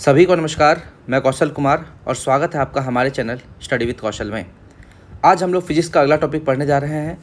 सभी को नमस्कार। मैं कौशल कुमार और स्वागत है आपका हमारे चैनल स्टडी विद कौशल में। आज हम लोग फिजिक्स का अगला टॉपिक पढ़ने जा रहे हैं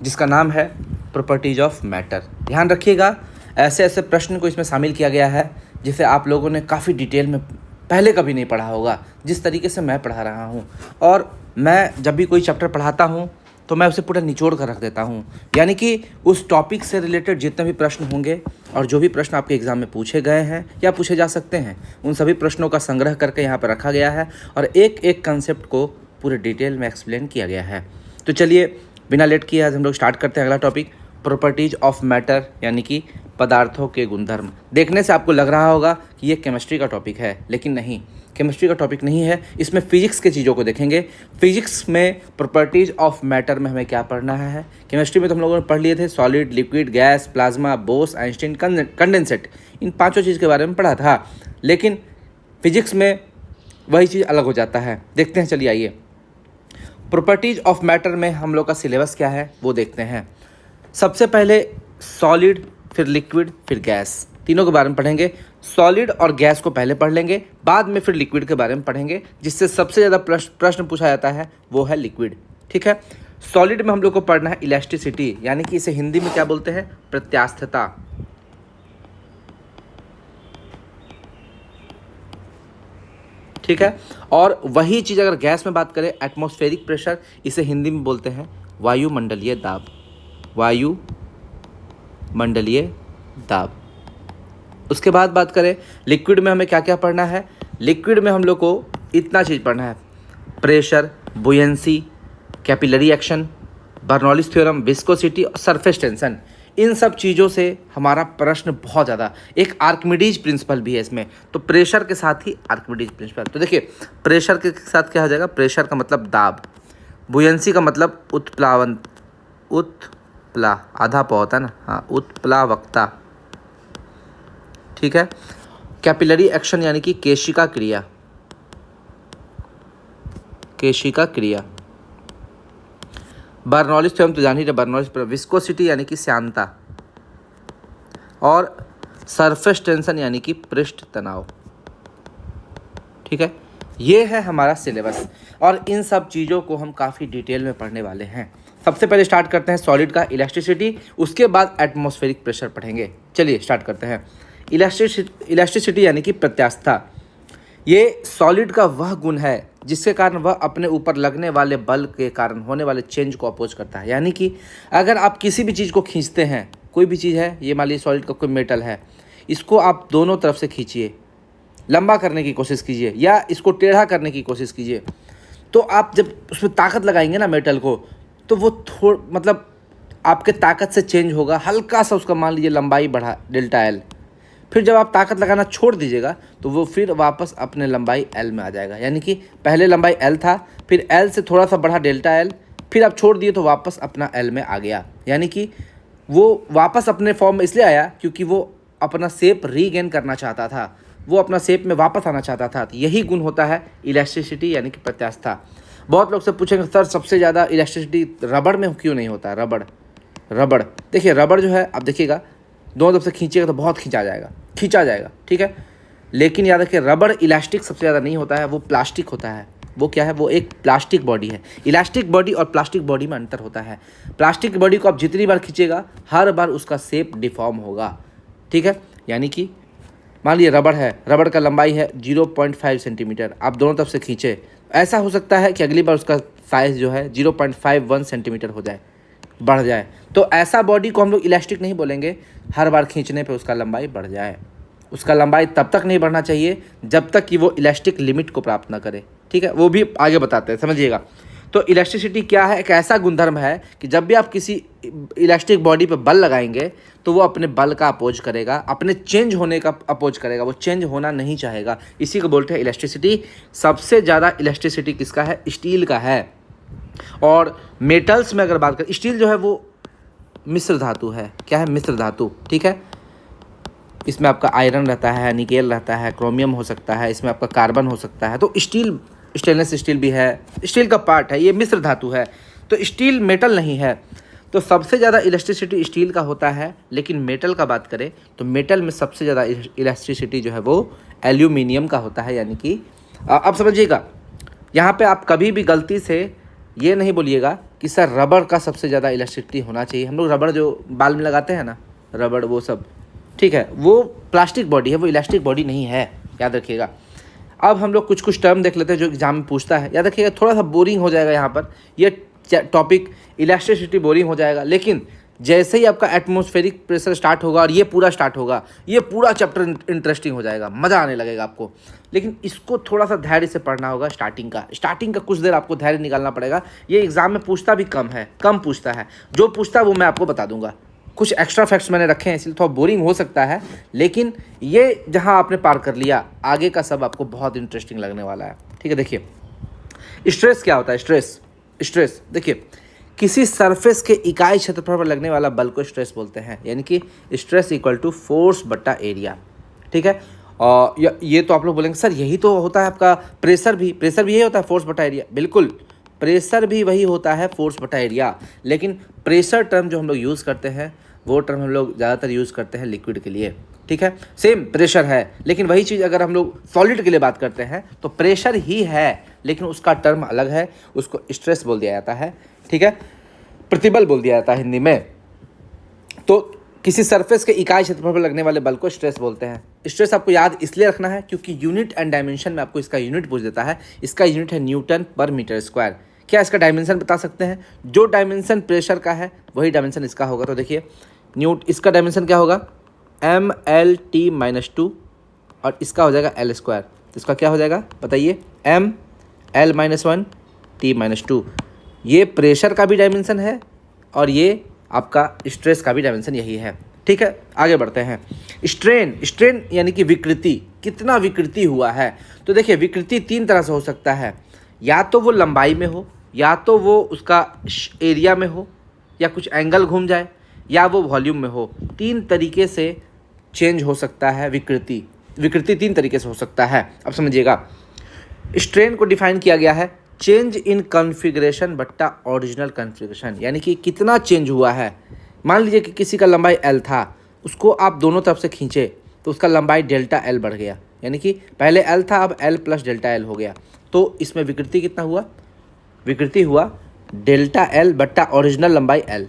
जिसका नाम है प्रॉपर्टीज ऑफ मैटर। ध्यान रखिएगा, ऐसे ऐसे प्रश्न को इसमें शामिल किया गया है जिसे आप लोगों ने काफ़ी डिटेल में पहले कभी नहीं पढ़ा होगा, जिस तरीके से मैं पढ़ा रहा हूँ। और मैं जब भी कोई चैप्टर पढ़ाता हूँ तो मैं उसे पूरा निचोड़ कर रख देता हूँ, यानी कि उस टॉपिक से रिलेटेड जितने भी प्रश्न होंगे और जो भी प्रश्न आपके एग्ज़ाम में पूछे गए हैं या पूछे जा सकते हैं, उन सभी प्रश्नों का संग्रह करके यहाँ पर रखा गया है और एक एक कंसेप्ट को पूरे डिटेल में एक्सप्लेन किया गया है। तो चलिए बिना लेट किए आज हम लोग स्टार्ट करते हैं अगला टॉपिक, प्रॉपर्टीज ऑफ मैटर, यानी कि पदार्थों के गुणधर्म। देखने से आपको लग रहा होगा कि ये केमिस्ट्री का टॉपिक है, लेकिन नहीं, केमिस्ट्री का टॉपिक नहीं है। इसमें फिजिक्स के चीज़ों को देखेंगे। फिजिक्स में प्रॉपर्टीज ऑफ मैटर में हमें क्या पढ़ना है। केमिस्ट्री में तो हम लोगों ने पढ़ लिए थे solid, liquid, gas, plasma, Bose, Einstein, condensate, इन पांचों चीज़ के बारे में पढ़ा था। लेकिन फिजिक्स में वही चीज़ अलग हो जाता है। देखते हैं, चलिए आइए प्रॉपर्टीज ऑफ मैटर में हम लोग का सिलेबस क्या है वो देखते हैं। सबसे पहले सॉलिड, फिर लिक्विड, फिर गैस, तीनों के बारे में पढ़ेंगे। सॉलिड और गैस को पहले पढ़ लेंगे, बाद में फिर लिक्विड के बारे में पढ़ेंगे, जिससे सबसे ज़्यादा प्रश्न पूछा जाता है वो है लिक्विड। ठीक है, सॉलिड में हम लोग को पढ़ना है इलास्टिसिटी, यानी कि इसे हिंदी में क्या बोलते हैं, प्रत्यास्थता। ठीक है, और वही चीज़ अगर गैस में बात करें, एटमॉस्फेरिक प्रेशर, इसे हिंदी में बोलते हैं वायुमंडलीय दाब। वायुमंडलीय दाब। उसके बाद बात करें लिक्विड में हमें क्या क्या पढ़ना है। लिक्विड में हम लोग को इतना चीज़ पढ़ना है, pressure, buoyancy, capillary action, Bernoulli's theorem, viscosity और सरफेस टेंशन। इन सब चीज़ों से हमारा प्रश्न बहुत ज़्यादा, एक आर्किमिडीज प्रिंसिपल भी है इसमें, तो प्रेशर के साथ ही आर्किमिडीज प्रिंसिपल। तो देखिए, प्रेशर के साथ क्या हो जाएगा, प्रेशर का मतलब दाब, बुयंसी का मतलब उत्प्ला, आधा पौ होता है ना, हाँ, उत्प्लावकता। ठीक है, कैपिलरी एक्शन यानी कि केशिका क्रिया, केशिका क्रिया। बर्नौलीज थ्योरम तो जान ही रहे, बर्नौलीज। विस्कोसिटी यानी कि श्यानता, और सरफेस टेंशन यानी कि पृष्ठ तनाव। ठीक है, ये है हमारा सिलेबस और इन सब चीज़ों को हम काफ़ी डिटेल में पढ़ने वाले हैं। सबसे पहले स्टार्ट करते हैं सॉलिड का इलास्टिसिटी, उसके बाद एटमॉस्फेरिक प्रेशर पढ़ेंगे। चलिए स्टार्ट करते हैं। इलास्टिसिटी यानी कि प्रत्यास्थता, ये सॉलिड का वह गुण है जिसके कारण वह अपने ऊपर लगने वाले बल के कारण होने वाले चेंज को अपोज करता है। यानी कि अगर आप किसी भी चीज़ को खींचते हैं, कोई भी चीज़ है, ये मान लीजिए सॉलिड का कोई मेटल है, इसको आप दोनों तरफ से खींचिए, लंबा करने की कोशिश कीजिए या इसको टेढ़ा करने की कोशिश कीजिए, तो आप जब उसमें ताकत लगाएंगे ना मेटल को, तो वो मतलब आपके ताकत से चेंज होगा, हल्का सा उसका मान लीजिए लंबाई बढ़ा, डेल्टा एल। फिर जब आप ताकत लगाना छोड़ दीजिएगा तो वो फिर वापस अपने लंबाई एल में आ जाएगा। यानी कि पहले लंबाई एल था, फिर एल से थोड़ा सा बढ़ा डेल्टा एल, फिर आप छोड़ दिए तो वापस अपना एल में आ गया। यानी कि वो वापस अपने फॉर्म में इसलिए आया क्योंकि वो अपना शेप रीगेन करना चाहता था, वो अपना शेप में वापस आना चाहता था। तो यही गुण होता है इलास्टिसिटी यानी कि प्रत्यास्थता। बहुत लोग से पूछेंगे सर सबसे ज़्यादा इलास्टिसिटी रबड़ में क्यों नहीं होता। रबड़ देखिए, रबड़ जो है, आप देखिएगा दोनों तरफ से खींचिएगा तो बहुत खींचा जाएगा। ठीक है, लेकिन याद रखिए रबड़ इलास्टिक सबसे ज़्यादा नहीं होता है, वो प्लास्टिक होता है। वो क्या है, वो एक प्लास्टिक बॉडी है। इलास्टिक बॉडी और प्लास्टिक बॉडी में अंतर होता है। प्लास्टिक बॉडी को आप जितनी बार खींचिएगा हर बार उसका शेप डिफॉर्म होगा। ठीक है, यानी कि मान लीजिए रबड़ है, रबड़ का लंबाई है 0.5 सेंटीमीटर, आप दोनों तरफ से खींचे, ऐसा हो सकता है कि अगली बार उसका साइज़ जो है 0.51 सेंटीमीटर हो जाए, बढ़ जाए। तो ऐसा बॉडी को हम लोग इलास्टिक नहीं बोलेंगे, हर बार खींचने पे उसका लंबाई बढ़ जाए। उसका लंबाई तब तक नहीं बढ़ना चाहिए जब तक कि वो इलास्टिक लिमिट को प्राप्त ना करे। ठीक है, वो भी आगे बताते हैं, समझिएगा। तो इलास्टिसिटी क्या है, एक ऐसा गुणधर्म है कि जब भी आप किसी इलास्टिक बॉडी पे बल लगाएंगे तो वो अपने बल का अपोज करेगा, अपने चेंज होने का अपोज करेगा, वो चेंज होना नहीं चाहेगा। इसी को बोलते हैं इलास्टिसिटी। सबसे ज़्यादा इलास्टिसिटी किसका है, स्टील का है। और मेटल्स में अगर बात करें, स्टील जो है वो मिश्र धातु है। क्या है, मिश्र धातु। ठीक है, इसमें आपका आयरन रहता है, निकेल रहता है, क्रोमियम हो सकता है, इसमें आपका कार्बन हो सकता है। तो स्टील, स्टेनलेस स्टील भी है, स्टील का पार्ट है, ये मिश्र धातु है। तो स्टील मेटल नहीं है। तो सबसे ज़्यादा इलास्टिसिटी स्टील का होता है, लेकिन मेटल का बात करें तो मेटल में सबसे ज़्यादा इलास्टिसिटी जो है वो एल्यूमिनियम का होता है। यानी कि अब समझिएगा, यहाँ पे आप कभी भी गलती से ये नहीं बोलिएगा कि सर रबड़ का सबसे ज़्यादा इलास्टिसिटी होना चाहिए। हम लोग रबड़ जो बाल में लगाते हैं ना, रबड़ वो सब, ठीक है, वो प्लास्टिक बॉडी है, वो इलास्टिक बॉडी नहीं है, याद रखिएगा। अब हम लोग कुछ कुछ टर्म देख लेते हैं जो एग्जाम में पूछता है। याद रखिएगा, थोड़ा सा बोरिंग हो जाएगा यहाँ पर, ये टॉपिक इलास्टिसिटी बोरिंग हो जाएगा, लेकिन जैसे ही आपका एटमॉस्फेरिक प्रेशर स्टार्ट होगा और ये पूरा स्टार्ट होगा, ये पूरा चैप्टर इंटरेस्टिंग हो जाएगा, मज़ा आने लगेगा आपको। लेकिन इसको थोड़ा सा धैर्य से पढ़ना होगा। स्टार्टिंग का कुछ देर आपको धैर्य निकालना पड़ेगा। ये एग्जाम में पूछता भी कम पूछता है, जो पूछता है वो मैं आपको बता दूंगा। कुछ एक्स्ट्रा फैक्ट्स मैंने रखे हैं, इसलिए थोड़ा बोरिंग हो सकता है, लेकिन ये जहाँ आपने पार कर लिया, आगे का सब आपको बहुत इंटरेस्टिंग लगने वाला है। ठीक है, देखिए स्ट्रेस क्या होता है। स्ट्रेस देखिए, किसी सरफेस के इकाई क्षेत्रफल पर लगने वाला बल को स्ट्रेस बोलते हैं। यानी कि स्ट्रेस इक्वल टू फोर्स बटा एरिया। ठीक है, और ये तो आप लोग बोलेंगे सर यही तो होता है आपका प्रेशर भी यही होता है, फोर्स बटा एरिया। बिल्कुल, प्रेशर भी वही होता है, फोर्स बटा एरिया। लेकिन प्रेशर टर्म जो हम लोग यूज़ करते हैं, वो टर्म हम लोग ज़्यादातर यूज़ करते हैं लिक्विड के लिए। ठीक है, सेम प्रेशर है, लेकिन वही चीज़ अगर हम लोग सॉलिड के लिए बात करते हैं तो प्रेशर ही है, लेकिन उसका टर्म अलग है, उसको स्ट्रेस बोल दिया जाता है। ठीक है, प्रतिबल बोल दिया जाता है हिंदी में। तो किसी सरफेस के इकाई क्षेत्रफल पर लगने वाले बल को स्ट्रेस बोलते हैं। स्ट्रेस आपको याद इसलिए रखना है क्योंकि यूनिट एंड डायमेंशन में आपको इसका यूनिट पूछ देता है। इसका यूनिट है न्यूटन पर मीटर स्क्वायर। क्या इसका डायमेंशन बता सकते हैं? जो डायमेंशन प्रेशर का है वही डायमेंशन इसका होगा। तो देखिए इसका डायमेंशन क्या होगा, ML/T-2, और इसका हो जाएगा L स्क्वायर। तो इसका क्या हो जाएगा बताइए, ML-1T-2। ये प्रेशर का भी डायमेंशन है और ये आपका स्ट्रेस का भी डायमेंशन यही है। ठीक है, आगे बढ़ते हैं। स्ट्रेन यानी कि विकृति, कितना विकृति हुआ है। तो देखिए विकृति 3 तरह से हो सकता है, या तो वो लंबाई में हो, या तो वो उसका एरिया में हो, या कुछ एंगल घूम जाए, या वो वॉल्यूम में हो। 3 तरीके से चेंज हो सकता है विकृति 3 तरीके से हो सकता है। अब समझिएगा, स्ट्रेन को डिफाइन किया गया है चेंज इन कॉन्फ़िगरेशन बट्टा ओरिजिनल कॉन्फ़िगरेशन। यानी कि कितना चेंज हुआ है। मान लीजिए कि किसी का लंबाई L था, उसको आप दोनों तरफ से खींचे तो उसका लंबाई डेल्टा L बढ़ गया। यानी कि पहले L था, अब L प्लस डेल्टा L हो गया। तो इसमें विकृति कितना हुआ, विकृति हुआ डेल्टा L बट्टा ओरिजिनल लंबाई L।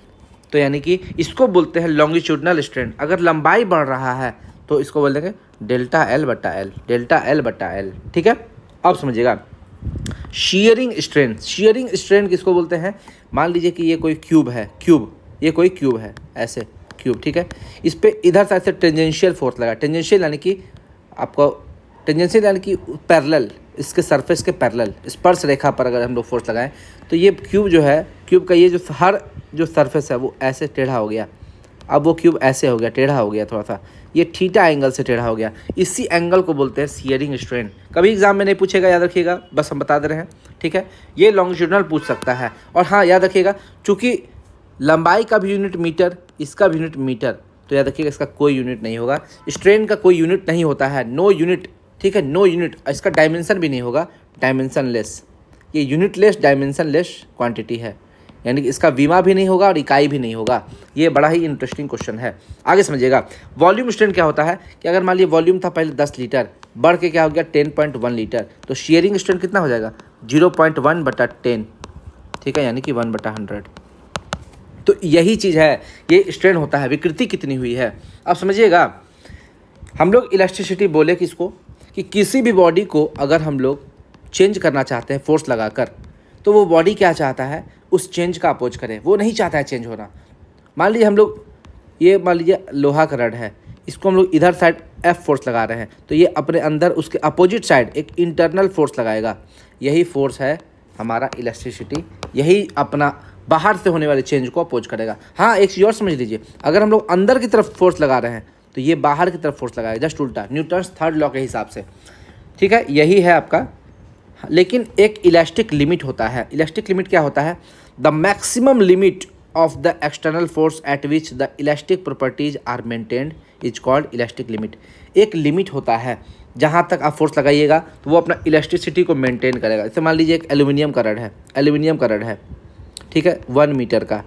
तो यानी कि इसको बोलते हैं लॉन्गिट्यूडनल स्ट्रेन। अगर लंबाई बढ़ रहा है तो इसको बोल देंगे डेल्टा L बट्टा L। ठीक है, अब समझिएगा शीयरिंग स्ट्रेन किसको बोलते हैं। मान लीजिए कि ये कोई क्यूब है, ये कोई क्यूब है, ऐसे क्यूब। ठीक है, इस पे इधर साइड से टेंजेंशियल फोर्स लगा। टेंजेंशियल यानी कि पैरेलल, इसके सरफेस के पैरेलल स्पर्श रेखा पर अगर हम लोग फोर्स लगाएं तो ये क्यूब जो है, क्यूब का ये जो सरफेस है वो ऐसे टेढ़ा हो गया। अब वो क्यूब ऐसे हो गया, टेढ़ा हो गया थोड़ा सा, ये थीटा एंगल से टेढ़ा हो गया। इसी एंगल को बोलते हैं शीयरिंग स्ट्रेन। कभी एग्जाम में नहीं पूछेगा, याद रखिएगा, बस हम बता दे रहे हैं। ठीक है, ये लॉन्गिट्यूडनल पूछ सकता है। और हाँ, याद रखिएगा, चूँकि लंबाई का भी यूनिट मीटर, इसका भी यूनिट मीटर, तो याद रखिएगा इसका कोई यूनिट नहीं होगा। स्ट्रेन का कोई यूनिट नहीं होता है, नो यूनिट। ठीक है, नो यूनिट। इसका डायमेंशन भी नहीं होगा, डायमेंशनलेस। ये यूनिटलेस डायमेंशनलेस क्वांटिटी है। यानी कि इसका विमा भी नहीं होगा और इकाई भी नहीं होगा। ये बड़ा ही इंटरेस्टिंग क्वेश्चन है, आगे समझिएगा। वॉल्यूम स्ट्रेन क्या होता है कि अगर मान लीजिए वॉल्यूम था पहले 10 लीटर, बढ़ के क्या हो गया 10.1 लीटर, तो शीयरिंग स्ट्रेन कितना हो जाएगा 0.1/10। ठीक है, यानी कि 1/100। तो यही चीज़ है, ये स्ट्रेन होता है। विकृति कितनी हुई है अब समझिएगा। हम लोग इलास्टिसिटी बोले किसको, कि किसी भी बॉडी को अगर हम लोग चेंज करना चाहते हैं फोर्स लगाकर, तो वो बॉडी क्या चाहता है, उस चेंज का अपोज करें। वो नहीं चाहता है चेंज होना। मान लीजिए हम लोग मान लीजिए लोहा का रड है, इसको हम लोग इधर साइड F फोर्स लगा रहे हैं, तो ये अपने अंदर उसके अपोजिट साइड एक इंटरनल फोर्स लगाएगा। यही फोर्स है हमारा इलास्टिसिटी, यही अपना बाहर से होने वाले चेंज को अपोज करेगा। हाँ, एक चीज़ और समझ लीजिए, अगर हम लोग अंदर की तरफ फोर्स लगा रहे हैं तो ये बाहर की तरफ फोर्स लगाएगा, जस्ट उल्टा, न्यूटन्स 3rd लॉ के हिसाब से। ठीक है, यही है आपका। लेकिन एक इलास्टिक लिमिट होता है। इलास्टिक लिमिट क्या होता है, the maximum limit of the external force at which the elastic properties are maintained is called elastic limit. एक लिमिट होता है जहाँ तक आप फोर्स लगाइएगा तो वो अपना इलास्टिसिटी को मेंटेन करेगा। जैसे मान लीजिए एक एल्यूमिनियम का रड है, ठीक है, 1 मीटर का,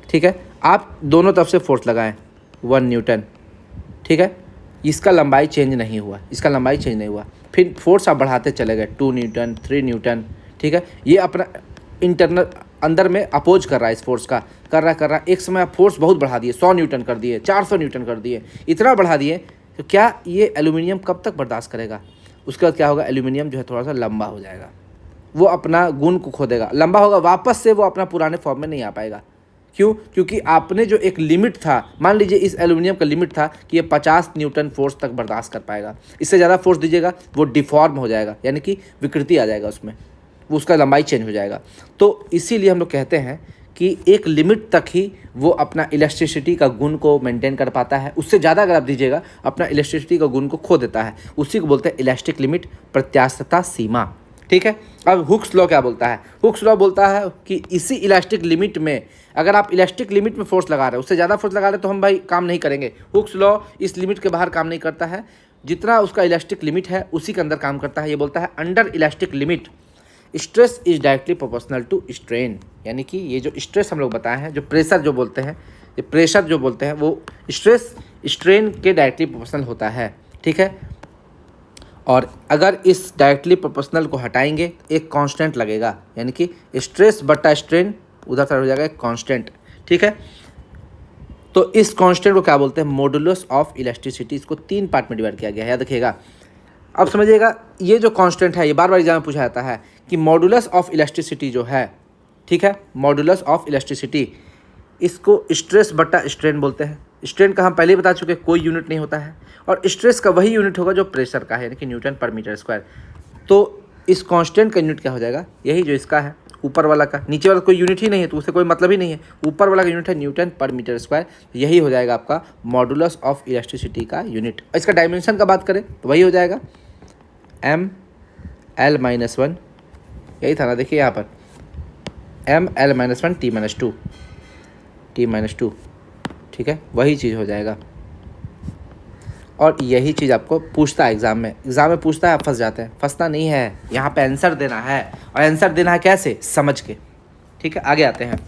ठीक है। आप दोनों तरफ से फोर्स लगाएं 1 न्यूटन, ठीक है। इसका लंबाई चेंज नहीं हुआ, इसका लंबाई चेंज नहीं हुआ। फिर फोर्स आप बढ़ाते चले गए 2 न्यूटन, 3 न्यूटन, ठीक है। ये अपना इंटरनल अंदर में अपोज कर रहा है, इस फोर्स का कर रहा है। एक समय आप फोर्स बहुत बढ़ा दिए, 100 न्यूटन कर दिए, 400 न्यूटन कर दिए, इतना बढ़ा दिए तो क्या ये एल्यूमिनियम कब तक बर्दाश्त करेगा? उसके बाद क्या होगा, एल्यूमिनियम जो है थोड़ा सा लंबा हो जाएगा, वो अपना गुण को खो देगा, लंबा होगा, वापस से वो अपना पुराने फॉर्म में नहीं आ पाएगा। क्यों? क्योंकि आपने जो एक लिमिट था, मान लीजिए इस एल्यूमिनियम का लिमिट था कि ये 50 न्यूटन फोर्स तक बर्दाश्त कर पाएगा। इससे ज़्यादा फोर्स दीजिएगा वो डिफॉर्म हो जाएगा, यानी कि विकृति आ जाएगा उसमें, वो उसका लंबाई चेंज हो जाएगा। तो इसीलिए हम लोग कहते हैं कि एक लिमिट तक ही वो अपना इलास्टिसिटी का गुण को मेंटेन कर पाता है। उससे ज़्यादा अगर आप दीजिएगा अपना इलास्टिसिटी का गुण को खो देता है। उसी को बोलते हैं इलास्टिक लिमिट, प्रत्यास्थता सीमा, ठीक है। अब हुक्स लॉ क्या बोलता है? हुक्स लॉ बोलता है कि इसी इलास्टिक लिमिट में, अगर आप इलास्टिक लिमिट में फोर्स लगा रहे हो, उससे ज़्यादा फोर्स लगा रहे हो तो हम भाई काम नहीं करेंगे। हुक्स लॉ इस लिमिट के बाहर काम नहीं करता है, जितना उसका इलास्टिक लिमिट है उसी के अंदर काम करता है। ये बोलता है under elastic limit stress is directly proportional to strain, यानी कि ये जो स्ट्रेस हम लोग बताए हैं, जो प्रेशर जो बोलते हैं, ये प्रेशर जो बोलते हैं वो स्ट्रेस स्ट्रेन के डायरेक्टली प्रोपोर्शनल होता है, ठीक है। और अगर इस डायरेक्टली प्रोपोर्शनल को हटाएंगे एक कांस्टेंट लगेगा, यानी कि स्ट्रेस बटा स्ट्रेन उधर से हो जाएगा एक कांस्टेंट, ठीक है। तो इस कांस्टेंट को क्या बोलते हैं? Modulus of elasticity. इसको 3 पार्ट में डिवाइड किया गया है, याद रखिएगा। अब समझिएगा, ये जो कांस्टेंट है ये बार बार एग्जाम में पूछा जाता है कि मॉडुलस ऑफ इलास्टिसिटी जो है, ठीक है, मॉडुलस ऑफ इलास्टिसिटी, इसको स्ट्रेस बटा स्ट्रेन बोलते हैं। स्ट्रेन का हम पहले ही बता चुके हैं, कोई यूनिट नहीं होता है, और स्ट्रेस का वही यूनिट होगा जो प्रेशर का है, यानी कि न्यूटन पर मीटर स्क्वायर। तो इस कांस्टेंट का यूनिट क्या हो जाएगा? यही जो इसका है, ऊपर वाला का, नीचे वाला कोई यूनिट ही नहीं है तो उससे कोई मतलब ही नहीं है। ऊपर वाला का यूनिट है न्यूटन पर मीटर स्क्वायर, यही हो जाएगा आपका मॉडुलस ऑफ इलास्टिसिटी का यूनिट। इसका डायमेंशन का बात करें तो वही हो जाएगा ML-1, यही था ना, देखिए यहाँ पर ML-1 T-2, ठीक है, वही चीज़ हो जाएगा। और यही चीज़ आपको पूछता है एग्ज़ाम में पूछता है, आप फंस जाते हैं। फंसना नहीं है, यहाँ पे आंसर देना है, और आंसर देना है कैसे? समझ के, ठीक है। आगे आते हैं,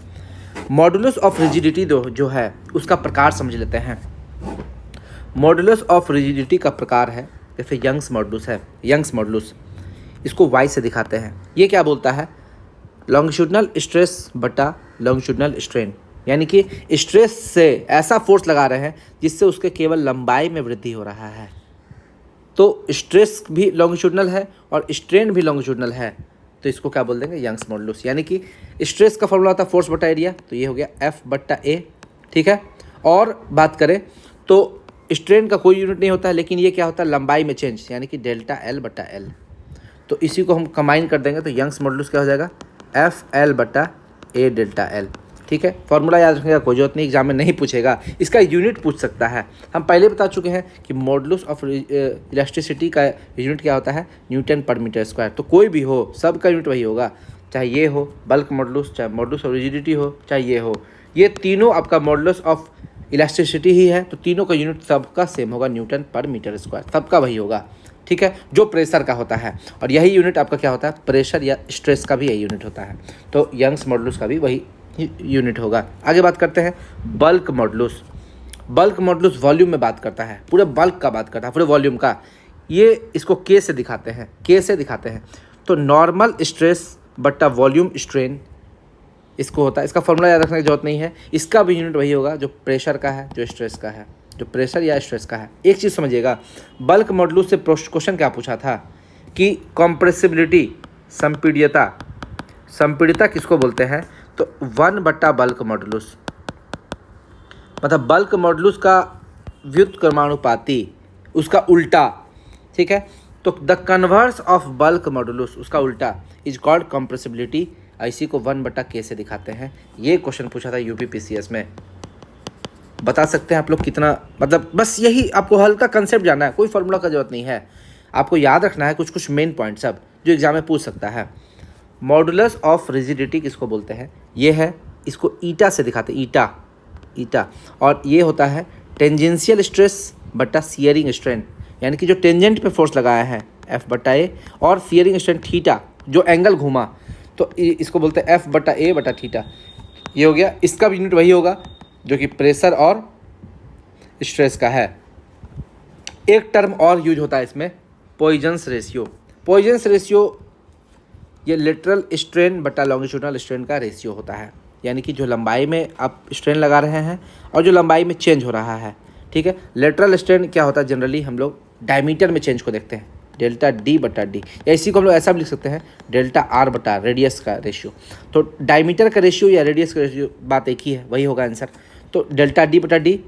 मॉडुलस ऑफ रिजिडिटी जो है उसका प्रकार समझ लेते हैं। मॉडुलस ऑफ रिजिडिटी का प्रकार है, जैसे यंग्स मॉडुलस है, यंग्स मॉडुलस, इसको वाई से दिखाते हैं। ये क्या बोलता है? लॉन्गिट्यूडनल स्ट्रेस बटा लॉन्गिट्यूडनल स्ट्रेन, यानी कि स्ट्रेस से ऐसा फोर्स लगा रहे हैं जिससे उसके केवल लंबाई में वृद्धि हो रहा है। तो स्ट्रेस भी लॉन्गिट्यूडनल है और स्ट्रेन भी लॉन्गिट्यूडनल है, तो इसको क्या बोल देंगे? Young's modulus. यानी कि स्ट्रेस का फॉर्मूला होता है फोर्स बटा एरिया, तो ये हो गया F/A, ठीक है। और बात करें तो स्ट्रेन का कोई यूनिट नहीं होता है, लेकिन ये क्या होता है? लंबाई में चेंज, यानी कि ΔL/L। तो इसी को हम कंबाइन कर देंगे तो यंग्स मॉडुलस क्या हो जाएगा? FL/A ΔL, ठीक है। फॉर्मूला याद रखने का कोई जरूरत नहीं, एग्जाम में नहीं पूछेगा, इसका यूनिट पूछ सकता है। हम पहले बता चुके हैं कि मॉडुलस ऑफ इलास्टिसिटी का यूनिट क्या होता है? न्यूटन पर मीटर स्क्वायर। तो कोई भी हो, सबका यूनिट वही होगा, चाहे ये हो बल्क मॉडुलस, चाहे मॉडुलस ऑफ रिजिडिटी हो, चाहे ये हो, ये तीनों आपका मॉडुलस ऑफ इलास्टिसिटी ही है, तो तीनों का यूनिट सबका सेम होगा, न्यूटन पर मीटर स्क्वायर, सबका वही होगा, ठीक है, जो प्रेशर का होता है। और यही यूनिट आपका क्या होता है? प्रेशर या स्ट्रेस का भी यही यूनिट होता है। तो यंग्स मॉडुलस का भी वही यूनिट होगा। आगे बात करते हैं bulk modulus. Bulk modulus volume में बात करता है, पूरे बल्क का बात करता है, पूरे वॉल्यूम का। ये इसको K से दिखाते हैं, K से दिखाते हैं। तो नॉर्मल स्ट्रेस बटा वॉल्यूम स्ट्रेन इसको होता है। इसका फॉर्मूला याद रखने की जरूरत नहीं है, इसका भी यूनिट वही होगा जो प्रेशर का है, जो स्ट्रेस का है, जो प्रेशर या स्ट्रेस का है। एक चीज़ समझिएगा, बल्क मॉडुलस से क्वेश्चन क्या पूछा था कि कॉम्प्रेसिबिलिटी, संपीड़िता किसको बोलते हैं? तो 1 बटा बल्क मॉडुलस, मतलब बल्क मॉडुलस का व्युत्क्रमानुपाती, उसका उल्टा, ठीक है। तो the converse of bulk modulus, उसका उल्टा, इज कॉल्ड कॉम्प्रेसिबिलिटी। इसी को 1/K से दिखाते हैं। ये क्वेश्चन पूछा था UPPCS में। बता सकते हैं आप लोग कितना, मतलब बस यही आपको हल्का कंसेप्ट जानना है, कोई फार्मूला का जरूरत नहीं है, आपको याद रखना है कुछ कुछ मेन पॉइंट सब जो एग्जाम में पूछ सकता है। मॉडुलस ऑफ रिजिडिटी किसको बोलते हैं? ये है, इसको ईटा से दिखाते हैं, ईटा। और ये होता है टेंजेंशियल स्ट्रेस बटा सियरिंग स्ट्रेन, यानी कि जो टेंजेंट पे फोर्स लगाया है F/A, और सियरिंग स्ट्रेन थीटा, जो एंगल घूमा, तो इसको बोलते हैं F/A/θ। ये हो गया, इसका भी यूनिट वही होगा जो कि प्रेशर और स्ट्रेस का है। एक टर्म और यूज होता है इसमें, पॉइजन्स रेशियो। पॉइजन्स रेशियो ये लिटरल स्ट्रेन बटा लॉन्गिट्यूडनल स्ट्रेन का रेशियो होता है, यानी कि जो लंबाई में आप स्ट्रेन लगा रहे हैं और जो लंबाई में चेंज हो रहा है, ठीक है। लेटरल स्ट्रेन क्या होता है, जनरली हम लोग डायमीटर में चेंज को देखते हैं, डेल्टा डी बटा डी, या इसी को हम लोग ऐसा भी लिख सकते हैं, डेल्टा आर बटा रेडियस का रेशियो। तो डायमीटर का रेशियो या रेडियस का रेशियो बात एक ही है, वही होगा आंसर। तो डेल्टा डी बटा डी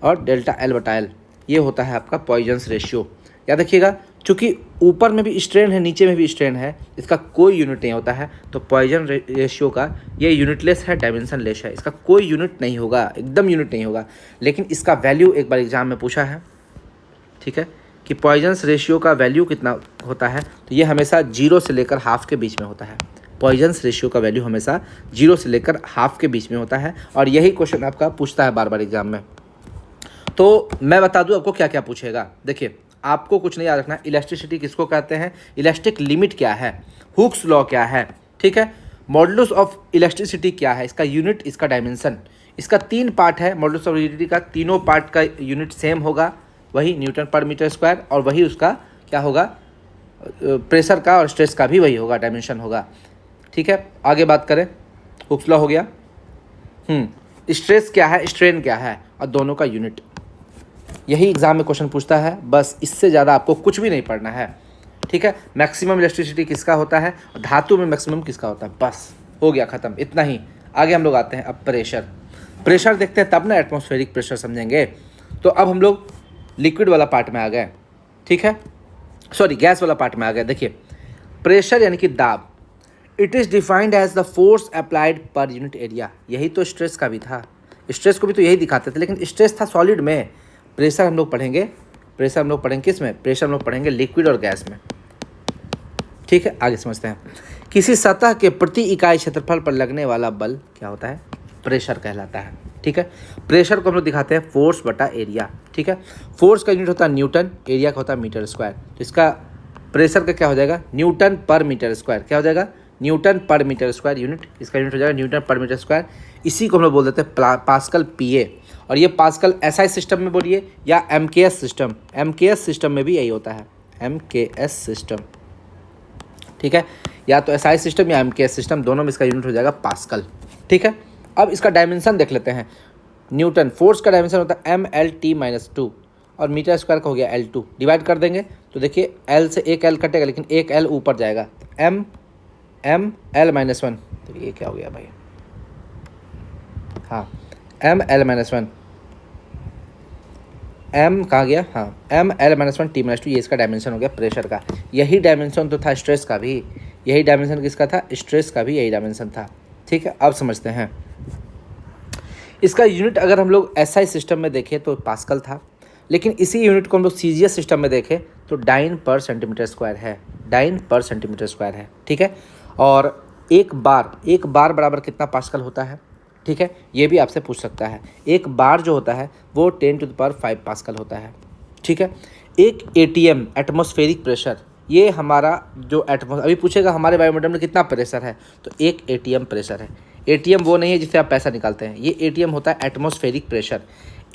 और डेल्टा एल बटा एल, ये होता है आपका पॉइजन्स रेशियो। याद रखिएगा, चूँकि यूपर में भी स्ट्रेन है, नीचे में भी स्ट्रेन है, इसका कोई यूनिट नहीं होता है। तो पॉइजन रेशियो का ये यूनिटलेस है, डायमेंशन लेस है, इसका कोई यूनिट नहीं होगा, एकदम यूनिट नहीं होगा। लेकिन इसका वैल्यू एक बार एग्जाम में पूछा है, ठीक है, कि पॉइजन्स रेशियो का वैल्यू कितना होता है, तो ये हमेशा 0 से लेकर हाफ के बीच में होता है। पॉइजन्स रेशियो का वैल्यू हमेशा 0 से लेकर हाफ के बीच में होता है, और यही क्वेश्चन आपका पूछता है बार बार एग्जाम में। तो मैं बता दूं आपको क्या क्या पूछेगा। देखिए, आपको कुछ नहीं याद रखना, इलास्टिसिटी किसको कहते हैं, इलास्टिक लिमिट क्या है, हुक्स लॉ क्या है, ठीक है, मॉडुलस ऑफ इलास्टिसिटी क्या है, इसका यूनिट, इसका डायमेंशन। इसका 3 पार्ट है मॉडुलस ऑफ रिजिडिटी का, तीनों पार्ट का यूनिट सेम होगा, वही न्यूटन पर मीटर स्क्वायर, और वही उसका क्या होगा, प्रेशर का और स्ट्रेस का भी वही होगा, डायमेंशन होगा, ठीक है। आगे बात करें, हुक्स लॉ हो गया, स्ट्रेस क्या है, स्ट्रेन क्या है, और दोनों का यूनिट। यही एग्जाम में क्वेश्चन पूछता है, बस इससे ज़्यादा आपको कुछ भी नहीं पढ़ना है, ठीक है। मैक्सिमम इलास्टिसिटी किसका होता है, धातु में मैक्सिमम किसका होता है, बस हो गया ख़त्म, इतना ही। आगे हम लोग आते हैं अब प्रेशर। प्रेशर देखते हैं तब ना एटमॉस्फेरिक प्रेशर समझेंगे। तो अब हम लोग लिक्विड वाला पार्ट में आ गए, ठीक है, सॉरी गैस वाला पार्ट में आ गए। देखिए, प्रेशर यानी कि दाब, it is defined as the force applied per unit area. यही तो स्ट्रेस का भी था, स्ट्रेस को भी तो यही दिखाते थे, लेकिन स्ट्रेस था सॉलिड में, प्रेशर हम लोग पढ़ेंगे, प्रेशर हम लोग पढ़ेंगे किस में, प्रेशर हम लोग पढ़ेंगे लिक्विड और गैस में, ठीक है। आगे समझते हैं, किसी सतह के प्रति इकाई क्षेत्रफल पर लगने वाला बल क्या होता है, प्रेशर कहलाता है, ठीक है। प्रेशर को हम लोग दिखाते हैं फोर्स बटा एरिया, ठीक है। फोर्स का यूनिट होता है न्यूटन, एरिया का होता है मीटर स्क्वायर। तो इसका प्रेशर का क्या हो जाएगा, न्यूटन पर मीटर स्क्वायर, क्या हो जाएगा, न्यूटन पर मीटर स्क्वायर यूनिट, इसका यूनिट हो जाएगा न्यूटन पर मीटर स्क्वायर। इसी को हम लोग बोल देते हैं पास्कल पीए, और ये पास्कल एसआई सिस्टम में बोलिए या एमकेएस सिस्टम, एमकेएस सिस्टम में भी यही होता है, एमकेएस सिस्टम, ठीक है, या तो एसआई सिस्टम या एमकेएस सिस्टम, दोनों में इसका यूनिट हो जाएगा पास्कल, ठीक है। अब इसका डायमेंशन देख लेते हैं। न्यूटन फोर्स का डायमेंशन होता है MLT-2, और मीटर स्क्वायर का हो गया L2, डिवाइड कर देंगे तो देखिए L से एक L कटेगा, लेकिन एक L ऊपर जाएगा, ML-1, तो ये क्या हो गया भाई, हाँ ML-1, M कहाँ गया, हाँ ML-1T-2, ये इसका डायमेंशन हो गया प्रेशर का। यही डायमेंशन तो था स्ट्रेस का भी, यही डायमेंशन किसका था, स्ट्रेस का भी यही डायमेंशन था, ठीक है। अब समझते हैं, इसका यूनिट अगर हम लोग एसआई सिस्टम में देखें तो पास्कल था, लेकिन इसी यूनिट को हम लोग सीजीएस सिस्टम में देखें तो डाइन पर सेंटीमीटर स्क्वायर है, डाइन पर सेंटीमीटर स्क्वायर है, ठीक है। और एक बार बराबर कितना पास्कल होता है, ठीक है, ये भी आपसे पूछ सकता है। एक बार जो होता है वो 10⁵ पास्कल होता है, ठीक है। एक एटीएम एटमॉस्फेरिक प्रेशर, ये हमारा जो अभी पूछेगा हमारे वायुमंडल में कितना प्रेशर है, तो एक एटीएम प्रेशर है। एटीएम वो नहीं है जिससे आप पैसा निकालते हैं, ये एटीएम होता है एटमॉस्फेरिक प्रेशर।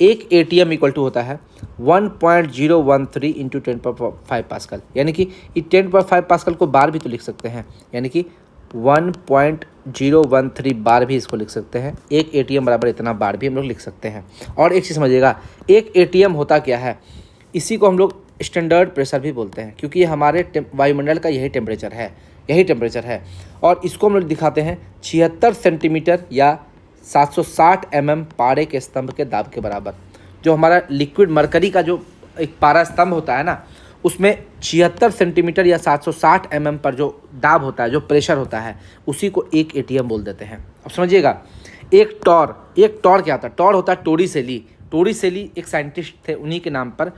एक एटीएम इक्वल टू होता है 1.013 इंटू 10⁵ पास्कल, यानी कि 10⁵ पास्कल को बार भी तो लिख सकते हैं, यानी कि 1.013 बार भी इसको लिख सकते हैं। एक एटीएम बराबर इतना बार भी हम लोग लिख सकते हैं। और एक चीज़ समझिएगा, एक एटीएम होता क्या है, इसी को हम लोग स्टैंडर्ड प्रेशर भी बोलते हैं, क्योंकि ये हमारे वायुमंडल का यही टेम्परेचर है, और इसको हम लोग दिखाते हैं 76 सेंटीमीटर या 760 mm पारे के स्तंभ के दाब के बराबर। जो हमारा लिक्विड मरकरी का जो एक पारा स्तंभ होता है ना, उसमें 76 सेंटीमीटर या 760 mm पर जो दाब होता है, जो प्रेशर होता है, उसी को एक एटीएम बोल देते हैं। अब समझिएगा, एक टॉर क्या होता है, टॉर होता है टोरिसेली एक साइंटिस्ट थे, उन्हीं के नाम पर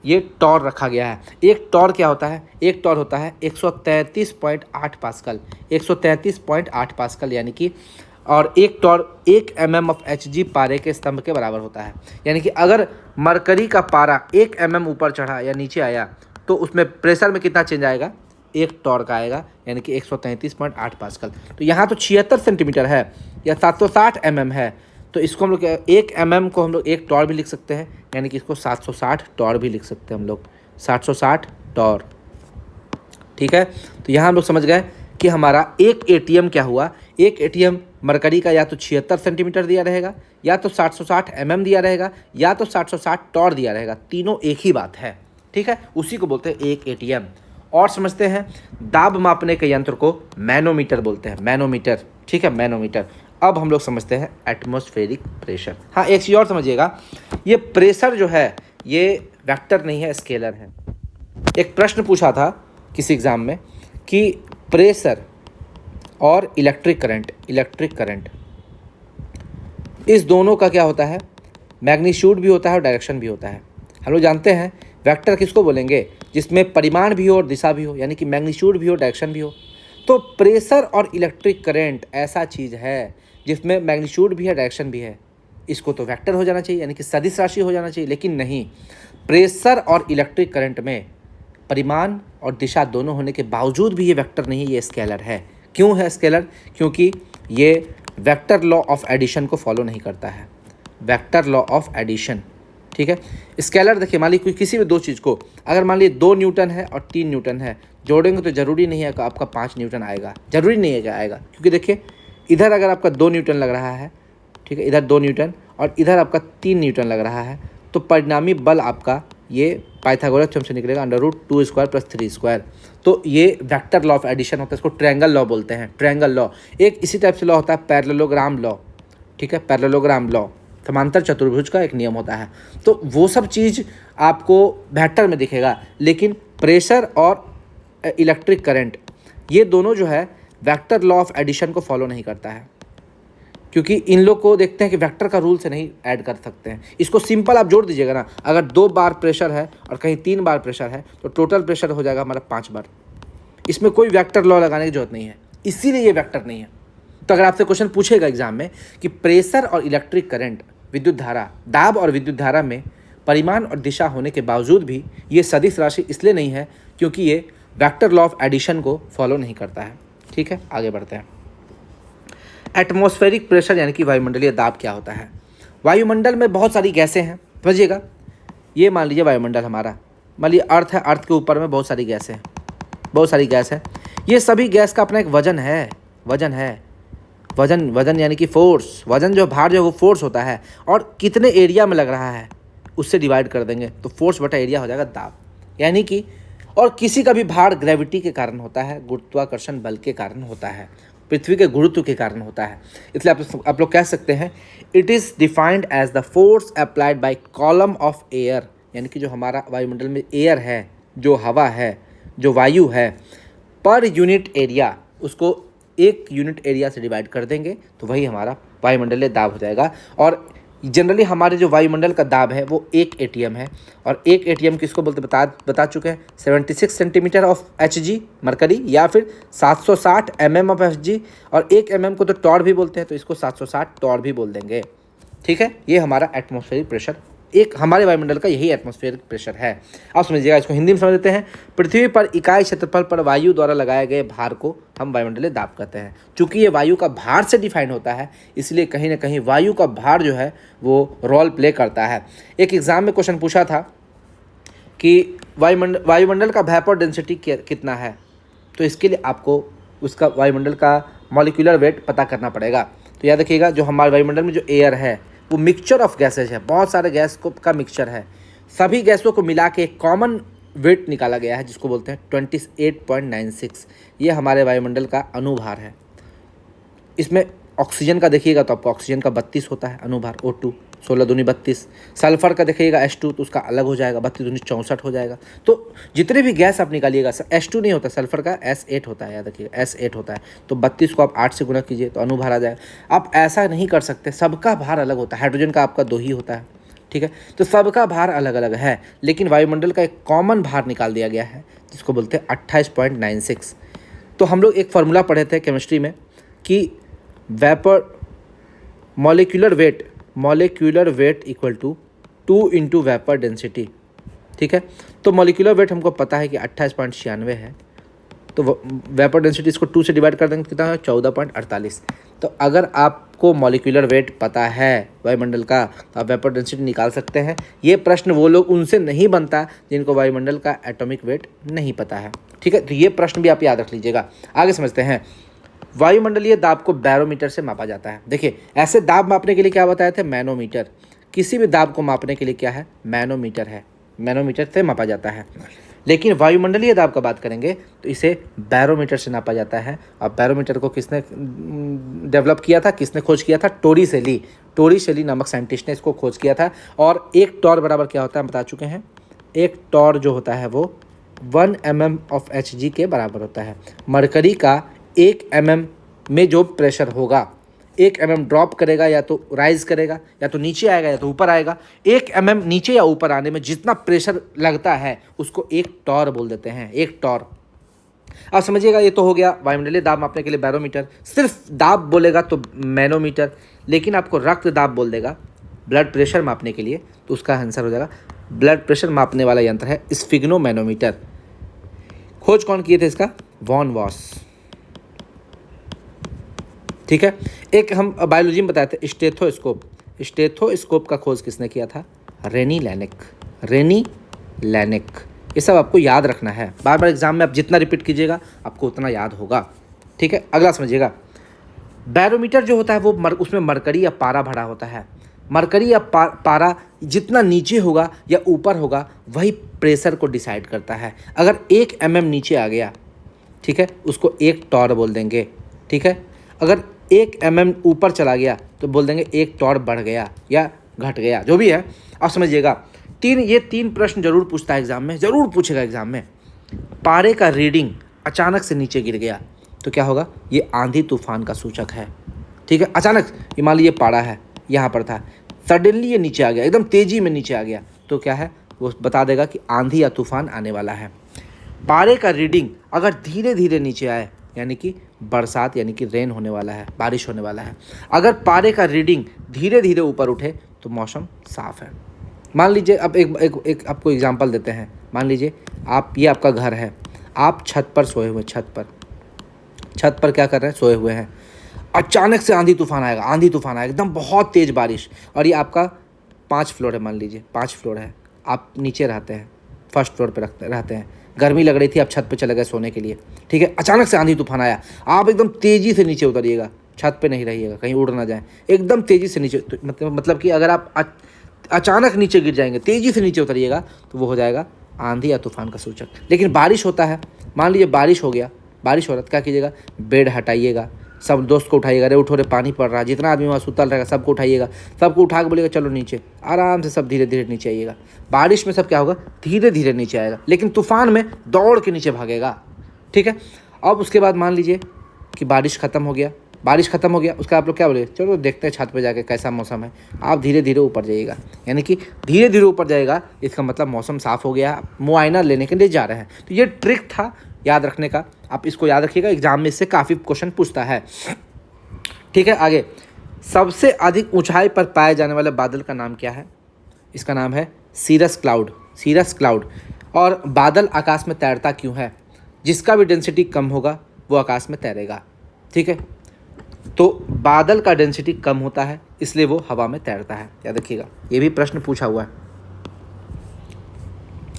ये टॉर रखा गया है। एक टॉर क्या होता है, एक टॉर होता है 133.8 पास्कल, 133.8 पास्कल, यानी कि, और एक टॉर 1 mm ऑफ Hg पारे के स्तंभ के बराबर होता है। यानी कि अगर मरकरी का पारा 1 mm ऊपर चढ़ा या नीचे आया तो उसमें प्रेशर में कितना चेंज आएगा, 1 टॉर्क आएगा, यानी कि 133.8 पास्कल। तो यहाँ तो 76 सेंटीमीटर है या 760 है, तो इसको हम लोग 1 को हम लोग 1 टॉर भी लिख सकते हैं, यानी कि इसको 760 टॉर भी लिख सकते हैं हम लोग, 760 टॉर। ठीक है, तो यहाँ हम लोग समझ गए कि हमारा एक एटीएम क्या हुआ, एक एटीएम मरकरी का या तो 76 सेंटीमीटर दिया रहेगा, या तो 760 दिया रहेगा, या तो 760 टॉर दिया रहेगा, तीनों एक ही बात है। ठीक है, उसी को बोलते हैं एक एटीएम। और समझते हैं, दाब मापने के यंत्र को मैनोमीटर बोलते हैं, मैनोमीटर। ठीक है, मैनोमीटर। अब हम लोग समझते हैं एटमॉस्फेरिक प्रेशर। हाँ, एक चीज़ और समझिएगा, ये प्रेशर जो है ये वेक्टर नहीं है, स्केलर है। एक प्रश्न पूछा था किसी एग्ज़ाम में कि प्रेशर और इलेक्ट्रिक करंट इस दोनों का क्या होता है, मैग्नीट्यूड भी होता है और डायरेक्शन भी होता है। हम लोग जानते हैं वेक्टर किसको बोलेंगे, जिसमें परिमाण भी हो और दिशा भी हो, यानी कि मैग्नीट्यूड भी हो, डायरेक्शन भी हो। तो प्रेशर और इलेक्ट्रिक करंट ऐसा चीज़ है जिसमें मैग्नीट्यूड भी है, डायरेक्शन भी है। इसको तो वेक्टर हो जाना चाहिए, यानी कि सदिश राशि हो जाना चाहिए, लेकिन नहीं, प्रेशर और इलेक्ट्रिक करंट में परिमाण और दिशा दोनों होने के बावजूद भी ये वेक्टर नहीं है, ये स्केलर है। क्यों है स्केलर? क्योंकि ये वेक्टर लॉ ऑफ एडिशन को फॉलो नहीं करता है, वेक्टर लॉ ऑफ एडिशन। ठीक है, स्केलर देखिए, मान लीजिए किसी भी दो चीज़ को, अगर मान लीजिए 2 न्यूटन है और 3 न्यूटन है, जोड़ेंगे तो ज़रूरी नहीं है कि आपका 5 न्यूटन आएगा, ज़रूरी नहीं है कि आएगा, क्योंकि देखिए इधर अगर आपका 2 न्यूटन लग रहा है, ठीक है, इधर 2 न्यूटन और इधर आपका 3 न्यूटन लग रहा है, तो परिणामी बल आपका ये पाइथागोरस थ्योरम से निकलेगा √2² + 3²। तो ये वेक्टर लॉ ऑफ एडिशन होता है, इसको ट्रायंगल लॉ बोलते हैं, ट्रायंगल लॉ। एक इसी टाइप से लॉ होता है पैरेललोग्राम लॉ। ठीक है, पैरेललोग्राम लॉ, समांतर चतुर्भुज का एक नियम होता है। तो वो सब चीज़ आपको वेक्टर में दिखेगा, लेकिन प्रेशर और इलेक्ट्रिक करंट ये दोनों जो है वेक्टर लॉ ऑफ एडिशन को फॉलो नहीं करता है, क्योंकि इन लोग को देखते हैं कि वेक्टर का रूल से नहीं ऐड कर सकते हैं। इसको सिंपल आप जोड़ दीजिएगा ना, अगर 2 बार प्रेशर है और कहीं 3 बार प्रेशर है तो टोटल प्रेशर हो जाएगा हमारा 5 बार। इसमें कोई वेक्टर लॉ लगाने की जरूरत नहीं है, इसीलिए ये वेक्टर नहीं है। तो अगर आपसे क्वेश्चन पूछेगा एग्जाम में कि प्रेशर और इलेक्ट्रिक करंट, विद्युत धारा, दाब और विद्युत धारा में परिमाण और दिशा होने के बावजूद भी ये सदिश राशि इसलिए नहीं है क्योंकि ये वेक्टर लॉ ऑफ एडिशन को फॉलो नहीं करता है। ठीक है, आगे बढ़ते हैं। एटमॉस्फेरिक प्रेशर यानी कि वायुमंडलीय दाब क्या होता है। वायुमंडल में बहुत सारी गैसें हैं, समझिएगा। ये मान लीजिए वायुमंडल हमारा, मान लीजिए अर्थ है, अर्थ के ऊपर में बहुत सारी गैसें हैं, बहुत सारी गैस है। ये सभी गैस का अपना एक वजन है, वजन यानी कि फोर्स। वजन जो भार जो है वो फोर्स होता है, और कितने एरिया में लग रहा है उससे डिवाइड कर देंगे तो फोर्स बटा एरिया हो जाएगा दाब। यानी कि और किसी का भी भार ग्रेविटी के कारण होता है, गुरुत्वाकर्षण बल के कारण होता है, पृथ्वी के गुरुत्व के कारण होता है। इसलिए आप लोग कह सकते हैं it is defined as the force applied by column of air, यानी कि जो हमारा वायुमंडल में एयर है, जो हवा है, जो वायु है, पर यूनिट एरिया, उसको 1 यूनिट एरिया से डिवाइड कर देंगे तो वही हमारा वायुमंडलीय दाब हो जाएगा। और जनरली हमारे जो वायुमंडल का दाब है वो 1 एटीएम है, और 1 एटीएम किसको बोलते बता चुके हैं, 76 सेंटीमीटर ऑफ Hg मरकरी, या फिर 760 ऑफ Hg, और 1 को तो टॉर भी बोलते हैं, तो इसको 760 टॉर भी बोल देंगे। ठीक है, ये हमारा एटमॉस्फेरिक प्रेशर, एक हमारे वायुमंडल का यही एटमॉस्फेरिक प्रेशर है। अब समझिएगा, इसको हिंदी में समझ लेते हैं। पृथ्वी पर इकाई क्षेत्रफल पर वायु द्वारा लगाए गए भार को हम वायुमंडलीय दाब कहते हैं। चूंकि ये वायु का भार से डिफाइन होता है, इसलिए कहीं ना कहीं वायु का भार जो है वो रोल प्ले करता है। एक एग्जाम में क्वेश्चन पूछा था कि वायुमंडल का वेपर डेंसिटी कितना है, तो इसके लिए आपको उसका वायुमंडल का मॉलिक्यूलर वेट पता करना पड़ेगा। तो याद रखिएगा, जो हमारे वायुमंडल में जो एयर है वो मिक्सचर ऑफ गैसेज है, बहुत सारे गैस का मिक्सचर है। सभी गैसों को मिला के एक कॉमन वेट निकाला गया है जिसको बोलते हैं 28.96। ये हमारे वायुमंडल का अनुभार है। इसमें ऑक्सीजन का देखिएगा तो आपको ऑक्सीजन का 32 होता है अनुभार, O2, 16 दूनी 32। सल्फर का देखिएगा H2, तो उसका अलग हो जाएगा, 32 दूनी 64 हो जाएगा। तो जितने भी गैस आप निकालिएगा, H2 नहीं होता, सल्फर का S8 होता है, याद रखिएगा S8 होता है। तो 32 को आप 8 से गुणा कीजिए तो अनुभार आ जाएगा। आप ऐसा नहीं कर सकते, सबका भार अलग होता है। हाइड्रोजन का आपका 2 ही होता है, ठीक है, तो सबका भार अलग अलग है, लेकिन वायुमंडल का एक कॉमन भार निकाल दिया गया है जिसको बोलते हैं 28.96। तो हम लोग एक फार्मूला पढ़े थे केमिस्ट्री में कि vapour molecular weight equal to 2 into vapour density. ठीक है, तो मॉलिक्यूलर वेट हमको पता है कि 28.96 है, तो वेपर डेंसिटी इसको 2 से डिवाइड कर देंगे कितना है 14.48। तो अगर आपको मॉलिक्यूलर वेट पता है वायुमंडल का तो आप वेपर डेंसिटी निकाल सकते हैं। ये प्रश्न वो लोग उनसे नहीं बनता जिनको वायुमंडल का एटॉमिक वेट नहीं पता है, ठीक है। तो ये प्रश्न भी आप याद रख लीजिएगा। आगे समझते हैं, वायुमंडलीय दाब को बैरोमीटर से मापा जाता है। देखिए ऐसे दाब मापने के लिए क्या बताए थे, मैनोमीटर। किसी भी दाब को मापने के लिए क्या है, मैनोमीटर है, मैनोमीटर से मापा जाता है। लेकिन वायुमंडलीय दाब का बात करेंगे तो इसे बैरोमीटर से नापा जाता है। और बैरोमीटर को किसने डेवलप किया था, किसने खोज किया था, टोरिसेली नामक साइंटिस्ट ने इसको खोज किया था। और एक टॉर बराबर क्या होता है बता चुके हैं, एक टॉर जो होता है वो 1 mm ऑफ Hg के बराबर होता है। मरकरी का 1 mm में जो प्रेशर होगा, 1 mm ड्रॉप करेगा या तो राइज करेगा या तो नीचे आएगा या तो ऊपर आएगा। 1 mm नीचे या ऊपर आने में जितना प्रेशर लगता है उसको एक टॉर बोल देते हैं, एक टॉर। अब समझिएगा, ये तो हो गया वायुमंडलीय दाब मापने के लिए बैरोमीटर। सिर्फ दाब बोलेगा तो मैनोमीटर, लेकिन आपको रक्त दाब बोल देगा ब्लड प्रेशर मापने के लिए तो उसका आंसर हो जाएगा ब्लड प्रेशर मापने वाला यंत्र है स्फिग्नोमैनोमीटर। खोज कौन किए थे इसका, वॉन वॉस, ठीक है। एक हम बायोलॉजी में बताए थे स्टेथोस्कोप का खोज किसने किया था, रेनी लैनिक। ये सब आपको याद रखना है, बार बार एग्जाम में आप जितना रिपीट कीजिएगा आपको उतना याद होगा, ठीक है। अगला समझिएगा, बैरोमीटर जो होता है वो उसमें मरकरी या पारा भरा होता है। मरकरी या पारा जितना नीचे होगा या ऊपर होगा वही प्रेशर को डिसाइड करता है। अगर 1 mm नीचे आ गया, ठीक है, उसको एक टॉर बोल देंगे, ठीक है। अगर 1 mm ऊपर चला गया तो बोल देंगे एक टॉर बढ़ गया या घट गया, जो भी है। अब समझिएगा, ये तीन प्रश्न जरूर पूछता है एग्जाम में, जरूर पूछेगा एग्जाम में। पारे का रीडिंग अचानक से नीचे गिर गया तो क्या होगा, ये आंधी तूफान का सूचक है, ठीक है। अचानक ये मान लीजिए पारा है यहाँ पर था, सडनली ये नीचे आ गया, एकदम तेजी में नीचे आ गया तो क्या है, वो बता देगा कि आंधी या तूफान आने वाला है। पारे का रीडिंग अगर धीरे धीरे नीचे आए यानी कि बरसात यानी कि रेन होने वाला है, बारिश होने वाला है। अगर पारे का रीडिंग धीरे धीरे ऊपर उठे तो मौसम साफ है। मान लीजिए, अब एक आपको एग्जांपल देते हैं। मान लीजिए ये आपका घर है, आप छत पर सोए हुए, छत पर क्या कर रहे हैं, सोए हुए हैं। अचानक से आंधी तूफान आएगा, एकदम बहुत तेज़ बारिश। और ये आपका 5 फ्लोर है, मान लीजिए 5 फ्लोर है, आप नीचे रहते हैं, फर्स्ट फ्लोर पर रहते हैं। गर्मी लग रही थी, आप छत पे चले गए सोने के लिए, ठीक है। अचानक से आंधी तूफान आया, आप एकदम तेज़ी से नीचे उतरिएगा, छत पे नहीं रहिएगा, कहीं उड़ ना जाए, एकदम तेज़ी से नीचे। मतलब कि अगर आप अचानक नीचे गिर जाएंगे, तेज़ी से नीचे उतरिएगा तो वो हो जाएगा आंधी या तूफान का सूचक। लेकिन बारिश होता है, मान लीजिए बारिश हो गया, बारिश हो रहा है तो क्या कीजिएगा, बेड हटाइएगा, सब दोस्त को उठाइएगा, अरे उठो रे पानी पड़ रहा है, जितना आदमी वहाँ सुतल रहेगा सबको उठाइएगा, सबको उठा के बोलिएगा चलो नीचे, आराम से सब धीरे धीरे नीचे आइएगा। बारिश में सब क्या होगा, धीरे धीरे नीचे आएगा, लेकिन तूफान में दौड़ के नीचे भागेगा, ठीक है। अब उसके बाद मान लीजिए कि बारिश ख़त्म हो गया, उसका आप लोग क्या बोले, चलो देखते हैं छत पे जाके कैसा मौसम है। आप धीरे धीरे ऊपर जाइएगा, यानी कि धीरे धीरे ऊपर जाएगा, इसका मतलब मौसम साफ़ हो गया, मुआयना लेने के लिए जा रहे हैं। तो ये ट्रिक था याद रखने का, आप इसको याद रखिएगा, एग्जाम में इससे काफ़ी क्वेश्चन पूछता है, ठीक है। आगे, सबसे अधिक ऊंचाई पर पाए जाने वाले बादल का नाम क्या है, इसका नाम है सीरस क्लाउड। और बादल आकाश में तैरता क्यों है, जिसका भी डेंसिटी कम होगा वो आकाश में तैरेगा, ठीक है। तो बादल का डेंसिटी कम होता है इसलिए वो हवा में तैरता है, याद रखिएगा, ये भी प्रश्न पूछा हुआ है।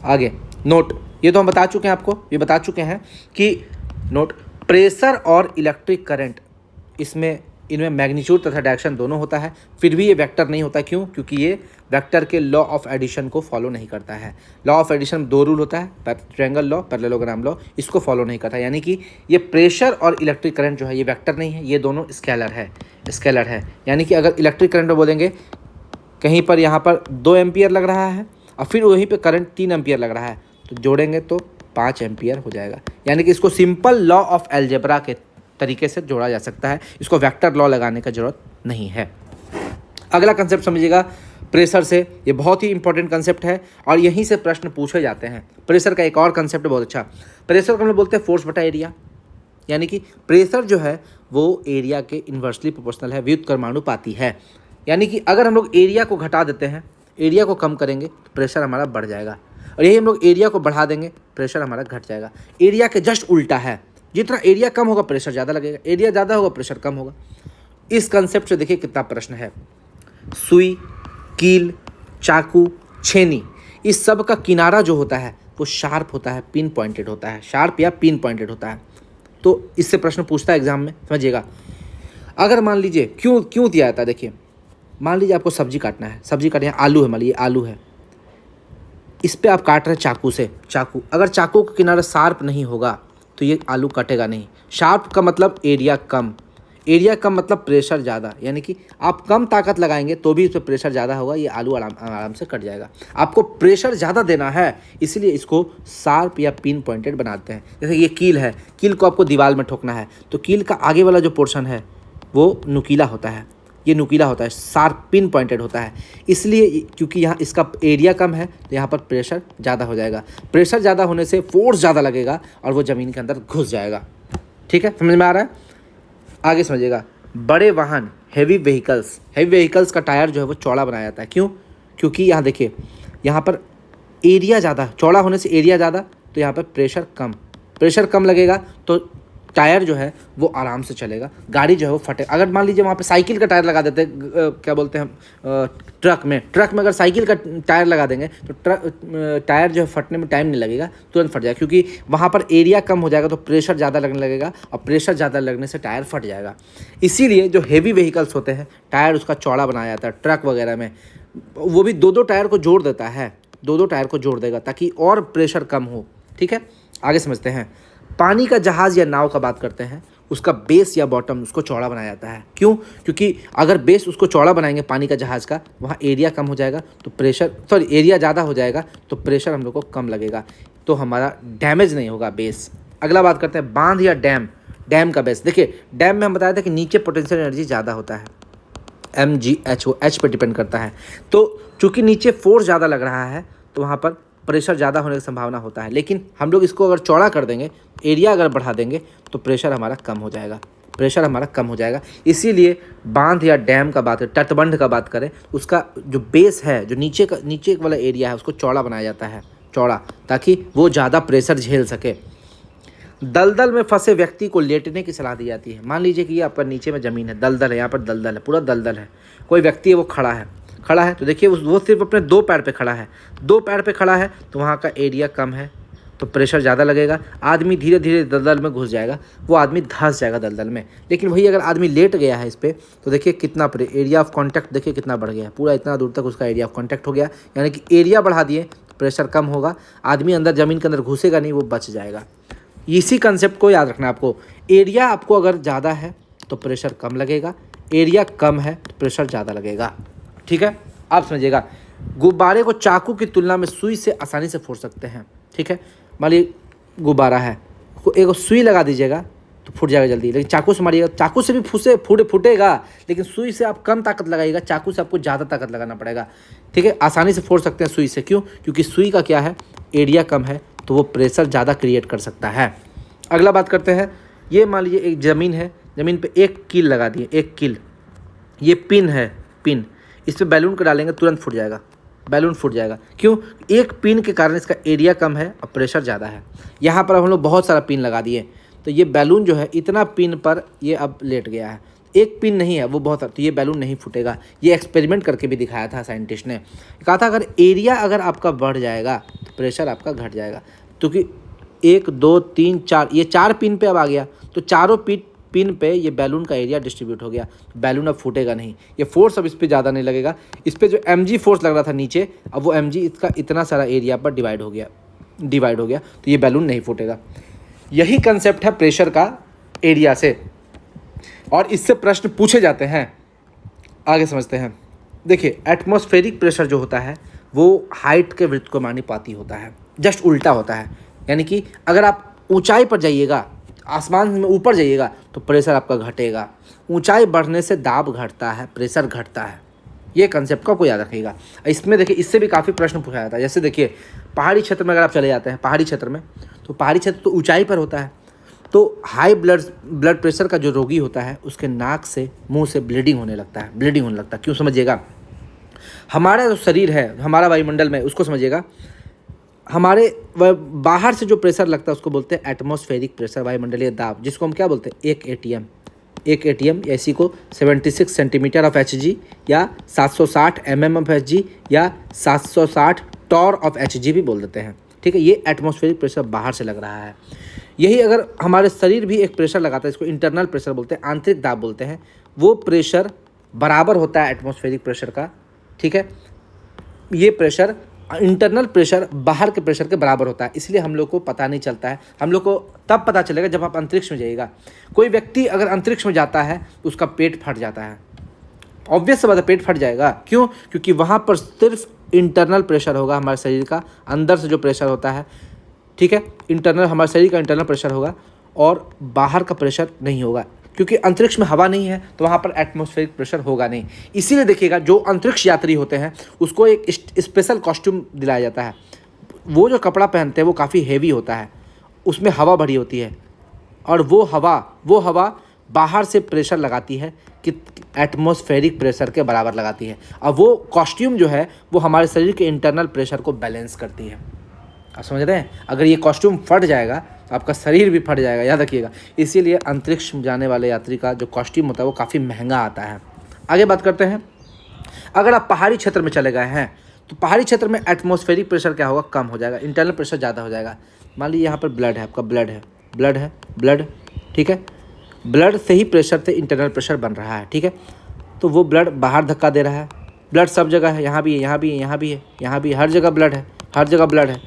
आगे नोट, ये तो हम बता चुके हैं आपको, ये बता चुके हैं कि नोट, प्रेशर और इलेक्ट्रिक करंट इनमें मैग्नीट्यूड तथा डायरेक्शन दोनों होता है, फिर भी ये वेक्टर नहीं होता। क्यों, क्योंकि ये वेक्टर के लॉ ऑफ एडिशन को फॉलो नहीं करता है। लॉ ऑफ एडिशन में 2 रूल होता है, ट्रायंगल लॉ, पैरेललोग्राम लॉ, इसको फॉलो नहीं करता। यानी कि ये प्रेशर और इलेक्ट्रिक करंट जो है ये वेक्टर नहीं है, ये दोनों स्केलर है। यानी कि अगर इलेक्ट्रिक करंट में बोलेंगे कहीं पर यहाँ पर 2 एम्पियर लग रहा है और फिर वहीं पर करंट 3 एम्पियर लग रहा है, तो जोड़ेंगे तो 5 एम्पियर हो जाएगा। यानी कि इसको सिंपल लॉ ऑफ अलजेब्रा के तरीके से जोड़ा जा सकता है, इसको वेक्टर लॉ लगाने का जरूरत नहीं है। अगला कंसेप्ट समझिएगा प्रेशर से, ये बहुत ही इंपॉर्टेंट कंसेप्ट है और यहीं से प्रश्न पूछे जाते हैं। प्रेशर का एक और कंसेप्ट बहुत अच्छा, प्रेशर को हम लोग बोलते हैं फोर्स बटा एरिया। यानी कि प्रेशर जो है वो एरिया के इन्वर्सली प्रोपोर्शनल है, व्युत्क्रमानुपाती है। यानी कि अगर हम लोग एरिया को घटा देते हैं, एरिया को कम करेंगे तो प्रेशर हमारा बढ़ जाएगा, और यही हम लोग एरिया को बढ़ा देंगे प्रेशर हमारा घट जाएगा। एरिया के जस्ट उल्टा है, जितना एरिया कम होगा प्रेशर ज़्यादा लगेगा, एरिया ज़्यादा होगा प्रेशर कम होगा। इस कंसेप्ट से देखिए कितना प्रश्न है। सुई, कील, चाकू, छेनी, इस सब का किनारा जो होता है वो शार्प होता है, पिन पॉइंटेड होता है, शार्प या पिन पॉइंटेड होता है। तो इससे प्रश्न पूछता है एग्जाम में, समझिएगा। अगर मान लीजिए क्यों दिया जाता है, देखिए मान लीजिए आपको सब्जी काटना है, सब्जी काटना है, आलू है, मान लीजिए आलू है, इस पे आप काट रहे हैं चाकू से, चाकू अगर चाकू का किनारा शार्प नहीं होगा तो ये आलू कटेगा नहीं। शार्प का मतलब एरिया कम, एरिया कम मतलब प्रेशर ज़्यादा, यानी कि आप कम ताकत लगाएंगे तो भी इस पर प्रेशर ज़्यादा होगा, ये आलू आराम से कट जाएगा। आपको प्रेशर ज़्यादा देना है, इसलिए इसको शार्प या पिन पॉइंटेड बनाते हैं। जैसे ये कील है, कील को आपको दीवार में ठोकना है तो कील का आगे वाला जो पोर्शन है वो नुकीला होता है, ये नुकीला होता है, शार्प पिन पॉइंटेड होता है। इसलिए क्योंकि यहाँ इसका एरिया कम है तो यहाँ पर प्रेशर ज़्यादा हो जाएगा। प्रेशर ज़्यादा होने से फोर्स ज़्यादा लगेगा और वो ज़मीन के अंदर घुस जाएगा। ठीक है, समझ में आ रहा है? आगे समझिएगा। बड़े वाहन, हैवी व्हीकल्स का टायर जो है वो चौड़ा बनाया जाता है। क्यों? क्योंकि यहाँ देखिए, यहाँ पर एरिया ज़्यादा, चौड़ा होने से एरिया ज़्यादा, तो यहाँ पर प्रेशर कम लगेगा तो टायर जो है वो आराम से चलेगा, गाड़ी जो है वो फटे। अगर मान लीजिए वहाँ पे साइकिल का टायर लगा देते, क्या बोलते हैं हम, ट्रक में अगर साइकिल का टायर लगा देंगे तो टायर जो है फटने में टाइम नहीं लगेगा, तुरंत फट जाएगा, क्योंकि वहाँ पर एरिया कम हो जाएगा तो प्रेशर ज़्यादा लगने लगेगा और प्रेशर ज़्यादा लगने से टायर फट जाएगा। इसीलिए जो हेवी व्हीकल्स होते हैं टायर उसका चौड़ा बनाया जाता है। ट्रक वगैरह में वो भी दो टायर को जोड़ देता है, दो टायर को जोड़ देगा ताकि और प्रेशर कम हो। ठीक है, आगे समझते हैं। पानी का जहाज़ या नाव का बात करते हैं, उसका बेस या बॉटम उसको चौड़ा बनाया जाता है। क्यों? क्योंकि अगर बेस उसको चौड़ा बनाएंगे पानी का जहाज़ का, वहाँ एरिया कम हो जाएगा तो एरिया ज़्यादा हो जाएगा तो प्रेशर हम लोग को कम लगेगा, तो हमारा डैमेज नहीं होगा बेस। अगला बात करते हैं बांध या डैम का बेस। देखिए डैम में हम बताया था कि नीचे पोटेंशियल एनर्जी ज़्यादा होता है, MgH, वो H पे डिपेंड करता है। तो चूँकि नीचे फोर्स ज़्यादा लग रहा है तो वहाँ पर प्रेशर ज़्यादा होने की संभावना होता है, लेकिन हम लोग इसको अगर चौड़ा कर देंगे, एरिया अगर बढ़ा देंगे तो प्रेशर हमारा कम हो जाएगा। इसीलिए बांध या डैम का बात करें, तटबंध का बात करें, उसका जो बेस है, जो नीचे वाला एरिया है उसको चौड़ा बनाया जाता है, चौड़ा, ताकि वो ज़्यादा प्रेशर झेल सके। दलदल में फंसे व्यक्ति को लेटने की सलाह दी जाती है। मान लीजिए कि ये आपका नीचे में ज़मीन है, दलदल है, यहाँ पर दलदल है, पूरा दलदल है, कोई व्यक्ति है वो खड़ा है तो देखिए वो सिर्फ अपने दो पैर पे खड़ा है तो वहाँ का एरिया कम है तो प्रेशर ज़्यादा लगेगा। आदमी धीरे धीरे दलदल में घुस जाएगा, वो आदमी धंस जाएगा दलदल में। लेकिन वही अगर आदमी लेट गया है इस पर तो देखिए कितना एरिया ऑफ कांटेक्ट देखिए कितना बढ़ गया है, पूरा इतना दूर तक उसका एरिया ऑफ कांटेक्ट हो गया, यानी कि एरिया बढ़ा दिए तो प्रेशर कम होगा, आदमी अंदर ज़मीन के अंदर घुसेगा नहीं, वो बच जाएगा। इसी कंसेप्ट को याद रखना है आपको। एरिया आपको अगर ज़्यादा है तो प्रेशर कम लगेगा, एरिया कम है तो प्रेशर ज़्यादा लगेगा। ठीक है, आप समझिएगा। गुब्बारे को चाकू की तुलना में सुई से आसानी से फोड़ सकते हैं। ठीक है, मान लीजिए गुब्बारा है, एक सुई लगा दीजिएगा तो फूट जाएगा जल्दी, लेकिन चाकू से मारिएगा, चाकू से भी फूटेगा, लेकिन सुई से आप कम ताकत लगाइएगा, चाकू से आपको ज़्यादा ताकत लगाना पड़ेगा। ठीक है, आसानी से फोड़ सकते हैं सुई से। क्यों? क्योंकि सुई का क्या है, एरिया कम है तो वो प्रेशर ज़्यादा क्रिएट कर सकता है। अगला बात करते हैं। ये मान लीजिए एक ज़मीन है, ज़मीन पे एक कील लगा दिए, एक कील, ये पिन है, पिन, इस पर बैलून को डालेंगे तुरंत फूट जाएगा, बैलून फूट जाएगा। क्यों? एक पिन के कारण इसका एरिया कम है और प्रेशर ज़्यादा है। यहाँ पर हम लोग बहुत सारा पिन लगा दिए तो ये बैलून जो है इतना पिन पर ये अब लेट गया है, एक पिन नहीं है वो बहुत, तो ये बैलून नहीं फूटेगा। ये एक्सपेरिमेंट करके भी दिखाया था साइंटिस्ट ने, कहा था अगर एरिया अगर आपका बढ़ जाएगा तो प्रेशर आपका घट जाएगा। क्योंकि 1 2 3 4 ये 4 पिन पे अब आ गया तो चारों पिन पे ये बैलून का एरिया डिस्ट्रीब्यूट हो गया, बैलून अब फूटेगा नहीं। ये फोर्स अब इस पर ज़्यादा नहीं लगेगा, इस पर जो mg फोर्स लग रहा था नीचे, अब वो mg इसका इतना सारा एरिया पर डिवाइड हो गया तो ये बैलून नहीं फूटेगा। यही कंसेप्ट है प्रेशर का एरिया से, और इससे प्रश्न पूछे जाते हैं। आगे समझते हैं। देखिए एटमॉस्फेरिक प्रेशर जो होता है वो हाइट के व्युत्क्रमानुपाती होता है, जस्ट उल्टा होता है। यानी कि अगर आप ऊंचाई पर जाइएगा, आसमान में ऊपर जाइएगा तो प्रेशर आपका घटेगा, ऊंचाई बढ़ने से दाब घटता है, प्रेशर घटता है। ये कंसेप्ट को याद रखिएगा। इसमें देखिए इससे भी काफ़ी प्रश्न पूछा जाता है। जैसे देखिए पहाड़ी क्षेत्र में अगर आप चले जाते हैं, पहाड़ी क्षेत्र में, तो पहाड़ी क्षेत्र तो ऊंचाई पर होता है, तो हाई ब्लड प्रेशर का जो रोगी होता है उसके नाक से, मुंह से ब्लीडिंग होने लगता है। क्यों? समझिएगा, हमारा जो शरीर है, हमारा वायुमंडल में, उसको समझिएगा, हमारे बाहर से जो प्रेशर लगता है उसको बोलते हैं एटमॉस्फेरिक प्रेशर, वायुमंडलीय दाब, जिसको हम क्या बोलते हैं, एक एटीएम या इसी को 76 सेंटीमीटर ऑफ एचजी या 760 ऑफ एचजी या 760 टॉर ऑफ एचजी भी बोल देते हैं। ठीक है, ये एटमॉस्फेरिक प्रेशर बाहर से लग रहा है। यही अगर हमारे शरीर भी एक प्रेशर लगाता है, इसको इंटरनल प्रेशर बोलते हैं, आंतरिक दाब बोलते हैं, वो प्रेशर बराबर होता है एटमॉस्फेरिक प्रेशर का। ठीक है, ये प्रेशर इंटरनल प्रेशर बाहर के प्रेशर के बराबर होता है, इसलिए हम लोग को पता नहीं चलता है। हम लोग को तब पता चलेगा जब आप अंतरिक्ष में जाइएगा। कोई व्यक्ति अगर अंतरिक्ष में जाता है तो उसका पेट फट जाता है, ऑब्वियस सा बात है, पेट फट जाएगा। क्यों? क्योंकि वहाँ पर सिर्फ इंटरनल प्रेशर होगा, हमारे शरीर का अंदर से जो प्रेशर होता है। ठीक है, इंटरनल, हमारे शरीर का इंटरनल प्रेशर होगा और बाहर का प्रेशर नहीं होगा, क्योंकि अंतरिक्ष में हवा नहीं है तो वहाँ पर एटमॉस्फेरिक प्रेशर होगा नहीं। इसीलिए देखिएगा जो अंतरिक्ष यात्री होते हैं उसको एक स्पेशल कॉस्ट्यूम दिलाया जाता है। वो जो कपड़ा पहनते हैं वो काफ़ी हेवी होता है, उसमें हवा भरी होती है और वो हवा बाहर से प्रेशर लगाती है कि एटमॉस्फेरिक प्रेशर के बराबर लगाती है। अब वो कॉस्ट्यूम जो है वो हमारे शरीर के इंटरनल प्रेशर को बैलेंस करती है। आप समझ रहे हैं? अगर ये कॉस्ट्यूम फट जाएगा तो आपका शरीर भी फट जाएगा, याद रखिएगा। इसीलिए अंतरिक्ष में जाने वाले यात्री का जो कॉस्ट्यूम होता है वो काफ़ी महंगा आता है। आगे बात करते हैं, अगर आप पहाड़ी क्षेत्र में चले गए हैं तो पहाड़ी क्षेत्र में एटमॉस्फेरिक प्रेशर क्या होगा, कम हो जाएगा, इंटरनल प्रेशर ज़्यादा हो जाएगा। मान लीजिए यहाँ पर ब्लड है, आपका ब्लड, ठीक है, ब्लड से ही प्रेशर से इंटरनल प्रेशर बन रहा है। ठीक है, तो वो ब्लड बाहर धक्का दे रहा है, ब्लड सब जगह है, यहाँ भी है, यहाँ भी है, यहाँ भी है, यहाँ भी, हर जगह ब्लड है, हर जगह ब्लड है,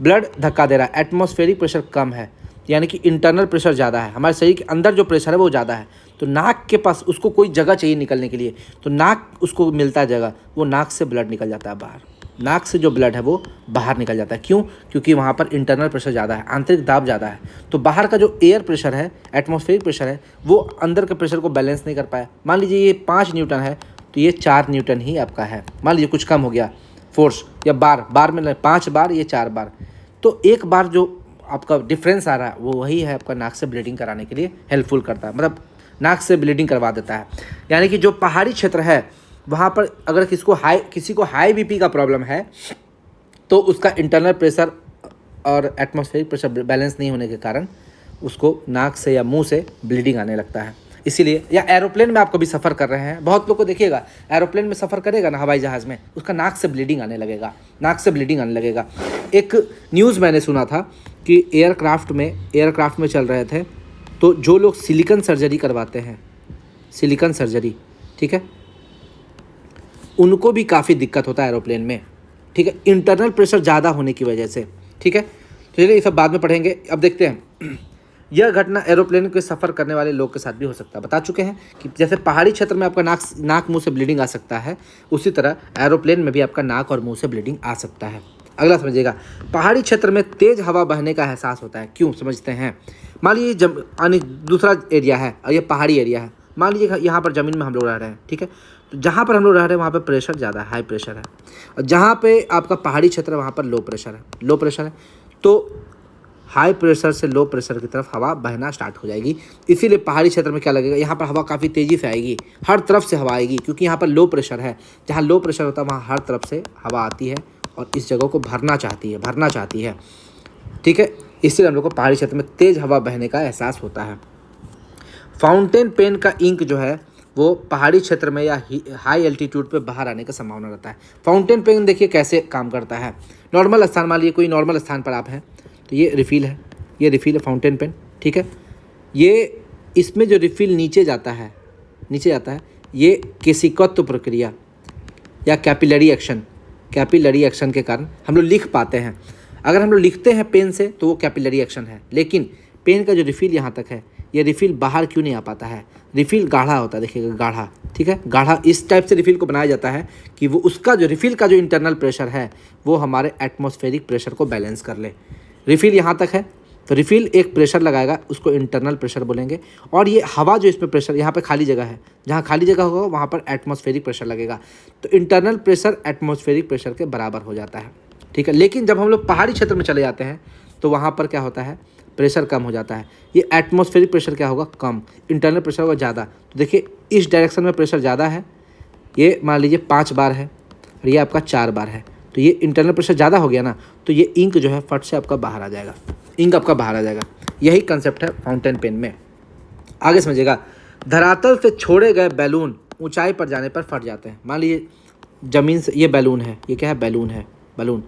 ब्लड धक्का दे रहा है, एटमॉस्फेरिक प्रेशर कम है, यानी कि इंटरनल प्रेशर ज़्यादा है। हमारे शरीर के अंदर जो प्रेशर है वो ज़्यादा है, तो नाक के पास उसको कोई जगह चाहिए निकलने के लिए, तो नाक उसको मिलता है जगह, वो नाक से ब्लड निकल जाता है बाहर, नाक से जो ब्लड है वो बाहर निकल जाता है। क्यों? क्योंकि वहाँ पर इंटरनल प्रेशर ज़्यादा है, आंतरिक दाब ज़्यादा है। तो बाहर का जो एयर प्रेशर है, एटमॉस्फेरिक प्रेशर है, वो अंदर के प्रेशर को बैलेंस नहीं कर पाया। मान लीजिए ये 5 न्यूटन है तो ये 4 न्यूटन ही आपका है। मान लीजिए कुछ कम हो गया फोर्स, या बार में 5 बार, ये 4 बार, तो एक बार जो आपका डिफरेंस आ रहा है वो वही है आपका नाक से ब्लीडिंग कराने के लिए हेल्पफुल करता है, मतलब नाक से ब्लीडिंग करवा देता है। यानी कि जो पहाड़ी क्षेत्र है वहाँ पर अगर किसी को हाई बीपी का प्रॉब्लम है तो उसका इंटरनल प्रेशर और एटमॉस्फेरिक प्रेशर बैलेंस नहीं होने के कारण उसको नाक से या मुंह से ब्लीडिंग आने लगता है। इसीलिए, या एरोप्लेन में आप कभी सफ़र कर रहे हैं, बहुत लोग को देखिएगा एरोप्लेन में सफ़र करेगा ना, हवाई जहाज़ में, उसका नाक से ब्लीडिंग आने लगेगा, एक न्यूज़ मैंने सुना था कि एयरक्राफ्ट में चल रहे थे, तो जो लोग सिलिकन सर्जरी करवाते हैं, सिलिकन सर्जरी, ठीक है, उनको भी काफ़ी दिक्कत होता है एरोप्लेन में। ठीक है, इंटरनल प्रेशर ज़्यादा होने की वजह से। ठीक है, तो चलिए ये सब बाद में पढ़ेंगे। अब देखते हैं यह घटना एरोप्लेन के सफ़र करने वाले लोग के साथ भी हो सकता है। बता चुके हैं कि जैसे पहाड़ी क्षेत्र में आपका नाक मुंह से ब्लीडिंग आ सकता है, उसी तरह एरोप्लेन में भी आपका नाक और मुंह से ब्लीडिंग आ सकता है। अगला समझिएगा, पहाड़ी क्षेत्र में तेज़ हवा बहने का एहसास होता है। क्यों? समझते हैं। मान लीजिए दूसरा एरिया है और ये पहाड़ी एरिया है। मान लीजिए यहाँ पर ज़मीन में हम लोग रह रहे हैं, ठीक है, तो जहाँ पर हम लोग रह रहे हैं वहाँ पर प्रेशर ज़्यादा है, हाई प्रेशर है, और जहाँ पे आपका पहाड़ी क्षेत्र है वहाँ पर लो प्रेशर है, तो हाई प्रेशर से लो प्रेशर की तरफ हवा बहना स्टार्ट हो जाएगी। इसीलिए पहाड़ी क्षेत्र में क्या लगेगा, यहाँ पर हवा काफ़ी तेज़ी से आएगी, हर तरफ से हवा आएगी, क्योंकि यहाँ पर लो प्रेशर है। जहाँ लो प्रेशर होता है वहाँ हर तरफ से हवा आती है और इस जगह को भरना चाहती है। ठीक है, इसलिए हम लोग को पहाड़ी क्षेत्र में तेज़ हवा बहने का एहसास होता है। फाउंटेन पेन का इंक जो है वो पहाड़ी क्षेत्र में या हाई एल्टीट्यूड पे बाहर आने का संभावना रहता है। फाउंटेन पेन देखिए कैसे काम करता है। नॉर्मल स्थान, मान लीजिए कोई नॉर्मल स्थान पर आप हैं, तो ये रिफ़िल है फाउंटेन पेन। ठीक है, ये इसमें जो रिफ़िल नीचे जाता है ये केशिकत्व प्रक्रिया या कैपिलरी एक्शन के कारण हम लोग लिख पाते हैं। अगर हम लोग लिखते हैं पेन से तो वो कैपिलरी एक्शन है, लेकिन पेन का जो रिफ़िल यहाँ तक है, ये रिफ़िल बाहर क्यों नहीं आ पाता है? रिफ़िल गाढ़ा होता है, देखिएगा गाढ़ा, ठीक है, गाढ़ा इस टाइप से रिफ़िल को बनाया जाता है कि वो उसका जो रिफ़िल का जो इंटरनल प्रेशर है वो हमारे एटमॉस्फेरिक प्रेशर को बैलेंस कर ले। रिफ़िल यहाँ तक है तो रिफ़िल एक प्रेशर लगाएगा, उसको इंटरनल प्रेशर बोलेंगे, और ये हवा जो इसमें प्रेशर, यहाँ पे खाली जगह है, जहाँ खाली जगह होगा वहाँ पर एटमॉस्फेरिक प्रेशर लगेगा, तो इंटरनल प्रेशर एटमॉस्फेरिक प्रेशर के बराबर हो जाता है। ठीक है, लेकिन जब हम लोग पहाड़ी क्षेत्र में चले जाते हैं तो वहाँ पर क्या होता है, प्रेशर कम हो जाता है। ये एटमॉस्फेरिक प्रेशर क्या होगा, कम, इंटरनल प्रेशर होगा ज़्यादा। तो देखिए इस डायरेक्शन में प्रेशर ज़्यादा है, ये मान लीजिए 5 बार है और ये आपका 4 बार है, तो ये इंटरनल प्रेशर ज़्यादा हो गया ना, तो ये इंक जो है फट से आपका बाहर आ जाएगा, इंक आपका बाहर आ जाएगा। यही कंसेप्ट है फाउंटेन पेन में। आगे समझिएगा, धरातल से छोड़े गए बैलून ऊंचाई पर जाने पर फट जाते हैं। मान लीजिए ज़मीन से ये बैलून है, ये क्या है, बैलून है, बैलून।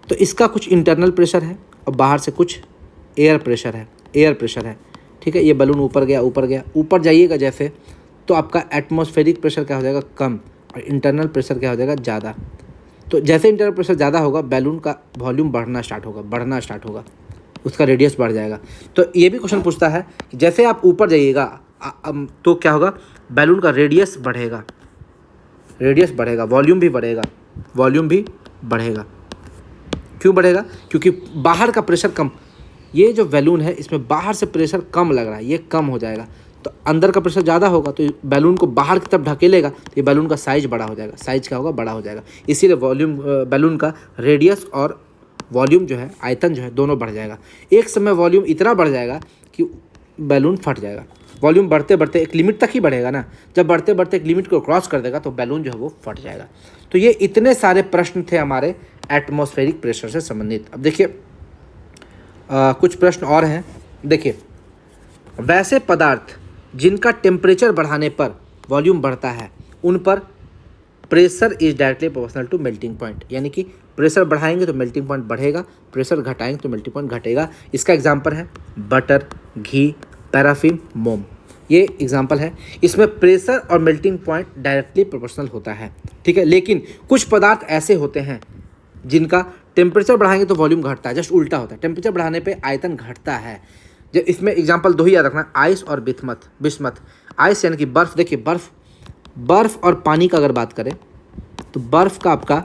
तो इसका कुछ इंटरनल प्रेशर है और बाहर से कुछ एयर प्रेशर है, एयर प्रेशर है, ठीक है। ये बैलून ऊपर गया, ऊपर गया, ऊपर जाइएगा जैसे, तो आपका एटमॉस्फेरिक प्रेशर क्या हो जाएगा, कम, और इंटरनल प्रेशर क्या हो जाएगा, ज़्यादा। तो जैसे इंटरनल प्रेशर ज़्यादा होगा, बैलून का वॉल्यूम बढ़ना स्टार्ट होगा, बढ़ना स्टार्ट होगा, उसका रेडियस बढ़ जाएगा। तो ये भी क्वेश्चन पूछता है कि जैसे आप ऊपर जाइएगा तो क्या होगा, बैलून का रेडियस बढ़ेगा, रेडियस बढ़ेगा, वॉल्यूम भी बढ़ेगा, वॉल्यूम भी बढ़ेगा। क्यों बढ़ेगा, क्योंकि बाहर का प्रेशर कम, ये जो बैलून है इसमें बाहर से प्रेशर कम लग रहा है, ये कम हो जाएगा। तो अंदर का प्रेशर ज़्यादा होगा तो बैलून को बाहर की तरफ ढकेलेगा, तो ये बैलून का साइज बड़ा हो जाएगा, साइज क्या होगा, बड़ा हो जाएगा। इसीलिए वॉल्यूम, बैलून का रेडियस और वॉल्यूम जो है, आयतन जो है, दोनों बढ़ जाएगा। एक समय वॉल्यूम इतना बढ़ जाएगा कि बैलून फट जाएगा। वॉल्यूम बढ़ते बढ़ते एक लिमिट तक ही बढ़ेगा ना, जब बढ़ते बढ़ते एक लिमिट को क्रॉस कर देगा तो बैलून जो है वो फट जाएगा। तो ये इतने सारे प्रश्न थे हमारे एटमॉस्फेरिक प्रेशर से संबंधित। अब देखिए कुछ प्रश्न और हैं। देखिए, वैसे पदार्थ जिनका टेम्परेचर बढ़ाने पर वॉल्यूम बढ़ता है उन पर pressure is directly proportional to melting point, यानी कि प्रेशर बढ़ाएंगे तो मेल्टिंग पॉइंट बढ़ेगा, प्रेशर घटाएंगे तो मेल्टिंग पॉइंट घटेगा। इसका एग्जांपल है बटर, घी, पैराफिन, मोम, ये एग्जांपल है। इसमें प्रेशर और मेल्टिंग पॉइंट डायरेक्टली प्रोपोर्शनल होता है, ठीक है। लेकिन कुछ पदार्थ ऐसे होते हैं जिनका टेम्परेचर बढ़ाएंगे तो वॉल्यूम घटता है, जस्ट उल्टा होता है, टेम्परेचर बढ़ाने पे आयतन घटता है। जब इसमें एग्जांपल दो ही याद रखना, आइस और बिस्मथ। आइस यानी कि बर्फ़, देखिए बर्फ़ और पानी का अगर बात करें तो बर्फ़ का आपका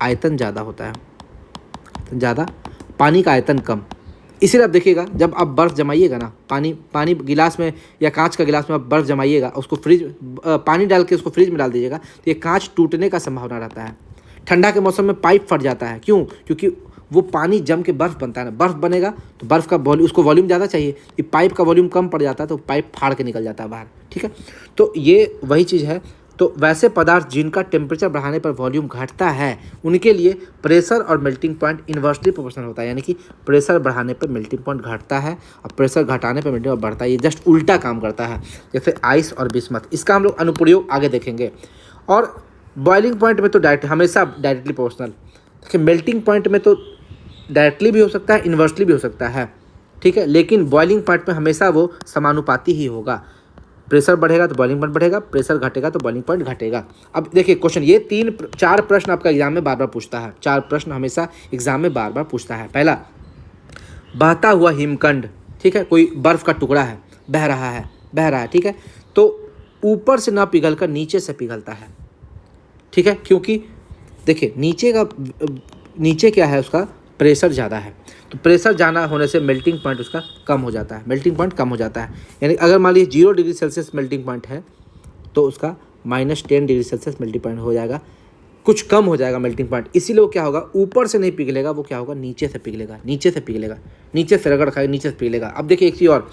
आयतन ज़्यादा होता है, ज़्यादा, पानी का आयतन कम। इसीलिए आप देखिएगा जब आप बर्फ़ जमाइएगा ना, पानी गिलास में या कांच का गिलास में आप बर्फ़ जमाइएगा, उसको पानी डाल के उसको फ्रिज में डाल दीजिएगा तो ये कांच टूटने का संभावना रहता है। ठंडा के मौसम में पाइप फट जाता है, क्यों, क्योंकि वो पानी जम के बर्फ़ बनता है ना, बर्फ़ बनेगा तो बर्फ़ का उसको वॉल्यूम ज़्यादा चाहिए, ये पाइप का वॉल्यूम कम पड़ जाता है तो पाइप फाड़ के निकल जाता है बाहर, ठीक है। तो ये वही चीज़ है। तो वैसे पदार्थ जिनका टेम्परेचर बढ़ाने पर वॉल्यूम घटता है उनके लिए प्रेशर और मेल्टिंग पॉइंट इन्वर्सली प्रोपोर्शनल होता है, यानी कि प्रेशर बढ़ाने पर मेल्टिंग पॉइंट घटता है और प्रेशर घटाने पर मेल्टिंग पॉइंट बढ़ता है। ये जस्ट उल्टा काम करता है, जैसे आइस और बिस्मथ। इसका हम लोग अनुप्रयोग आगे देखेंगे। और बॉइलिंग पॉइंट में तो हमेशा डायरेक्टली प्रोपोर्शनल। देखिए मेल्टिंग पॉइंट में तो डायरेक्टली भी हो सकता है, इन्वर्सली भी हो सकता है, ठीक है। लेकिन बॉइलिंग पॉइंट में हमेशा वो समानुपाती ही होगा। प्रेशर बढ़ेगा तो बॉइलिंग पॉइंट बढ़ेगा, प्रेशर घटेगा तो बॉइलिंग पॉइंट घटेगा। अब देखिए क्वेश्चन, ये 4 प्रश्न आपका एग्जाम में बार बार पूछता है, 4 प्रश्न हमेशा एग्जाम में बार बार पूछता है। पहला, बहता हुआ हिमखंड, ठीक है, कोई बर्फ़ का टुकड़ा है, बह रहा है, ठीक है, तो ऊपर से ना पिघल कर नीचे से पिघलता है, ठीक है। क्योंकि देखिए नीचे क्या है, उसका प्रेशर ज़्यादा है, तो प्रेशर ज़्यादा होने से मेल्टिंग पॉइंट उसका कम हो जाता है, मेल्टिंग पॉइंट कम हो जाता है। यानी अगर मान लीजिए 0 डिग्री सेल्सियस मेल्टिंग पॉइंट है तो उसका -10 डिग्री सेल्सियस मेल्टिंग पॉइंट हो जाएगा, कुछ कम हो जाएगा मेल्टिंग पॉइंट। इसीलिए वो क्या होगा, ऊपर से नहीं पिघलेगा, वो क्या होगा, नीचे से पिघलेगा, नीचे से रगड़ खाएगा, नीचे से पिघलेगा। अब देखिए एक चीज़ और,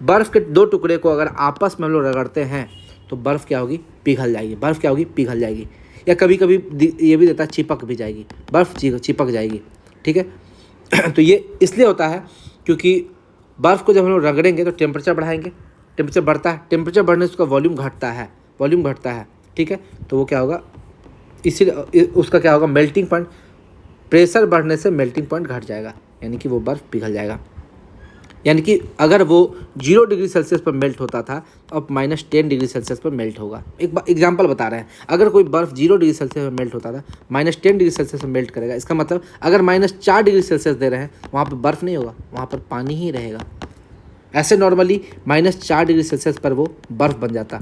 बर्फ़ के 2 टुकड़े को अगर आपस में हम लोग रगड़ते हैं तो बर्फ़ क्या होगी, पिघल जाएगी, या कभी कभी ये भी देता है चिपक भी जाएगी, बर्फ़ चिपक जाएगी, ठीक है। तो ये इसलिए होता है क्योंकि बर्फ़ को जब हम लोग रगड़ेंगे तो टेम्परेचर बढ़ाएंगे, टेम्परेचर बढ़ता है, टेम्परेचर बढ़ने से उसका वॉल्यूम घटता है, ठीक है। तो वो क्या होगा, इसीलिए उसका क्या होगा, मेल्टिंग पॉइंट, प्रेशर बढ़ने से मेल्टिंग पॉइंट घट जाएगा, यानी कि वो बर्फ़ पिघल जाएगा। यानी कि अगर वो 0 डिग्री सेल्सियस पर मेल्ट होता था तो अब -10 डिग्री सेल्सियस पर मेल्ट होगा। एक एग्जांपल बता रहे हैं, अगर कोई बर्फ़ 0 डिग्री सेल्सियस पर मेल्ट होता था, -10 डिग्री सेल्सियस पर मेल्ट करेगा। इसका मतलब अगर -4 डिग्री सेल्सियस दे रहे हैं, वहाँ पर बर्फ़ नहीं होगा, वहाँ पर पानी ही रहेगा। ऐसे नॉर्मली -4 डिग्री सेल्सियस पर वो बर्फ़ बन जाता,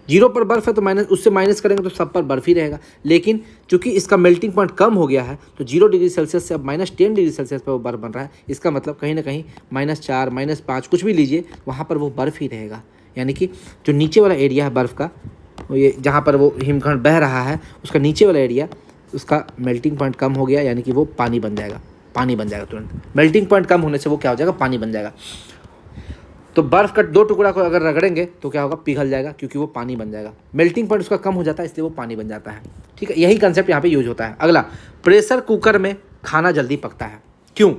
0 पर बर्फ़ है तो उससे माइनस करेंगे तो सब पर बर्फ़ ही रहेगा। लेकिन चूंकि इसका मेल्टिंग पॉइंट कम हो गया है तो 0 डिग्री सेल्सियस से अब -10 डिग्री सेल्सियस पर वो बर्फ़ बन रहा है। इसका मतलब कहीं ना कहीं -4 -5 कुछ भी लीजिए, वहाँ पर वो बर्फ़ ही रहेगा। यानी कि जो नीचे वाला एरिया है बर्फ़ का, ये जहाँ पर वो हिमखंड बह रहा है, उसका नीचे वाला एरिया, उसका मेल्टिंग पॉइंट कम हो गया, यानी कि वो पानी बन जाएगा तुरंत। मेल्टिंग पॉइंट कम होने से वो क्या हो जाएगा, पानी बन जाएगा। तो बर्फ़ का 2 टुकड़ा को अगर रगड़ेंगे तो क्या होगा, पिघल जाएगा, क्योंकि वो पानी बन जाएगा। मेल्टिंग पॉइंट उसका कम हो जाता है, इसलिए वो पानी बन जाता है। ठीक है, यही कंसेप्ट यहाँ पे यूज होता है। अगला, प्रेशर कुकर में खाना जल्दी पकता है। क्यों?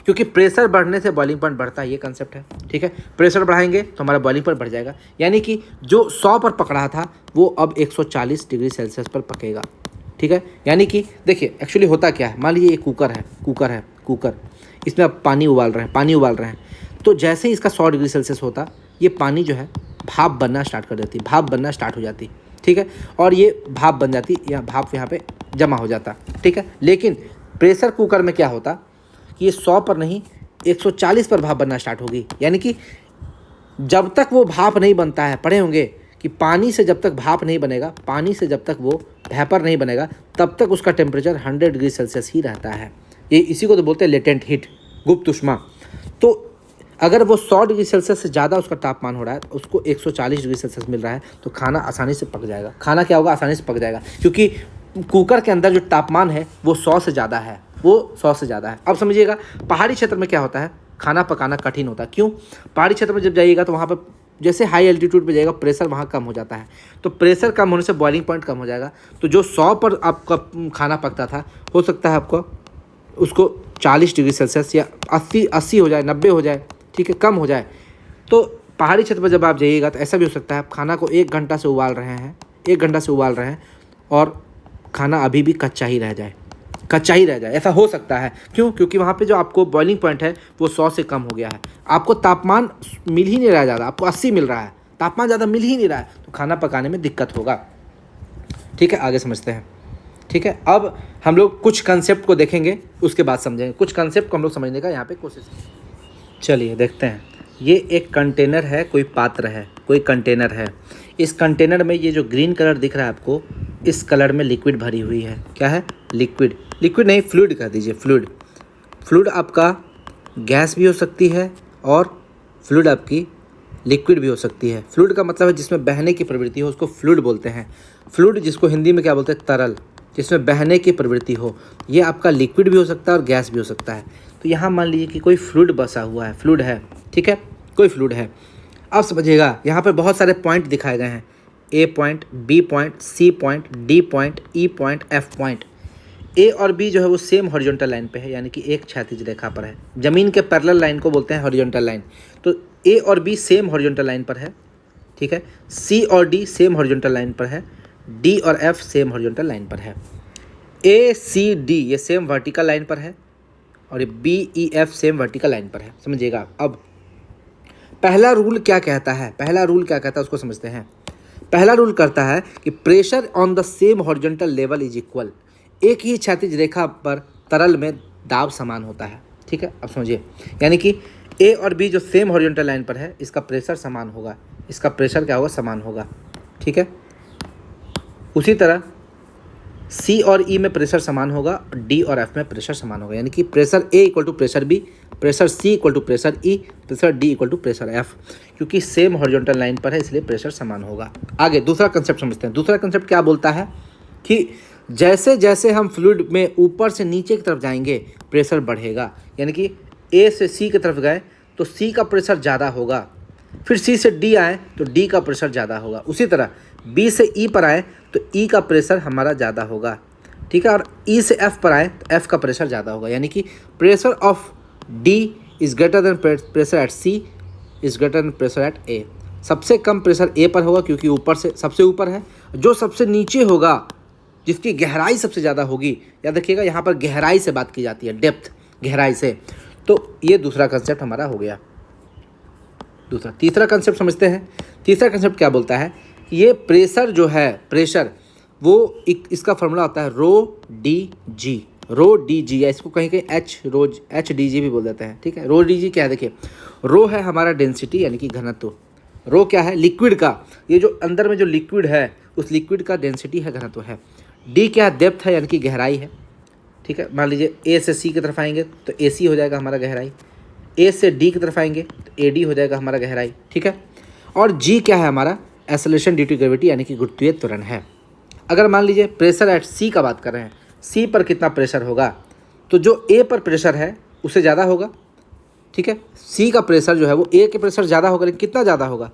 क्योंकि प्रेशर बढ़ने से बॉइलिंग पॉइंट बढ़ता है, ये कंसेप्ट है। ठीक है, प्रेशर बढ़ाएंगे तो हमारा बॉइलिंग पॉइंट बढ़ जाएगा, यानी कि जो 100 पर पक रहा था वो अब 140 डिग्री सेल्सियस पर पकेगा। ठीक है, यानी कि देखिए एक्चुअली होता क्या है, मान लीजिए ये कुकर, इसमें आप पानी उबाल रहे हैं, तो जैसे ही इसका 100 डिग्री सेल्सियस होता, ये पानी जो है भाप बनना स्टार्ट कर देती, भाप बनना स्टार्ट हो जाती। ठीक है, और ये भाप बन जाती, या भाप यहाँ पे जमा हो जाता। ठीक है, लेकिन प्रेशर कुकर में क्या होता कि ये 100 पर नहीं 140 पर भाप बनना स्टार्ट होगी, यानी कि जब तक वो भाप नहीं बनता है, पढ़े होंगे कि पानी से जब तक भाप नहीं बनेगा, पानी से जब तक वो वेपर नहीं बनेगा, तब तक उसका टेम्परेचर 100 डिग्री सेल्सियस ही रहता है। ये इसी को तो बोलते हैं लेटेंट हीट, गुप्त ऊष्मा। तो अगर वो 100 डिग्री सेल्सियस से ज़्यादा उसका तापमान हो रहा है, तो उसको 140 डिग्री सेल्सियस मिल रहा है, तो खाना आसानी से पक जाएगा। खाना क्या होगा, आसानी से पक जाएगा, क्योंकि कुकर के अंदर जो तापमान है वो 100 से ज़्यादा है, अब समझिएगा पहाड़ी क्षेत्र में क्या होता है, खाना पकाना कठिन होता है। क्यों? पहाड़ी क्षेत्र में जब जाइएगा तो वहाँ पर जैसे हाई एल्टीट्यूड पे जाएगा, प्रेशर वहाँ कम हो जाता है, तो प्रेशर कम होने से बॉइलिंग पॉइंट कम हो जाएगा। तो जो 100 पर आपका खाना पकता था, हो सकता है आपको उसको 40 डिग्री सेल्सियस या 80 हो जाए, 90 हो जाए, ठीक है, कम हो जाए। तो पहाड़ी क्षेत्र पर जब आप जाइएगा तो ऐसा भी हो सकता है आप खाना को 1 घंटा से उबाल रहे हैं और खाना अभी भी कच्चा ही रह जाए, ऐसा हो सकता है। क्यों? क्योंकि वहाँ पे जो आपको बॉइलिंग पॉइंट है वो 100 से कम हो गया है, आपको तापमान मिल ही नहीं रहा ज़्यादा, आपको 80 मिल रहा है, तापमान ज़्यादा मिल ही नहीं रहा है, तो खाना पकाने में दिक्कत होगा। ठीक है, आगे समझते हैं। ठीक है, अब हम लोग कुछ कंसेप्ट को देखेंगे, उसके बाद समझेंगे। कुछ कंसेप्ट को हम लोग समझने का यहाँ पे कोशिश करेंगे। चलिए देखते हैं। ये एक कंटेनर है, कोई पात्र है, कोई कंटेनर है। इस कंटेनर में ये जो ग्रीन कलर दिख रहा है आपको, इस कलर में लिक्विड भरी हुई है। क्या है? लिक्विड नहीं, फ्लूइड कह दीजिए। फ्लूइड आपका गैस भी हो सकती है और फ्लूइड आपकी लिक्विड भी हो सकती है। फ्लूइड का मतलब है जिसमें बहने की प्रवृत्ति हो, उसको फ्लूइड बोलते हैं। फ्लूइड जिसको हिंदी में क्या बोलते हैं, तरल, जिसमें बहने की प्रवृत्ति हो, ये आपका लिक्विड भी हो सकता है और गैस भी हो सकता है। तो यहाँ मान लीजिए कि कोई फ्लूइड बसा हुआ है, फ्लूइड है, ठीक है, कोई फ्लूइड है। अब समझिएगा, यहाँ पर बहुत सारे पॉइंट दिखाए गए हैं, A point, B point, C point, D point, E point, F point. A और बी जो है वो सेम हॉरिजॉन्टल लाइन पे है, यानी कि एक क्षैतिज रेखा पर है। जमीन के पैरेलल लाइन को बोलते हैं हॉरिजॉन्टल लाइन। तो ए और बी सेम हॉरिजॉन्टल लाइन पर है, ठीक है। सी और डी सेम हॉरिजॉन्टल लाइन पर है। डी और एफ सेम हॉरिजॉन्टल लाइन पर है। ए सी डी ये सेम वर्टिकल लाइन पर है और ये B E F same vertical line पर है। समझिएगा। अब पहला रूल क्या कहता है, उसको समझते हैं। पहला रूल कहता है कि pressure on the same horizontal level is equal. एक ही क्षैतिज रेखा पर तरल में दाब समान होता है, ठीक है। अब समझिए, यानी कि ए और बी जो सेम हॉरिजॉन्टल लाइन पर है, इसका प्रेशर समान होगा, इसका प्रेशर क्या होगा, समान होगा, ठीक है। उसी तरह सी और ई में प्रेशर समान होगा, डी और एफ में प्रेशर समान होगा, यानी कि pressure A equal to pressure B, pressure C equal to pressure E, pressure D equal to pressure F. क्योंकि सेम हॉरिजॉन्टल लाइन पर है इसलिए प्रेशर समान होगा। आगे दूसरा कंसेप्ट समझते हैं। दूसरा कंसेप्ट क्या बोलता है कि जैसे जैसे हम फ्लूइड में ऊपर से नीचे की तरफ जाएंगे प्रेशर बढ़ेगा, यानी कि ए से सी की तरफ गए तो सी का प्रेशर ज़्यादा होगा, फिर सी से डी आए तो डी का प्रेशर ज़्यादा होगा। उसी तरह बी से ई पर आए तो ई का प्रेशर हमारा ज़्यादा होगा, ठीक है। और ई से एफ पर आए तो एफ का प्रेशर ज़्यादा होगा, यानी कि pressure of D is greater than pressure at C is greater than pressure at A. सबसे कम प्रेशर ए पर होगा क्योंकि ऊपर से सबसे ऊपर है। जो सबसे नीचे होगा, जिसकी गहराई सबसे ज़्यादा होगी, याद रखिएगा यहाँ पर गहराई से बात की जाती है, डेप्थ, गहराई से। तो ये दूसरा कंसेप्ट हमारा हो गया। दूसरा, तीसरा कंसेप्ट समझते हैं। तीसरा कंसेप्ट क्या बोलता है, ये प्रेशर जो है, प्रेशर वो इसका फॉर्मूला होता है रो डी जी, या इसको कहीं कहीं एच डी जी भी बोल देते हैं, ठीक है। रो डी जी क्या है, देखिए, रो है हमारा डेंसिटी यानी कि घनत्व। रो क्या है, लिक्विड का, ये जो अंदर में जो लिक्विड है उस लिक्विड का डेंसिटी है, घनत्व है। डी क्या है, डेप्थ है यानी कि गहराई है, ठीक है। मान लीजिए ए से सी की तरफ आएंगे तो ए सी हो जाएगा हमारा गहराई, ए से डी की तरफ आएंगे तो ए डी हो जाएगा हमारा गहराई, ठीक है। और जी क्या है हमारा, एक्सेलरेशन ड्यू टू ग्रेविटी यानी कि गुरुत्वीय त्वरण है। अगर मान लीजिए प्रेशर एट सी का बात कर रहे हैं, सी पर कितना प्रेशर होगा, तो जो ए पर प्रेशर है उससे ज़्यादा होगा, ठीक है। सी का प्रेशर जो है वो ए के प्रेशर ज़्यादा होगा, लेकिन कितना ज़्यादा होगा,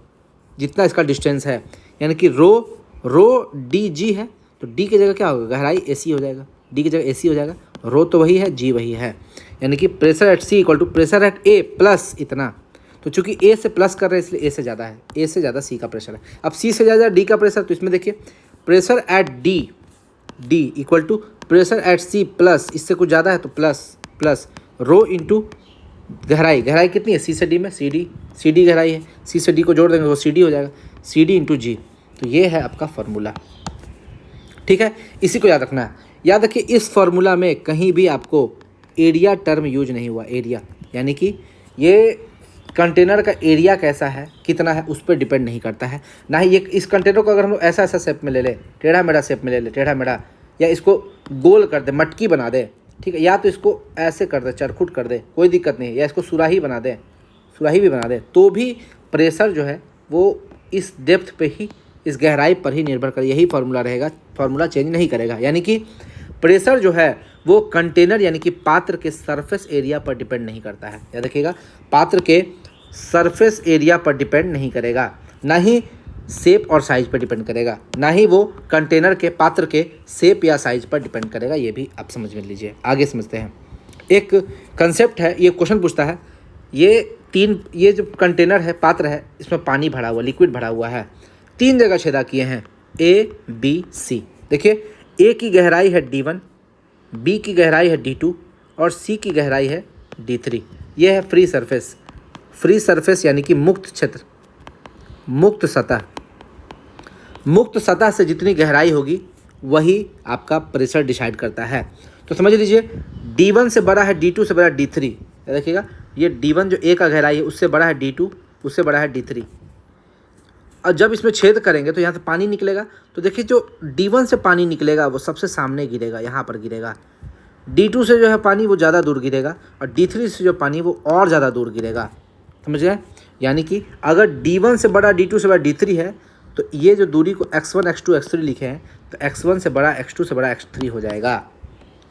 जितना इसका डिस्टेंस है, यानी कि रो डी जी है, तो डी की जगह क्या होगा, गहराई ए सी हो जाएगा, डी की जगह ए सी हो जाएगा, रो तो वही है, जी वही है, यानी कि pressure at C equal to pressure at A plus इतना। तो चूंकि ए से प्लस कर रहे हैं इसलिए ए से ज़्यादा है, ए से ज़्यादा सी का प्रेशर है। अब सी से ज़्यादा डी का प्रेशर, तो इसमें देखिए pressure at D equal to pressure at C plus, इससे कुछ ज़्यादा है तो प्लस रो इंटू गहराई कितनी है, सी से डी में सी डी गहराई है, सी से डी को जोड़ देंगे तो सी डी हो जाएगा, सी डी इंटू जी। तो ये है आपका फार्मूला, ठीक है। इसी को याद रखना है। याद रखिए इस फार्मूला में कहीं भी आपको एरिया टर्म यूज नहीं हुआ, एरिया यानी कि ये कंटेनर का एरिया कैसा है, कितना है, उस पर डिपेंड नहीं करता है। ना ही ये इस कंटेनर को अगर हम ऐसा शेप में ले लें, टेढ़ा मेढ़ा शेप में ले लें, टेढ़ा मेढ़ा, या इसको गोल कर दे, मटकी बना दे, ठीक है, या तो इसको ऐसे कर दे, चरखुट कर दे, कोई दिक्कत नहीं है, या इसको सुराही बना दे, सुराही भी बना दे, तो भी प्रेशर जो है वो इस डेप्थ पे ही, इस गहराई पर ही निर्भर करे। यही फार्मूला रहेगा, फार्मूला चेंज नहीं करेगा। यानी कि प्रेशर जो है वो कंटेनर यानी कि पात्र के सरफेस एरिया पर डिपेंड नहीं करता है। याद रखिएगा, पात्र के सरफेस एरिया पर डिपेंड नहीं करेगा, ना ही शेप और साइज पर डिपेंड करेगा, ना ही वो कंटेनर के पात्र के शेप या साइज पर डिपेंड करेगा। ये भी आप समझ में लीजिए। आगे समझते हैं। एक कंसेप्ट है, ये क्वेश्चन पूछता है, ये जो कंटेनर है, पात्र है, इसमें पानी भरा हुआ, लिक्विड भरा हुआ है, 3 जगह छेदा किए हैं, ए बी सी। देखिए ए की गहराई है D1, बी की गहराई है D2 और सी की गहराई है D3। ये है फ्री सरफेस यानी कि मुक्त क्षेत्र, मुक्त सतह से जितनी गहराई होगी वही आपका प्रेशर डिसाइड करता है। तो समझ लीजिए D1 से बड़ा है D2 से बड़ा है D3। देखिएगा ये D1 जो ए का गहराई है उससे बड़ा है D2, उससे बड़ा है D3। और जब इसमें छेद करेंगे तो यहाँ से पानी निकलेगा। तो देखिए जो D1 से पानी निकलेगा वो सबसे सामने गिरेगा, यहाँ पर गिरेगा। D2 से जो है पानी वो ज़्यादा दूर गिरेगा और D3 से जो पानी वो और ज़्यादा दूर गिरेगा। समझ गए? यानी कि अगर D1 से बड़ा D2 से बड़ा D3 है तो ये जो दूरी को x1 x2 x3 लिखे हैं तो x1 से बड़ा x2 से बड़ा x3 हो जाएगा।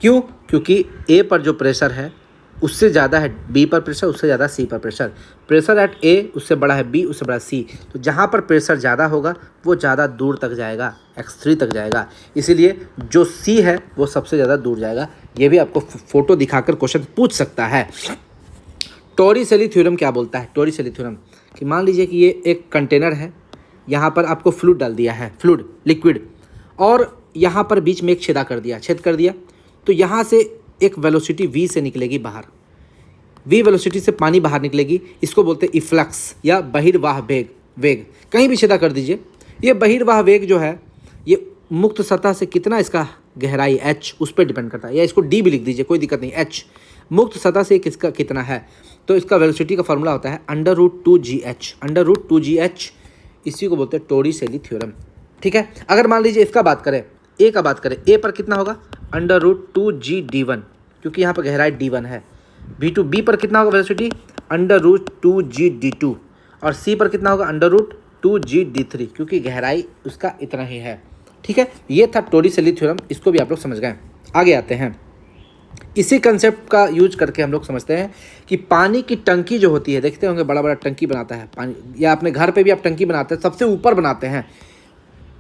क्यों? क्योंकि A पर जो प्रेशर है उससे ज़्यादा है B पर प्रेशर, उससे ज़्यादा C पर प्रेशर। प्रेशर एट A उससे बड़ा है B, उससे बड़ा C। तो जहाँ पर प्रेशर ज़्यादा होगा वो ज़्यादा दूर तक जाएगा, x3 तक जाएगा। इसीलिए जो C है वो सबसे ज़्यादा दूर जाएगा। ये भी आपको फोटो दिखाकर क्वेश्चन पूछ सकता है। टॉरिसेली थ्योरम क्या बोलता है? टॉरिसेली थ्योरम कि मान लीजिए कि ये एक कंटेनर है, यहाँ पर आपको फ्लूइड डाल दिया है, फ्लूइड लिक्विड, और यहाँ पर बीच में एक छेद कर दिया। तो यहाँ से एक वेलोसिटी v से निकलेगी बाहर, v वेलोसिटी से पानी बाहर निकलेगी। इसको बोलते हैं इफ्लक्स या बहिर्वाह वेग। कहीं भी छेदा कर दीजिए, ये बहिर्वाह वेग जो है ये मुक्त सतह से कितना इसका गहराई h उस पर डिपेंड करता है, या इसको d भी लिख दीजिए, कोई दिक्कत नहीं। h मुक्त सतह से किसका कितना है, तो इसका वेलोसिटी का फॉर्मूला होता है √2gh। इसी को बोलते हैं टॉरिसेली थ्योरम। ठीक है। अगर मान लीजिए इसका बात करें, ए का बात करें, ए पर कितना होगा √2gd1, क्योंकि यहाँ पर गहराई d1 है। बी पर कितना होगा वेलोसिटी √2gd2, और सी पर कितना होगा √2gd3, क्योंकि गहराई उसका इतना ही है। ठीक है। ये था टॉरिसेली थ्योरम, इसको भी आप लोग समझ गए। आगे आते हैं। इसी कंसेप्ट का यूज करके हम लोग समझते हैं कि पानी की टंकी जो होती है, देखते होंगे बड़ा बड़ा टंकी बनाता है पानी, या अपने घर पे भी आप टंकी बनाते हैं, सबसे ऊपर बनाते हैं।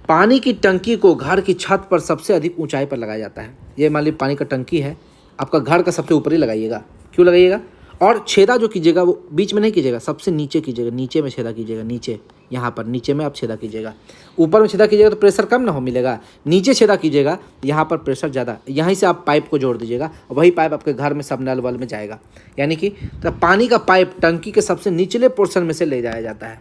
पानी की टंकी को घर की छत पर सबसे अधिक ऊंचाई पर लगाया जाता है। ये मान लीजिए पानी का टंकी है, आपका घर का सबसे ऊपर ही लगाइएगा। क्यों लगाइएगा? और छेदा जो कीजिएगा वो बीच में नहीं कीजिएगा, सबसे नीचे कीजिएगा, नीचे में छेदा कीजिएगा, नीचे, यहाँ पर नीचे में आप छेदा कीजिएगा। ऊपर में छेदा कीजिएगा तो प्रेशर कम ना हो मिलेगा, नीचे छेदा कीजिएगा यहाँ पर प्रेशर ज़्यादा। यहीं से आप पाइप को जोड़ दीजिएगा, वही पाइप आपके घर में सब नल वल में जाएगा। यानी कि तो पानी का पाइप टंकी के सबसे निचले पोर्शन में से ले जाया जाता है।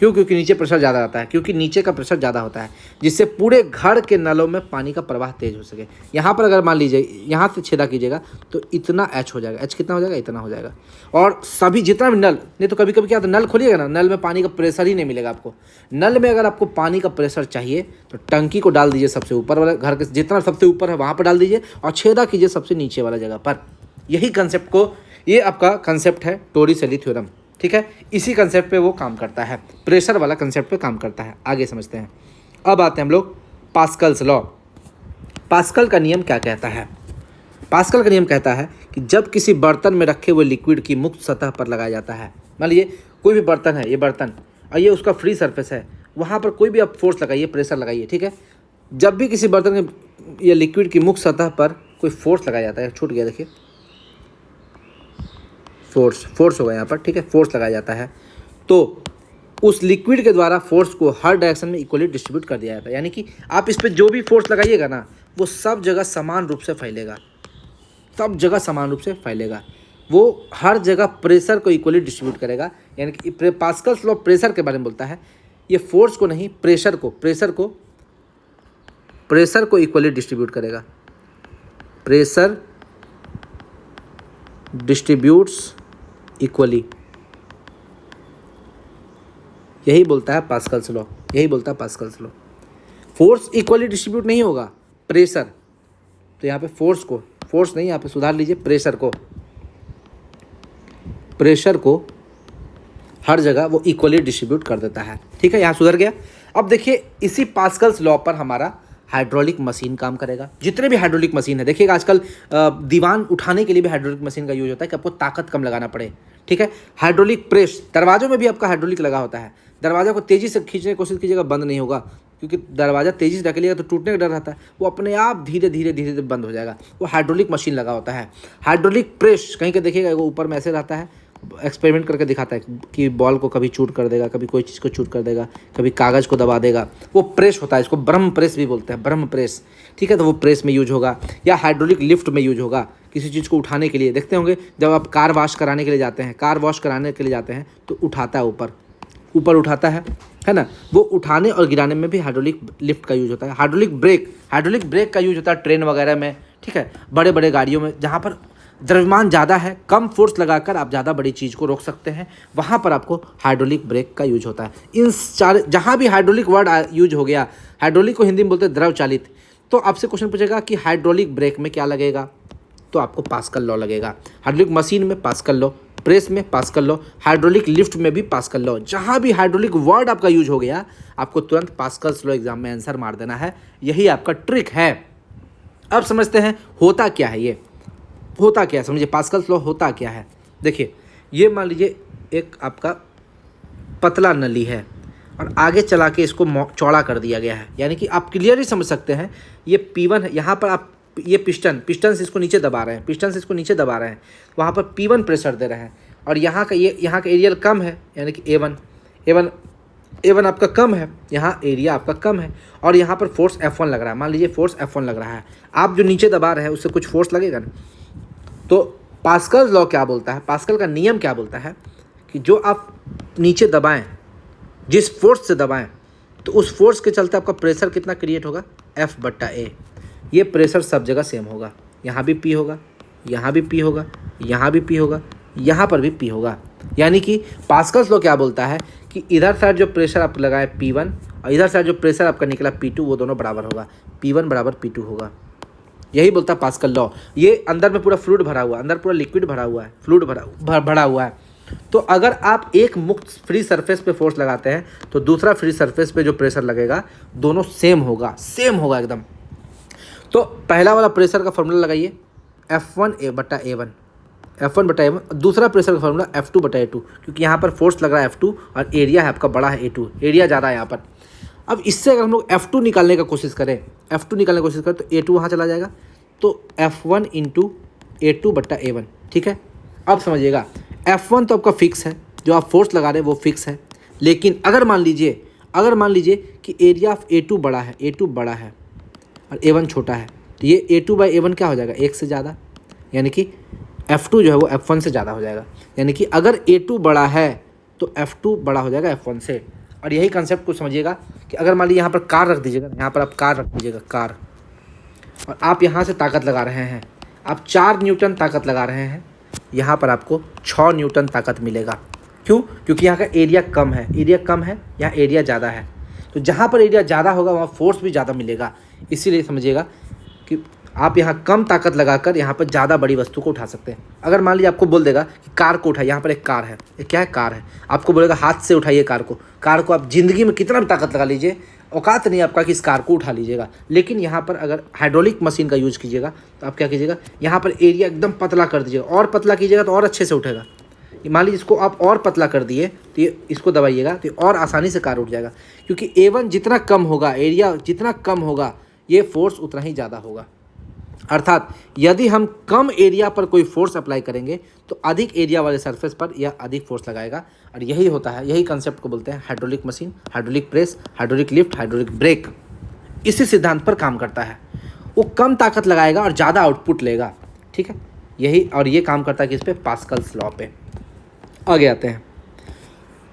क्यों? क्योंकि नीचे प्रेशर ज़्यादा आता है, क्योंकि नीचे का प्रेशर ज़्यादा होता है, जिससे पूरे घर के नलों में पानी का प्रवाह तेज हो सके। यहाँ पर अगर मान लीजिए यहाँ से छेदा कीजिएगा तो इतना h हो जाएगा। h कितना हो जाएगा? इतना हो जाएगा। और सभी जितना भी नल, नहीं तो कभी कभी क्या होता है, नल खोलिएगा ना, नल में पानी का प्रेशर ही नहीं मिलेगा आपको। नल में अगर आपको पानी का प्रेशर चाहिए तो टंकी को डाल दीजिए सबसे ऊपर वाला, घर के जितना सबसे ऊपर है वहाँ पर डाल दीजिए, और छेदा कीजिए सबसे नीचे वाला जगह पर। यही कंसेप्ट को, ये आपका कंसेप्ट है टॉरिसेली थ्योरम। ठीक है। इसी कंसेप्ट पे वो काम करता है, प्रेशर वाला कंसेप्ट पे काम करता है। आगे समझते हैं। अब आते हैं हम लोग पास्कल्स लॉ। पास्कल का नियम क्या कहता है? पास्कल का नियम कहता है कि जब किसी बर्तन में रखे हुए लिक्विड की मुक्त सतह पर लगाया जाता है, मान लीजिए कोई भी बर्तन है, ये बर्तन और ये उसका फ्री सरफेस है, वहाँ पर कोई भी आप फोर्स लगाइए, प्रेशर लगाइए, ठीक है। जब भी किसी बर्तन के या लिक्विड की मुक्त सतह पर कोई फोर्स लगाया जाता है, छूट गया देखिए, फोर्स होगा यहाँ पर, ठीक है, फोर्स लगाया जाता है, तो उस लिक्विड के द्वारा फोर्स को हर डायरेक्शन में इक्वली डिस्ट्रीब्यूट कर दिया जाता है। यानी कि आप इस पर जो भी फोर्स लगाइएगा ना, वो सब जगह समान रूप से फैलेगा, सब जगह समान रूप से फैलेगा, वो हर जगह प्रेशर को इक्वली डिस्ट्रीब्यूट करेगा। यानी कि पास्कल्स लॉ प्रेशर के बारे में बोलता है, ये फोर्स को नहीं, प्रेशर को इक्वली डिस्ट्रीब्यूट करेगा। प्रेशर डिस्ट्रीब्यूट्स इक्वली, यही बोलता है पास्कल्स लॉ, यही बोलता है Pascal's law. Force equally distribute नहीं होगा, प्रेशर, तो यहाँ पे फोर्स नहीं, यहाँ पे सुधार लीजिए, प्रेशर को हर जगह वो इक्वली डिस्ट्रीब्यूट कर देता है, ठीक है, यहाँ सुधर गया। अब देखिए इसी पास्कल्स लॉ पर हमारा हाइड्रोलिक मशीन काम करेगा। जितने भी हाइड्रोलिक मशीन है, देखिएगा आजकल दीवान उठाने के लिए भी हाइड्रोलिक मशीन का यूज होता है कि आपको ताकत कम लगाना पड़े, ठीक है। हाइड्रोलिक प्रेस, दरवाजों में भी आपका हाइड्रोलिक लगा होता है। दरवाजा को तेज़ी से खींचने की कोशिश कीजिएगा, बंद नहीं होगा, क्योंकि दरवाज़ा तेज़ी से ढकेलिएगा तो टूटने का डर रहता है, वो अपने आप धीरे धीरे बंद हो जाएगा, वो हाइड्रोलिक मशीन लगा होता है। हाइड्रोलिक प्रेस कहीं का देखिएगा, वो ऊपर में ऐसे रहता है, एक्सपेरिमेंट करके दिखाता है कि बॉल को कभी चूट कर देगा, कभी कोई चीज़ को चूट कर देगा, कभी कागज़ को दबा देगा, वो प्रेस होता है, इसको ब्रह्म प्रेस भी बोलते हैं, ब्रह्म प्रेस, ठीक है। तो वो प्रेस में यूज होगा, या हाइड्रोलिक लिफ्ट में यूज होगा, किसी चीज़ को उठाने के लिए। देखते होंगे जब आप कार वॉश कराने के लिए जाते हैं, तो उठाता है, ऊपर उठाता है ना, वो उठाने और गिराने में भी हाइड्रोलिक लिफ्ट का यूज होता है। हाइड्रोलिक ब्रेक का यूज होता है ट्रेन वगैरह में, ठीक है, बड़े बड़े गाड़ियों में, जहाँ पर द्रव्यमान ज़्यादा है, कम फोर्स लगाकर आप ज़्यादा बड़ी चीज़ को रोक सकते हैं, वहाँ पर आपको हाइड्रोलिक ब्रेक का यूज होता है। इन चार, जहाँ भी हाइड्रोलिक वर्ड यूज हो गया, हाइड्रोलिक को हिंदी में बोलते हैं द्रव चालित, तो आपसे क्वेश्चन पूछेगा कि हाइड्रोलिक ब्रेक में क्या लगेगा, तो आपको पास्कल लॉ लगेगा। हाइड्रोलिक मशीन में पास्कल लॉ, प्रेस में पास्कल लॉ, हाइड्रोलिक लिफ्ट में भी पास्कल लॉ। जहाँ भी हाइड्रोलिक वर्ड आपका यूज हो गया, आपको तुरंत पास्कल्स लॉ एग्जाम में आंसर मार देना है, यही आपका ट्रिक है। अब समझते हैं होता क्या है, ये होता क्या है, समझिए पास्कल्स लॉ होता क्या है। देखिए ये मान लीजिए एक आपका पतला नली है और आगे चला के इसको चौड़ा कर दिया गया है, यानी कि आप क्लियरली समझ सकते हैं ये P1 है, यहाँ पर आप ये पिस्टन से इसको नीचे दबा रहे हैं, वहाँ पर P1 प्रेशर दे रहे हैं, और यहाँ का एरिया कम है, यानी कि A1 आपका कम है, यहाँ एरिया आपका कम है, और यहाँ पर फोर्स F1 लग रहा है। मान लीजिए फोर्स F1 लग रहा है, आप जो नीचे दबा रहे हैं उससे कुछ फोर्स लगेगा ना। तो पास्कल लॉ क्या बोलता है, पास्कल का नियम क्या बोलता है कि जो आप नीचे दबाएं, जिस फोर्स से दबाएं, तो उस फोर्स के चलते आपका प्रेशर कितना क्रिएट होगा, F/A। ये प्रेशर सब जगह सेम होगा, यहाँ भी P होगा, यहाँ भी P होगा, यहाँ भी P होगा, यहाँ पर भी P होगा। यानी कि पास्कल्स लॉ क्या बोलता है कि इधर साइड जो प्रेशर आप लगाए P1 और इधर साइड जो प्रेशर आपका निकला P2, वो दोनों बराबर होगा, P1 बराबर P2 होगा। यही बोलता है पास्कल लॉ। ये अंदर में पूरा फ्लूइड भरा हुआ है, अंदर पूरा लिक्विड भरा हुआ है, फ्लूइड भरा हुआ है। तो अगर आप एक मुक्त फ्री सरफेस पे फोर्स लगाते हैं, तो दूसरा फ्री सरफेस पे जो प्रेशर लगेगा दोनों सेम होगा एकदम। तो पहला वाला प्रेशर का फॉर्मूला लगाइए F1/A1, दूसरा प्रेशर का फॉर्मूला F2/A2, क्योंकि यहाँ पर फोर्स लग रहा है F2 और एरिया है आपका बड़ा है A2, एरिया ज़्यादा है यहाँ पर। अब इससे अगर हम लोग F2 निकालने की कोशिश करें तो A2 वहाँ चला जाएगा, तो F1 × A2/A1, ठीक है। अब समझिएगा F1 तो आपका फिक्स है, जो आप फोर्स लगा रहे हैं वो फिक्स है, लेकिन अगर मान लीजिए कि एरिया ऑफ A2 बड़ा है और A1 छोटा है, तो ये A2/A1 क्या हो जाएगा, 1 से ज़्यादा, यानी कि F2 जो है वो F1 से ज़्यादा हो जाएगा। यानी कि अगर A2 बड़ा है तो F2 बड़ा हो जाएगा F1 से। और यही कंसेप्ट को समझिएगा कि अगर मान लीजिए यहाँ पर कार रख दीजिएगा, यहाँ पर आप कार रख दीजिएगा, कार, और आप यहाँ से ताकत लगा रहे हैं, आप 4 न्यूटन ताकत लगा रहे हैं, यहाँ पर आपको 6 न्यूटन ताकत मिलेगा। क्यों? क्योंकि यहाँ का एरिया कम है, यहाँ एरिया ज़्यादा है, तो जहाँ पर एरिया ज़्यादा होगा वहाँ फोर्स भी ज़्यादा मिलेगा। इसीलिए समझिएगा कि आप यहाँ कम ताकत लगाकर यहाँ पर ज़्यादा बड़ी वस्तु को उठा सकते हैं। अगर मान लीजिए आपको बोल देगा कि कार को उठाए, यहाँ पर एक कार है, ये क्या है, कार है, आपको बोलेगा हाथ से उठाइए कार को आप ज़िंदगी में कितना भी ताकत लगा लीजिए, औकात नहीं आपका कि इस कार को उठा लीजिएगा। लेकिन यहाँ पर अगर हाइड्रोलिक मशीन का यूज़ कीजिएगा तो आप क्या कीजिएगा, यहाँ पर एरिया एकदम पतला कर दीजिएगा, और पतला कीजिएगा तो और अच्छे से उठेगा। मान लीजिए इसको आप और पतला कर दिए तो ये इसको दबाइएगा तो और आसानी से कार उठ जाएगा, क्योंकि A1 जितना कम होगा, एरिया जितना कम होगा, ये फोर्स उतना ही ज़्यादा होगा। अर्थात यदि हम कम एरिया पर कोई फोर्स अप्लाई करेंगे तो अधिक एरिया वाले सरफेस पर यह अधिक फोर्स लगाएगा। और यही होता है, यही कंसेप्ट को बोलते हैं hydraulic machine, hydraulic press, hydraulic lift, hydraulic brake. इसी सिद्धांत पर काम करता है। वो कम ताकत लगाएगा और ज़्यादा आउटपुट लेगा। ठीक है, यही, और ये काम करता है कि इस पर पास्कल्स लॉ पे। आगे आते हैं,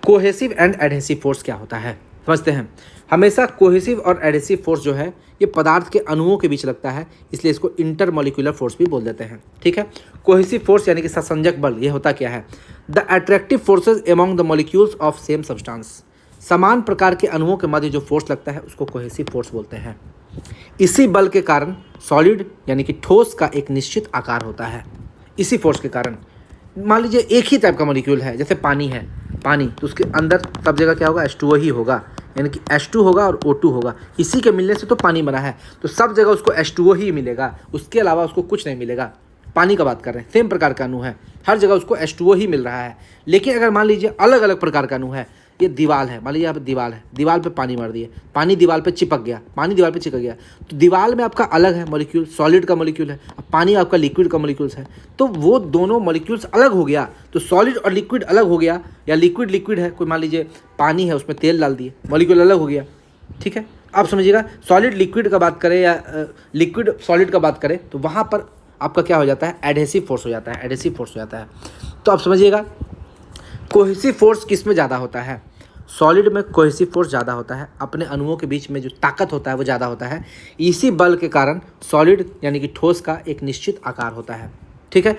कोहेसिव एंड एडहेसिव फोर्स क्या होता है समझते हैं। हमेशा कोहेसिव और एडहेसिव फोर्स जो है ये पदार्थ के अणुओं के बीच लगता है, इसलिए इसको इंटरमॉलिक्यूलर फोर्स भी बोल देते हैं। ठीक है, कोहेसिव फोर्स यानी कि ससंजक बल, ये होता क्या है, the attractive forces among the molecules of same substance. समान प्रकार के अणुओं के मध्य जो फोर्स लगता है उसको कोहेसिव फोर्स बोलते हैं। इसी बल के कारण सॉलिड यानी कि ठोस का एक निश्चित आकार होता है। इसी फोर्स के कारण, मान लीजिए एक ही टाइप का मॉलिक्यूल है, जैसे पानी है, पानी तो उसके अंदर सब जगह क्या होगा, H2O ही होगा, यानी कि H2 होगा और O2 होगा। इसी के मिलने से तो पानी बना है, तो सब जगह उसको H2O ही मिलेगा, उसके अलावा उसको कुछ नहीं मिलेगा। पानी का बात कर रहे हैं, सेम प्रकार का अणु है, हर जगह उसको H2O ही मिल रहा है। लेकिन अगर मान लीजिए अलग अलग प्रकार का अणु है, ये दीवार है, मान लीजिए यहाँ पर दीवार है, दीवार पे पानी मार दिए, पानी दीवार पे चिपक गया, पानी दीवार पे चिपक गया, तो दीवार में आपका अलग है मॉलिक्यूल, सॉलिड का मॉलिक्यूल है, अब पानी आपका लिक्विड का मॉलिक्यूल्स है, तो वो दोनों मॉलिक्यूल्स अलग हो गया, तो सॉलिड और लिक्विड अलग हो गया, या लिक्विड लिक्विड है, कोई मान लीजिए पानी है उसमें तेल डाल दिए, मॉलिक्यूल अलग हो गया। ठीक है, आप समझिएगा, सॉलिड लिक्विड का बात करें या लिक्विड सॉलिड का बात करें तो वहाँ पर आपका क्या हो जाता है, एडहेसिव फोर्स हो जाता है, एडहेसिव फोर्स हो जाता है। तो आप समझिएगा कोहेसिव फोर्स किस में ज़्यादा होता है, सॉलिड में कोहेसिव फोर्स ज़्यादा होता है, अपने अणुओं के बीच में जो ताकत होता है वो ज़्यादा होता है। इसी बल के कारण सॉलिड यानी कि ठोस का एक निश्चित आकार होता है। ठीक है,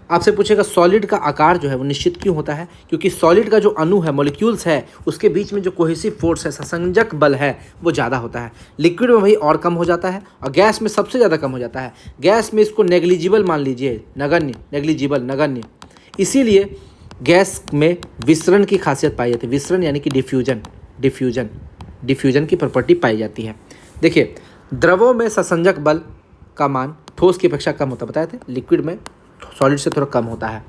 आपसे पूछेगा सॉलिड का आकार जो है वो निश्चित क्यों होता है, क्योंकि सॉलिड का जो अणु है, मॉलिक्यूल्स है, उसके बीच में जो कोहेसिव फोर्स है, ससंजक बल है, वो ज़्यादा होता है। लिक्विड में वही और कम हो जाता है, और गैस में सबसे ज़्यादा कम हो जाता है। गैस में इसको नेग्लिजिबल मान लीजिए, नगण्य, नेग्लिजिबल, नगण्य। इसीलिए गैस में विसरण की खासियत पाई जाती है। विसरण यानी कि डिफ्यूजन, डिफ्यूजन, डिफ्यूजन की प्रॉपर्टी पाई जाती है। देखिए, द्रवों में ससंजक बल का मान ठोस की अपेक्षा कम होता है, बताए थे, लिक्विड में सॉलिड से थोड़ा कम होता है।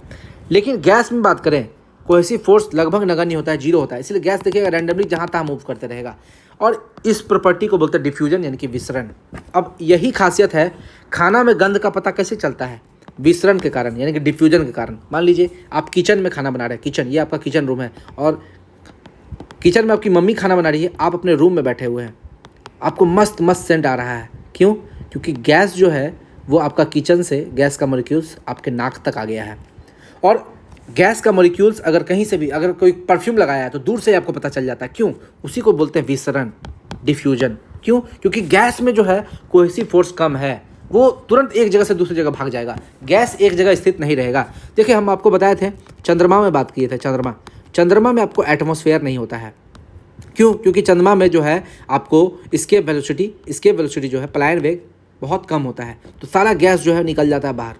लेकिन गैस में बात करें, कोहेसिव फोर्स लगभग नगण्य होता है, जीरो होता है। इसलिए गैस देखिएगा रैंडमली जहाँ तहाँ मूव करते रहेगा, और इस प्रॉपर्टी को बोलते हैं डिफ्यूजन यानी कि विसरण। अब यही खासियत है, खाना में गंध का पता कैसे चलता है, विसरण के कारण, यानी कि डिफ्यूजन के कारण। मान लीजिए आप किचन में खाना बना रहे हैं, किचन, ये आपका किचन रूम है, और किचन में आपकी मम्मी खाना बना रही है, आप अपने रूम में बैठे हुए हैं, आपको मस्त मस्त सेंट आ रहा है। क्यों? क्योंकि गैस जो है वो आपका किचन से, गैस का मॉलिक्यूल्स आपके नाक तक आ गया है। और गैस का मॉलिक्यूल्स अगर कहीं से भी, अगर कोई परफ्यूम लगाया है तो दूर से ही आपको पता चल जाता है। क्यों? उसी को बोलते हैं विसरण, डिफ्यूजन। क्यों? क्योंकि गैस में जो है कोहेसिव फोर्स कम है, वो तुरंत एक जगह से दूसरी जगह भाग जाएगा, गैस एक जगह स्थित नहीं रहेगा। देखिए, हम आपको बताए थे, चंद्रमा में बात किए थे, चंद्रमा में आपको एटमॉस्फेयर नहीं होता है। क्यों? क्योंकि चंद्रमा में जो है आपको इसके वेलोसिटी जो है, पलायन वेग बहुत कम होता है, तो सारा गैस जो है निकल जाता है बाहर।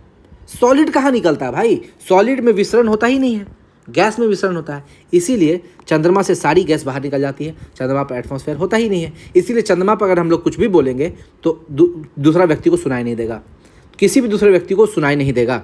सॉलिड कहाँ निकलता है भाई, सॉलिड में विसरण होता ही नहीं है, गैस में विसरण होता है। इसीलिए चंद्रमा से सारी गैस बाहर निकल जाती है, चंद्रमा पर एटमॉस्फेयर होता ही नहीं है। इसीलिए चंद्रमा पर अगर हम लोग कुछ भी बोलेंगे तो दूसरा व्यक्ति को सुनाई नहीं देगा, किसी भी दूसरे व्यक्ति को सुनाई नहीं देगा।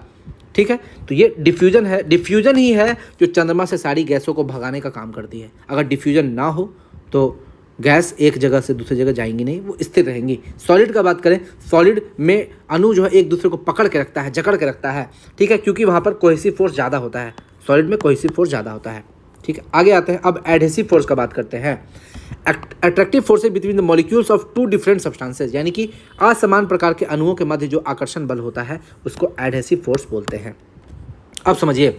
ठीक है, तो ये डिफ्यूजन है, डिफ्यूजन ही है जो चंद्रमा से सारी गैसों को भगाने का काम करती है। अगर डिफ्यूजन ना हो तो गैस एक जगह से दूसरी जगह जाएंगी नहीं, वो स्थिर रहेंगी। सॉलिड का बात करें, सॉलिड में अणु जो है एक दूसरे को पकड़ के रखता है, जकड़ के रखता है। ठीक है, क्योंकि वहाँ पर कोहेसिव फोर्स ज़्यादा होता है, सॉलिड में कोहेसिव फोर्स ज़्यादा होता है। ठीक है, आगे आते हैं, अब एडहेसिव फोर्स का बात करते हैं। Attractive forces between the molecules of two different substances, यानी कि असमान प्रकार के अणुओं के मध्य जो आकर्षण बल होता है उसको एडहेसिव फोर्स बोलते हैं। अब समझिए,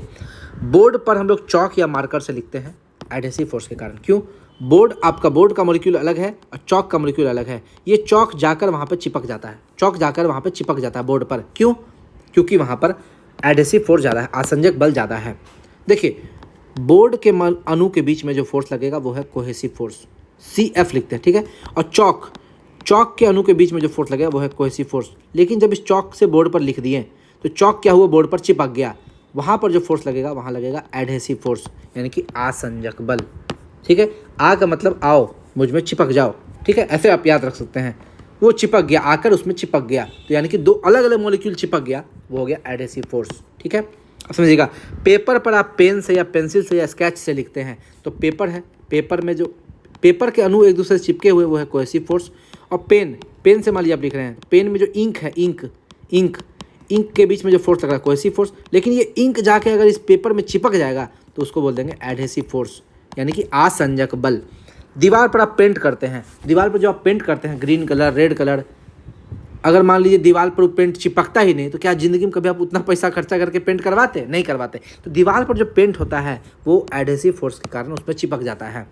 बोर्ड पर हम लोग चौक या मार्कर से लिखते हैं एडहेसिव फोर्स के कारण। क्यों? बोर्ड का मॉलिक्यूल अलग है और चौक का मॉलिक्यूल अलग है। ये चौक जाकर वहाँ पर चिपक जाता है, बोर्ड पर। क्यों? क्योंकि वहाँ पर एडहेसिव फोर्स ज़्यादा है, आसंजक बल ज़्यादा है। देखिए, बोर्ड के अणु के बीच में जो फोर्स लगेगा वो है कोहेसिव फोर्स, CF लिखते हैं। ठीक है, और चौक के अणु के बीच में जो फोर्स लगेगा वो है कोहेसिव फोर्स। लेकिन जब इस चौक से बोर्ड पर लिख दिए तो चौक क्या हुआ, बोर्ड पर चिपक गया, वहाँ पर जो फोर्स लगेगा वहाँ लगेगा एडहेसिव फोर्स, यानी कि आसंजक बल। ठीक है, आ का मतलब आओ, मुझ में चिपक जाओ, ठीक है, ऐसे आप याद रख सकते हैं। वो चिपक गया, आकर उसमें चिपक गया, तो यानी कि दो अलग अलग मॉलिक्यूल चिपक गया, वो हो गया एडहेसिव फोर्स। ठीक है, अब समझिएगा, पेपर पर आप पेन से या पेंसिल से या स्केच से लिखते हैं, तो पेपर है, पेपर में जो पेपर के अणु एक दूसरे से चिपके हुए वो है कोहेसिव फोर्स। और पेन से मान लीजिए आप लिख रहे हैं, पेन में जो इंक है, इंक के बीच में जो फोर्स लग रहा है कोहेसिव फोर्स। लेकिन ये इंक जाके अगर इस पेपर में चिपक जाएगा तो उसको बोल देंगे एडहेसिव फोर्स, यानी कि आसंजक बल। दीवार पर आप पेंट करते हैं, दीवार पर जो आप पेंट करते हैं ग्रीन कलर, रेड कलर, अगर मान लीजिए दीवार पर पेंट चिपकता ही नहीं, तो क्या ज़िंदगी में कभी आप उतना पैसा खर्चा करके पेंट करवाते? नहीं करवाते। तो दीवार पर जो पेंट होता है वो एडहेसिव फोर्स के कारण उसमें चिपक जाता है।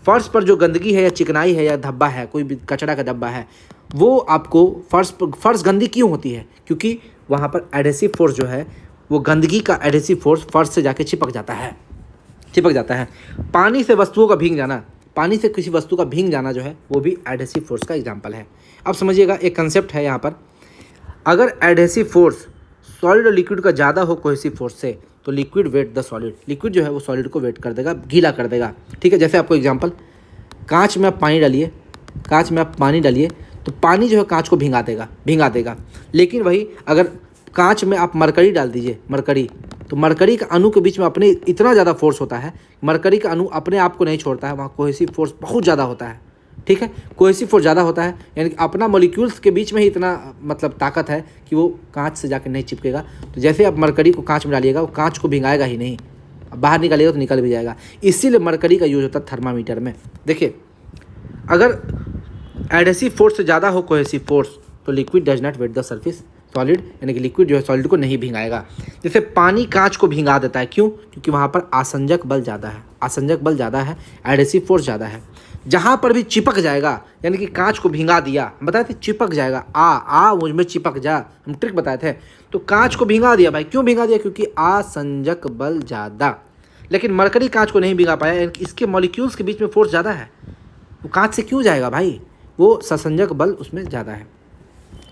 फर्श पर जो गंदगी है या चिकनाई है या धब्बा है, कोई भी कचरा का धब्बा है, वो आपको फर्श गंदी क्यों होती है? क्योंकि वहाँ पर एडहेसिव फोर्स जो है, वो गंदगी का एडहेसिव फोर्स फर्श से जाके चिपक जाता है। पानी से वस्तुओं का भीग जाना, पानी से किसी वस्तु का भीग जाना जो है वो भी एडहेसिव फोर्स का एग्जाम्पल है। अब समझिएगा, एक कंसेप्ट है यहाँ पर, अगर एडहेसिव फोर्स सॉलिड और लिक्विड का ज़्यादा हो कोहेसिव फोर्स से, तो liquid wet the solid, liquid जो है वो सॉलिड को वेट कर देगा, गीला कर देगा। ठीक है, जैसे आपको एग्जांपल, कांच में आप पानी डालिए, तो पानी जो है कांच को भिंगा देगा। लेकिन वही अगर कांच में आप मरकरी डाल दीजिए, तो मरकरी का अणु के बीच में अपने इतना ज़्यादा फोर्स होता है, मरकरी का अणु अपने आप को नहीं छोड़ता है, वहाँ कोहेसिव फोर्स बहुत ज़्यादा होता है। ठीक है, कोहेसिव फोर्स ज़्यादा होता है, यानी कि अपना मॉलिक्यूल्स के बीच में ही इतना मतलब ताकत है कि वो कांच से जाकर नहीं चिपकेगा। तो जैसे आप मरकरी को कांच में डालिएगा, वो कांच को भिंगाएगा ही नहीं, बाहर निकालिएगा तो निकल भी जाएगा। इसीलिए मरकरी का यूज होता है थर्मामीटर में। देखिए, अगर एडहेसिव फोर्स से ज़्यादा हो कोहेसिव फोर्स, तो liquid does not wet the surface solid, यानी कि लिक्विड जो है सॉलिड को नहीं भिंगाएगा। जैसे पानी कांच को भिंगा देता है, क्यों? क्योंकि वहाँ पर आसंजक बल ज़्यादा है, एडहेसिव फोर्स ज़्यादा है। जहाँ पर भी चिपक जाएगा, यानी कि कांच को भिंगा दिया, बताए थे चिपक जाएगा, मुझ में चिपक जा, हम ट्रिक बताए थे। तो कांच को भिंगा दिया भाई, क्यों भिंगा दिया? क्योंकि आसंजक बल ज़्यादा। लेकिन मरकरी कांच को नहीं भिंगा पाया, यानी कि इसके मॉलिक्यूल्स के बीच में फोर्स ज़्यादा है, वो कांच से क्यों जाएगा भाई? वो ससंजक बल उसमें ज़्यादा है।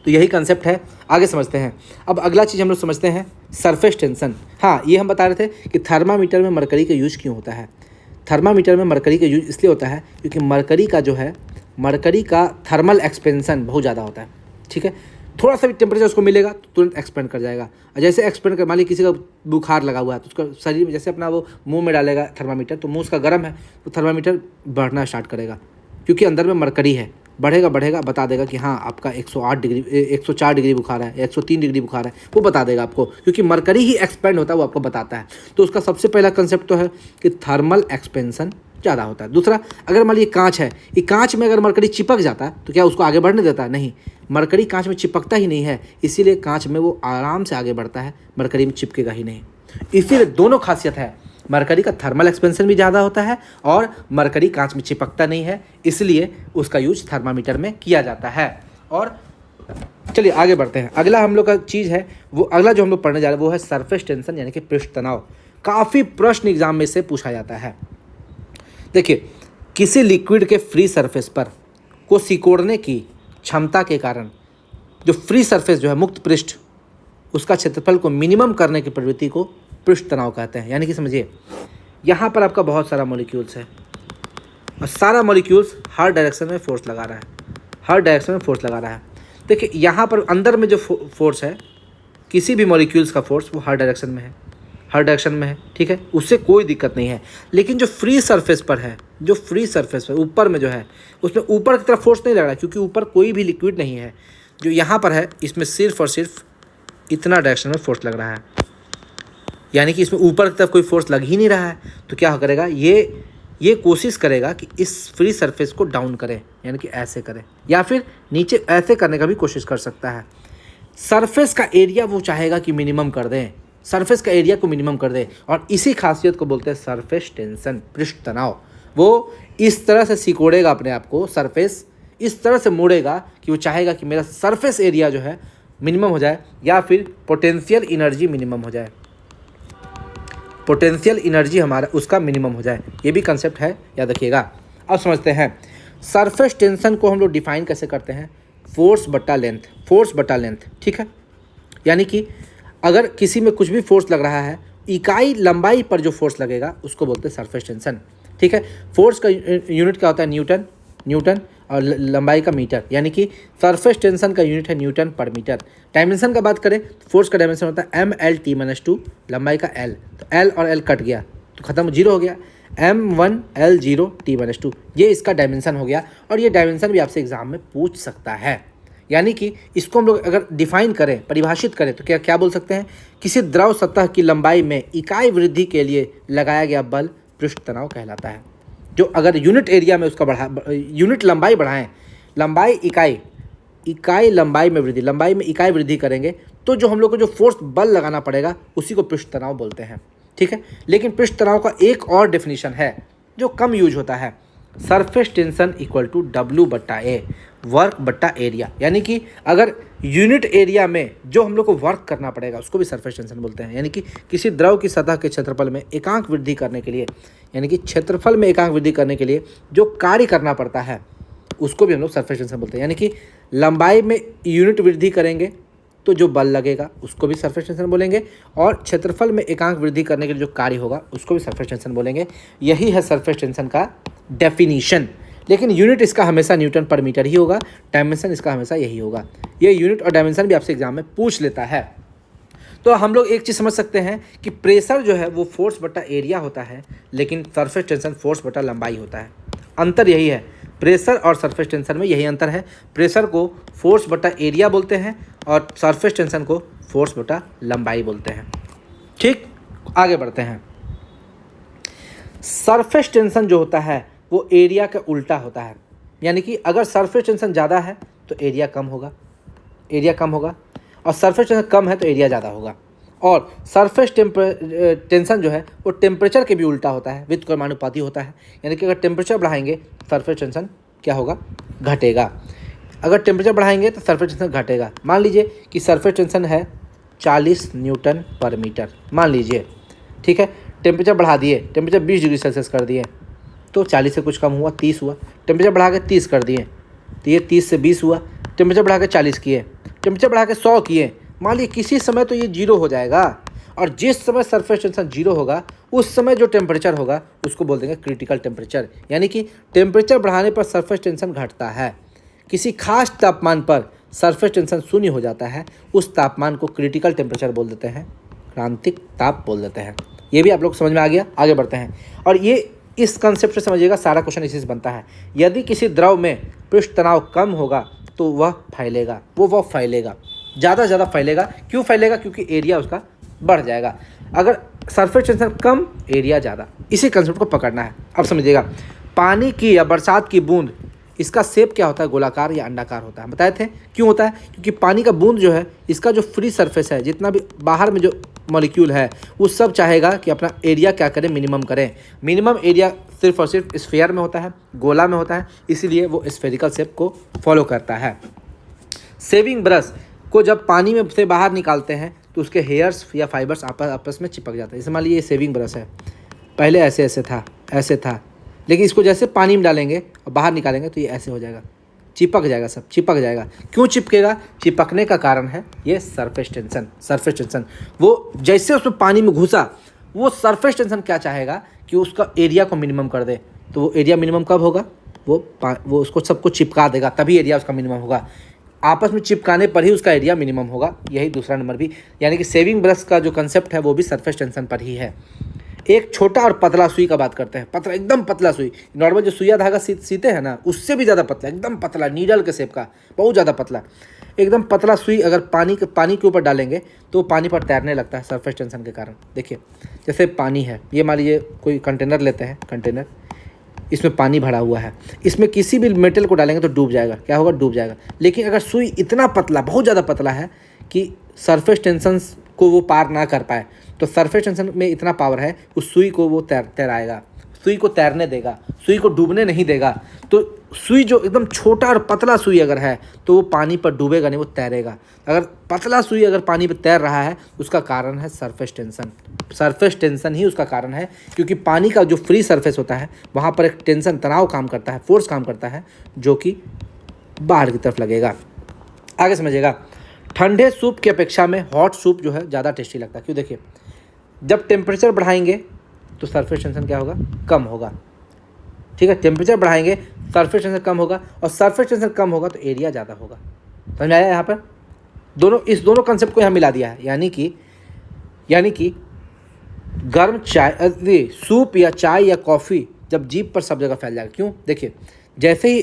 तो यही कंसेप्ट है, आगे समझते हैं। अब अगला चीज़ हम लोग समझते हैं सरफेस टेंशन। हाँ, ये हम बता रहे थे कि थर्मामीटर में मरकरी का यूज क्यों होता है। थर्मामीटर में मरकरी का यूज इसलिए होता है क्योंकि मरकरी का थर्मल एक्सपेंशन बहुत ज़्यादा होता है। ठीक है, थोड़ा सा भी टेम्परेचर उसको मिलेगा तो तुरंत एक्सपेंड कर जाएगा। और जैसे एक्सपेंड कर, मान लीजिए किसी का बुखार लगा हुआ है, तो उसका शरीर में जैसे अपना वो मुंह में डालेगा थर्मामीटर, तो मुंह उसका गर्म है, तो थर्मामीटर बढ़ना स्टार्ट करेगा, क्योंकि अंदर में मरकरी है। बढ़ेगा बता देगा कि हाँ आपका 104 डिग्री बुखार है, 103 डिग्री बुखार है, वो बता देगा आपको, क्योंकि मरकरी ही एक्सपेंड होता है, वो आपको बताता है। तो उसका सबसे पहला कंसेप्ट तो है कि थर्मल एक्सपेंशन ज़्यादा होता है। दूसरा, अगर मान लीजिए कांच है, ये कांच में अगर मरकरी चिपक जाता है तो क्या उसको आगे बढ़ने देता है? नहीं, मरकरी कांच में चिपकता ही नहीं है, इसीलिए कांच में वो आराम से आगे बढ़ता है, मरकरी में चिपकेगा ही नहीं। इसीलिए दोनों खासियत है, मरकरी का थर्मल एक्सपेंशन भी ज़्यादा होता है और मरकरी कांच में चिपकता नहीं है, इसलिए उसका यूज थर्मामीटर में किया जाता है। और चलिए आगे बढ़ते हैं। अगला हम लोग का चीज़ है, वो अगला जो हम लोग पढ़ने जा रहे हैं वो है सरफेस टेंशन, यानी कि पृष्ठ तनाव। काफ़ी प्रश्न एग्जाम में से पूछा जाता है। देखिए, किसी लिक्विड के फ्री सरफेस पर को सिकोड़ने की क्षमता के कारण जो फ्री सरफेस जो है, मुक्त पृष्ठ, उसका क्षेत्रफल को मिनिमम करने की प्रवृत्ति को पृष्ठ तनाव कहते हैं। यानी कि समझिए, यहाँ पर आपका बहुत सारा मॉलिक्यूल्स है और सारा मॉलिक्यूल्स हर डायरेक्शन में फोर्स लगा रहा है, देखिए यहाँ पर अंदर में जो फोर्स है, किसी भी मॉलिक्यूल्स का फोर्स वो हर डायरेक्शन में है, ठीक है, उससे कोई दिक्कत नहीं है। लेकिन जो फ्री सरफेस पर है, ऊपर में जो है, उसमें ऊपर की तरफ फोर्स नहीं लग रहा है, क्योंकि ऊपर कोई भी लिक्विड नहीं है। जो यहाँ पर है, इसमें सिर्फ और सिर्फ इतना डायरेक्शन में फोर्स लग रहा है, यानी कि इसमें ऊपर की तरफ कोई फोर्स लग ही नहीं रहा है। तो क्या करेगा, ये कोशिश करेगा कि इस फ्री सरफेस को डाउन करे, यानी कि ऐसे करे, या फिर नीचे ऐसे करने का भी कोशिश कर सकता है। सरफेस का एरिया वो चाहेगा कि मिनिमम कर दें, सरफेस का एरिया को मिनिमम कर दे, और इसी खासियत को बोलते हैं सरफेस टेंशन, पृष्ठ तनाव। वो इस तरह से सिकोड़ेगा अपने आप को, सरफेस इस तरह से मोड़ेगा कि वो चाहेगा कि मेरा सरफेस एरिया जो है मिनिमम हो जाए, या फिर पोटेंशियल एनर्जी मिनिमम हो जाए, पोटेंशियल एनर्जी हमारा उसका मिनिमम हो जाए। ये भी कंसेप्ट है, याद रखिएगा। अब समझते हैं सरफेस टेंशन को हम लोग डिफाइन कैसे करते हैं, फोर्स बटा लेंथ, ठीक है। यानी कि अगर किसी में कुछ भी फोर्स लग रहा है, इकाई लंबाई पर जो फोर्स लगेगा उसको बोलते हैं सरफेस टेंशन, ठीक है। फोर्स का यूनिट क्या होता है, न्यूटन, और लंबाई का मीटर, यानी कि सरफेस टेंशन का यूनिट है न्यूटन पर मीटर। डायमेंशन का बात करें तो फोर्स का डायमेंशन होता है ML/T-2, लंबाई का L, तो L और L कट गया तो खत्म, 0 हो गया, M1L0T-2, ये इसका डायमेंशन हो गया। और ये डायमेंशन भी आपसे एग्जाम में पूछ सकता है, यानी कि इसको हम लोग अगर डिफाइन करें, परिभाषित करें तो क्या क्या बोल सकते हैं, किसी द्रव सतह की लंबाई में इकाई वृद्धि के लिए लगाया गया बल पृष्ठ तनाव कहलाता है। जो अगर यूनिट एरिया में उसका यूनिट लंबाई बढ़ाएं, इकाई लंबाई में इकाई वृद्धि करेंगे तो जो हम लोग को जो फोर्स बल लगाना पड़ेगा उसी को पृष्ठ तनाव बोलते हैं, ठीक है। लेकिन पृष्ठ तनाव का एक और डेफिनेशन है जो कम यूज होता है, surface tension equal to W/A, work बट्टा एरिया, यानी कि अगर यूनिट एरिया में जो हम लोग को वर्क करना पड़ेगा उसको भी सरफेस टेंशन बोलते हैं। यानी कि किसी द्रव की सतह के क्षेत्रफल में एकांक वृद्धि करने के लिए, यानी कि क्षेत्रफल में एकांक वृद्धि करने के लिए जो कार्य करना पड़ता है उसको भी हम लोग सरफेस टेंशन बोलते हैं। यानी कि लंबाई में यूनिट वृद्धि करेंगे तो जो बल लगेगा उसको भी सरफेस टेंशन बोलेंगे, और क्षेत्रफल में एकांक वृद्धि करने के लिए जो कार्य होगा उसको भी सरफेस टेंशन बोलेंगे। यही है सरफेस टेंशन का डेफिनीशन। लेकिन यूनिट इसका हमेशा न्यूटन पर मीटर ही होगा, डायमेंशन इसका हमेशा यही होगा। ये यूनिट और डायमेंशन भी आपसे एग्जाम में पूछ लेता है। तो हम लोग एक चीज़ समझ सकते हैं कि प्रेशर जो है वो फोर्स बटा एरिया होता है, लेकिन सरफेस टेंशन फोर्स बटा लंबाई होता है। अंतर यही है, प्रेशर और सरफेस टेंशन में यही अंतर है। प्रेशर को फोर्स बटा एरिया बोलते हैं और सरफेस टेंशन को फोर्स बटा लंबाई बोलते हैं। ठीक, आगे बढ़ते हैं। सरफेस टेंशन जो होता है वो एरिया का उल्टा होता है, यानी कि अगर सरफेस टेंशन ज़्यादा है तो एरिया कम होगा, और सरफेस टेंशन कम है तो एरिया ज़्यादा होगा। और सरफेस टेंशन जो है वो टेम्परेचर के भी उल्टा होता है, व्युत्क्रमानुपाती होता है। यानी कि अगर टेम्परेचर बढ़ाएंगे सरफेस टेंशन क्या होगा, घटेगा। अगर टेम्परेचर बढ़ाएंगे तो सरफेस टेंशन घटेगा। मान लीजिए कि सरफेस टेंशन है 40 न्यूटन पर मीटर, मान लीजिए, ठीक है। टेम्परेचर बढ़ा दिए, टेम्परेचर 20 डिग्री सेल्सियस कर दिए तो 40 से कुछ कम हुआ, 30 हुआ। टेम्परेचर बढ़ा के 30 कर दिए तो ये 30 से 20 हुआ। टेम्परेचर बढ़ा के 40 किए, टेम्परेचर बढ़ा के 100 किए, मान लीजिए किसी समय तो ये 0 हो जाएगा। और जिस समय सरफेस टेंशन 0 होगा उस समय जो टेम्परेचर होगा उसको बोल देंगे क्रिटिकल टेम्परेचर। यानी कि टेम्परेचर बढ़ाने पर सरफेस टेंशन घटता है, किसी खास तापमान पर सरफेस टेंशन 0 हो जाता है, उस तापमान को क्रिटिकल टेम्परेचर बोल देते हैं, क्रांतिक ताप बोल देते हैं। ये भी आप लोग समझ में आ गया। आगे बढ़ते हैं, और ये इस कंसेप्ट से समझिएगा, सारा क्वेश्चन इसी से बनता है। यदि किसी द्रव में पृष्ठ तनाव कम होगा तो वह फैलेगा, ज़्यादा से ज़्यादा फैलेगा। क्यों फैलेगा? क्योंकि एरिया उसका बढ़ जाएगा। अगर सरफेस टेंशन कम, एरिया ज़्यादा, इसी कंसेप्ट को पकड़ना है। अब समझिएगा, पानी की या बरसात की बूंद, इसका शेप क्या होता है, गोलाकार या अंडाकार होता है। बताए थे क्यों होता है? क्योंकि पानी का बूंद जो है, इसका जो फ्री सरफेस है, जितना भी बाहर में जो मॉलिक्यूल है वो सब चाहेगा कि अपना एरिया क्या करें, मिनिमम करें। मिनिमम एरिया सिर्फ और सिर्फ स्फीयर में होता है, गोला में होता है, इसीलिए वो स्फेरिकल शेप को फॉलो करता है। शेविंग ब्रश को जब पानी में से बाहर निकालते हैं तो उसके हेयर्स या फाइबर्स आपस में चिपक जाते हैं। जैसे मान लीजिए ये शेविंग ब्रश है, पहले ऐसे था, लेकिन इसको जैसे पानी में डालेंगे और बाहर निकालेंगे तो ये ऐसे हो जाएगा, चिपक जाएगा, सब चिपक जाएगा। क्यों चिपकेगा? चिपकने का कारण है ये सरफेस टेंशन। वो जैसे उसमें पानी में घुसा, वो सरफेस टेंशन क्या चाहेगा कि उसका एरिया को मिनिमम कर दे। तो वो एरिया मिनिमम कब होगा? वो उसको सबको चिपका देगा, तभी एरिया उसका मिनिमम होगा। आपस में चिपकाने पर ही उसका एरिया मिनिमम होगा। यही दूसरा नंबर भी, यानी कि शेविंग ब्रश का जो कंसेप्ट है वो भी सरफेस टेंशन पर ही है। एक छोटा और पतला सुई का बात करते हैं। पतला, एकदम पतला सुई, नॉर्मल जो सुइया धागा सीते हैं ना, उससे भी ज़्यादा पतला, एकदम पतला, नीडल के शेप का, बहुत ज़्यादा पतला, एकदम पतला सुई अगर पानी के ऊपर डालेंगे तो पानी पर तैरने लगता है सरफेस टेंशन के कारण। देखिए, जैसे पानी है, ये मान लीजिए कोई कंटेनर लेते हैं, कंटेनर, इसमें पानी भरा हुआ है, इसमें किसी भी मेटल को डालेंगे तो डूब जाएगा। क्या होगा? डूब जाएगा। लेकिन अगर सुई इतना पतला, बहुत ज़्यादा पतला है कि सरफेस टेंशन को वो पार ना कर पाए, तो सरफेस टेंशन में इतना पावर है, उस सुई को वो तैराएगा, सुई को तैरने देगा, सुई को डूबने नहीं देगा। तो सुई जो एकदम छोटा और पतला सुई अगर है तो वो पानी पर डूबेगा नहीं, वो तैरेगा। अगर पतला सुई अगर पानी पर तैर रहा है, उसका कारण है सरफेस टेंशन ही उसका कारण है। क्योंकि पानी का जो फ्री सरफेस होता है वहाँ पर एक टेंशन, तनाव काम करता है, फोर्स काम करता है, जो कि बाहर की तरफ लगेगा। आगे समझिएगा, ठंडे सूप की अपेक्षा में हॉट सूप जो है ज़्यादा टेस्टी लगता है। क्यों? देखिए, जब टेम्परेचर बढ़ाएंगे तो सरफेस टेंशन क्या होगा? कम होगा। ठीक है, टेम्परेचर बढ़ाएंगे, सरफेस टेंशन कम होगा, और सरफेस टेंशन कम होगा तो एरिया ज़्यादा होगा। समझ में आया यहाँ पर? इस दोनों कंसेप्ट को यहाँ मिला दिया है, यानी कि गर्म चाय, सूप या चाय या कॉफ़ी जब जीभ पर सब जगह फैल जाएगा। क्यों? देखिए, जैसे ही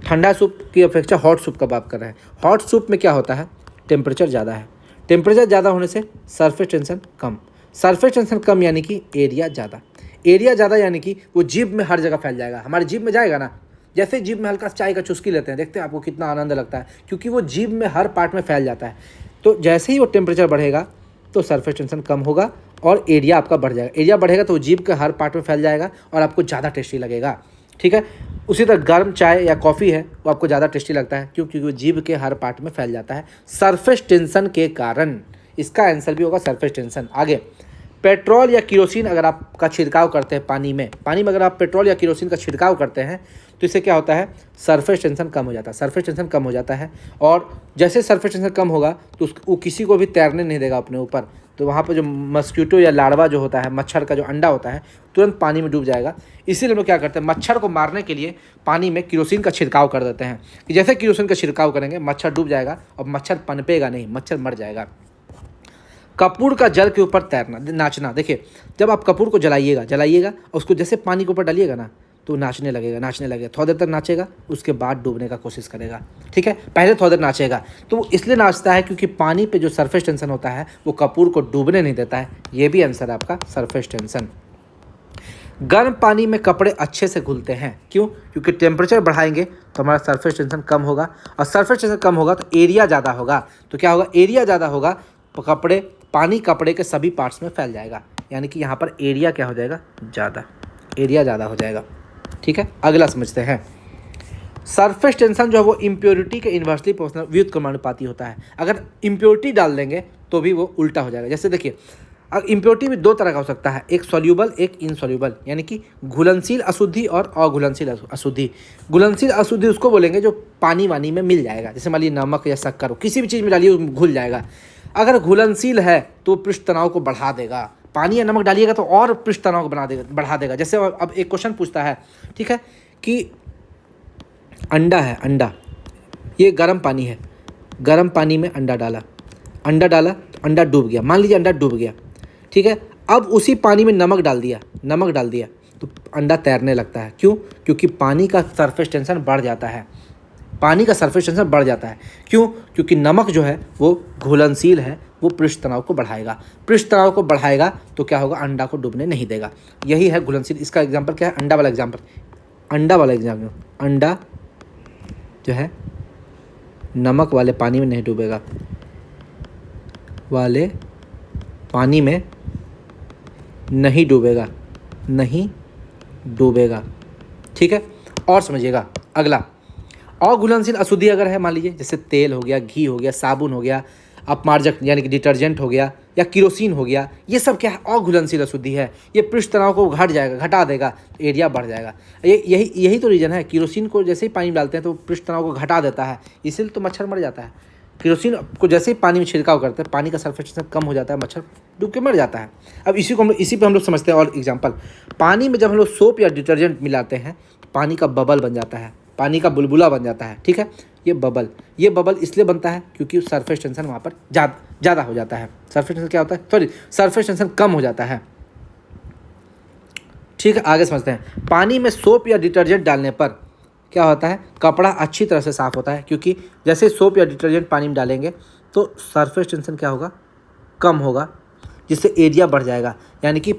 ठंडा सूप की अपेक्षा हॉट सूप का बात कर रहे हैं, हॉट सूप में क्या होता है, टेम्परेचर ज़्यादा है, टेम्परेचर ज़्यादा होने से सरफेस टेंशन कम, सरफेस टेंशन कम यानी कि एरिया ज़्यादा, एरिया ज़्यादा यानी कि वो जीभ में हर जगह फैल जाएगा। हमारे जीभ में जाएगा ना, जैसे जीभ में हल्का चाय का चुस्की लेते हैं, देखते हैं आपको कितना आनंद लगता है, क्योंकि वो जीभ में हर पार्ट में फैल जाता है। तो जैसे ही वो टेम्परेचर बढ़ेगा तो सरफेस टेंशन कम होगा और एरिया आपका बढ़ जाएगा। एरिया बढ़ेगा तो जीभ के हर पार्ट में फैल जाएगा और आपको ज़्यादा टेस्टी लगेगा। ठीक है, उसी तरह गर्म चाय या कॉफ़ी है वो आपको ज़्यादा टेस्टी लगता है, क्योंकि वो जीभ के हर पार्ट में फैल जाता है सरफेस टेंशन के कारण। इसका आंसर भी होगा सरफेस टेंशन। आगे, पेट्रोल या केरोसिन अगर आप का छिड़काव करते हैं पानी में अगर आप पेट्रोल या केरोसिन का छिड़काव करते हैं तो इससे क्या होता है, सरफेस टेंशन कम हो जाता है, सरफेस टेंशन कम हो जाता है। और जैसे सरफेस टेंशन कम होगा तो वो किसी को भी तैरने नहीं देगा अपने ऊपर, तो वहाँ पर जो मस्कीटो या लार्वा जो होता है, मच्छर का जो अंडा होता है, तुरंत पानी में डूब जाएगा। इसीलिए हम लोग क्या करते हैं, मच्छर को मारने के लिए पानी में केरोसिन का छिड़काव कर देते हैं, कि जैसे केरोसिन का छिड़काव करेंगे मच्छर डूब जाएगा और मच्छर पनपेगा नहीं, मच्छर मर जाएगा। कपूर का जल के ऊपर तैरना, नाचना। देखिए, जब आप कपूर को जलाइएगा और उसको जैसे पानी के ऊपर डालिएगा ना तो नाचने लगेगा, थोड़ी देर तक नाचेगा, उसके बाद डूबने का कोशिश करेगा। ठीक है, पहले थोड़ी देर नाचेगा, तो वो इसलिए नाचता है क्योंकि पानी पे जो सरफेस टेंशन होता है वो कपूर को डूबने नहीं देता है। ये भी आंसर है आपका, सरफेस टेंशन। गर्म पानी में कपड़े अच्छे से घुलते हैं। क्यों? क्योंकि टेम्परेचर बढ़ाएंगे तो हमारा सरफेस टेंशन कम होगा, और सरफेस टेंशन कम होगा तो एरिया ज़्यादा होगा। तो क्या होगा, एरिया ज़्यादा होगा तो पानी कपड़े के सभी पार्ट्स में फैल जाएगा, यानी कि यहाँ पर एरिया क्या हो जाएगा, ज़्यादा, एरिया ज़्यादा हो जाएगा। ठीक है, अगला समझते हैं। सरफेस टेंशन जो है वो इम्प्योरिटी के इन्वर्सली प्रोपोर्शनल व्युत्क्रमानुपाती होता है। अगर इम्प्योरिटी डाल देंगे तो भी वो उल्टा हो जाएगा। जैसे देखिए, अब इम्प्योरिटी भी दो तरह का हो सकता है, एक सॉल्यूबल, एक इनसॉल्यूबल, यानी कि घुलनशील अशुद्धि और अघुलनशील अशुद्धि। घुलनशील अशुद्धि उसको बोलेंगे जो पानी वानी में मिल जाएगा, जैसे मान लीजिए नमक या शक्कर हो, किसी भी चीज़ में डालिए घुल जाएगा। अगर घुलनशील है तो पृष्ठ तनाव को बढ़ा देगा, पानी या नमक डालिएगा तो और पृष्ठ तनाव को बढ़ा देगा। जैसे अब एक क्वेश्चन पूछता है, ठीक है, कि अंडा है, अंडा, ये गर्म पानी है, गर्म पानी में अंडा डाला तो अंडा डूब गया, मान लीजिए अंडा डूब गया। ठीक है, अब उसी पानी में नमक डाल दिया तो अंडा तैरने लगता है। क्यों? क्योंकि पानी का सरफेस टेंशन बढ़ जाता है, क्यों? क्योंकि नमक जो है वो घुलनशील है, वो पृष्ठ तनाव को बढ़ाएगा, तो क्या होगा, अंडा को डूबने नहीं देगा। यही है घुलनशील। इसका एग्जाम्पल क्या है, अंडा वाला एग्जाम्पल। अंडा जो है नमक वाले पानी में नहीं डूबेगा, नहीं डूबेगा। ठीक है, और समझिएगा अगला, अघुलनशील अशुद्धि अगर है, मान लीजिए जैसे तेल हो गया, घी हो गया, साबुन हो गया, अपमार्जक यानी कि डिटर्जेंट हो गया, या केरोसिन हो गया, ये सब क्या है, अघुलनशील अशुद्धि है। ये पृष्ठ तनाव को घटा देगा, तो एरिया बढ़ जाएगा। यही तो रीज़न है, केरोसिन को जैसे ही पानी में डालते हैं तो पृष्ठ तनाव को घटा देता है, इसीलिए तो मच्छर मर जाता है। केरोसिन को जैसे ही पानी में छिड़काव करते हैं, पानी का सरफेस टेंशन कम हो जाता है, मच्छर डूब के मर जाता है। अब इसी पे हम लोग समझते हैं और एग्जाम्पल। पानी में जब हम लोग सोप या डिटर्जेंट मिलाते हैं तो पानी का बबल बन जाता है, पानी का बुलबुला बन जाता है। ठीक है, ये बबल इसलिए बनता है क्योंकि सरफेस टेंशन वहाँ पर ज़्यादा हो जाता है। सरफेस टेंशन क्या होता है, सरफेस टेंशन कम हो जाता है। ठीक है, आगे समझते हैं। पानी में सोप या डिटर्जेंट डालने पर क्या होता है, कपड़ा अच्छी तरह से साफ़ होता है, क्योंकि जैसे सोप या डिटर्जेंट पानी में डालेंगे तो सरफेस टेंशन क्या होगा, कम होगा, जिससे एरिया बढ़ जाएगा। यानी कि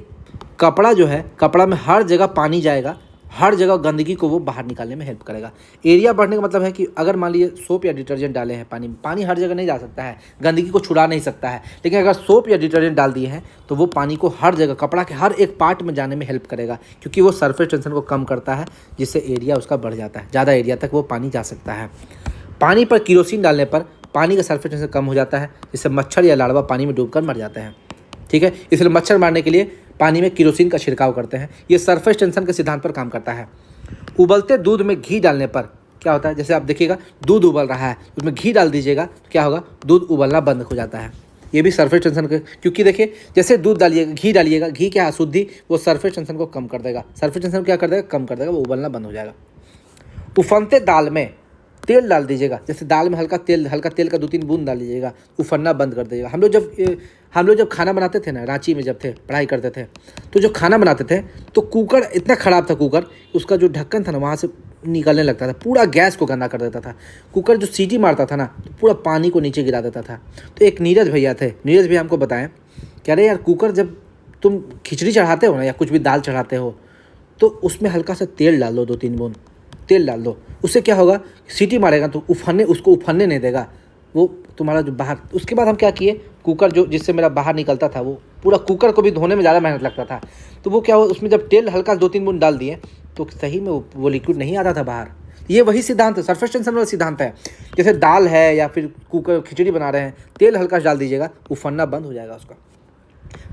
कपड़ा जो है, कपड़ा में हर जगह पानी जाएगा, हर जगह गंदगी को वो बाहर निकालने में हेल्प करेगा। एरिया बढ़ने का मतलब है कि अगर मान लीजिए सोप या डिटर्जेंट डाले हैं पानी में, पानी हर जगह नहीं जा सकता है, गंदगी को छुड़ा नहीं सकता है, लेकिन अगर सोप या डिटर्जेंट डाल दिए हैं तो वो पानी को हर जगह, कपड़ा के हर एक पार्ट में जाने में हेल्प करेगा, क्योंकि वो सरफेस टेंशन को कम करता है, जिससे एरिया उसका बढ़ जाता है, ज़्यादा एरिया तक वो पानी जा सकता है। पानी पर केरोसिन डालने पर पानी का सरफेस टेंशन कम हो जाता है, जिससे मच्छर या लार्वा पानी में डूबकर मर जाते हैं। ठीक है, इसलिए मच्छर मारने के लिए पानी में केरोसिन का छिड़काव करते हैं। ये सरफेस टेंशन के सिद्धांत पर काम करता है। उबलते दूध में घी डालने पर क्या होता है, जैसे आप देखिएगा दूध उबल रहा है, उसमें घी डाल दीजिएगा तो क्या होगा, दूध उबलना बंद हो जाता है। ये भी सरफेस टेंशन के, क्योंकि देखिए जैसे दूध डालिएगा, घी क्या अशुद्धि, वो सरफेस टेंशन को कम कर देगा। सरफेस टेंशन क्या कर देगा, कम कर देगा, वो उबलना बंद हो जाएगा। उफनते दाल में तेल डाल दीजिएगा। जैसे दाल में हल्का तेल का 2-3 बूंद डाल दीजिएगा, उफनना बंद कर दीजिएगा। हम लोग जब खाना बनाते थे ना, रांची में जब थे पढ़ाई करते थे, तो जो खाना बनाते थे तो कुकर इतना ख़राब था, कुकर उसका जो ढक्कन था ना वहाँ से निकलने लगता था, पूरा गैस को गंदा कर देता था। कुकर जो सीटी मारता था ना तो पूरा पानी को नीचे गिरा देता था। तो एक नीरज भैया थे, नीरज भैया हमको बताएं, कह रहे यार कुकर जब तुम खिचड़ी चढ़ाते हो ना या कुछ भी दाल चढ़ाते हो तो उसमें हल्का सा तेल डाल दो, 2-3 बूंद तेल डाल दो। उससे क्या होगा, सीटी मारेगा तो उसको उफनने नहीं देगा वो तुम्हारा जो बाहर। उसके बाद हम क्या किए, कुकर जो जिससे मेरा बाहर निकलता था, वो पूरा कुकर को भी धोने में ज़्यादा मेहनत लगता था, तो वो क्या हुआ, उसमें जब तेल हल्का 2-3 बूंद डाल दिए तो सही में वो लिक्विड नहीं आता था बाहर। ये वही सिद्धांत है, सरफेस टेंशन वाला सिद्धांत है। जैसे दाल है या फिर कुकर खिचड़ी बना रहे हैं, तेल हल्का डाल दीजिएगा, उफनना बंद हो जाएगा उसका।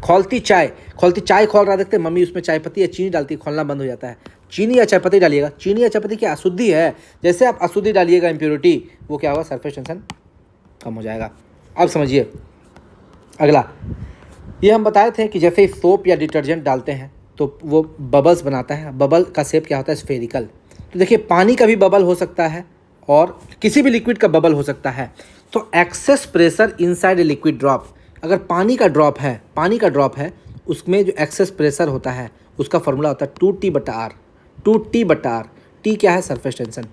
खौलती चाय खोल रहा, देखते मम्मी उसमें चाय पत्ती या चीनी डालती है, खोलना बंद हो जाता है। चीनी या चाय पत्ती डालिएगा, चीनी या चाय पत्ती की अशुद्धि है, जैसे आप अशुद्धि डालिएगा, इम्प्योरिटी, वो क्या होगा, सरफेस टेंशन कम हो जाएगा। अब समझिए अगला, ये हम बताए थे कि जैसे सोप या डिटर्जेंट डालते हैं तो वो बबल्स बनाता है। बबल का शेप क्या होता है, स्फेरिकल। तो देखिए पानी का भी बबल हो सकता है और किसी भी लिक्विड का बबल हो सकता है। तो excess pressure inside a liquid drop, अगर पानी का ड्रॉप है उसमें जो एक्सेस प्रेशर होता है उसका फॉर्मूला होता है 2T/R। 2T/R, टी क्या है, सरफेस टेंशन,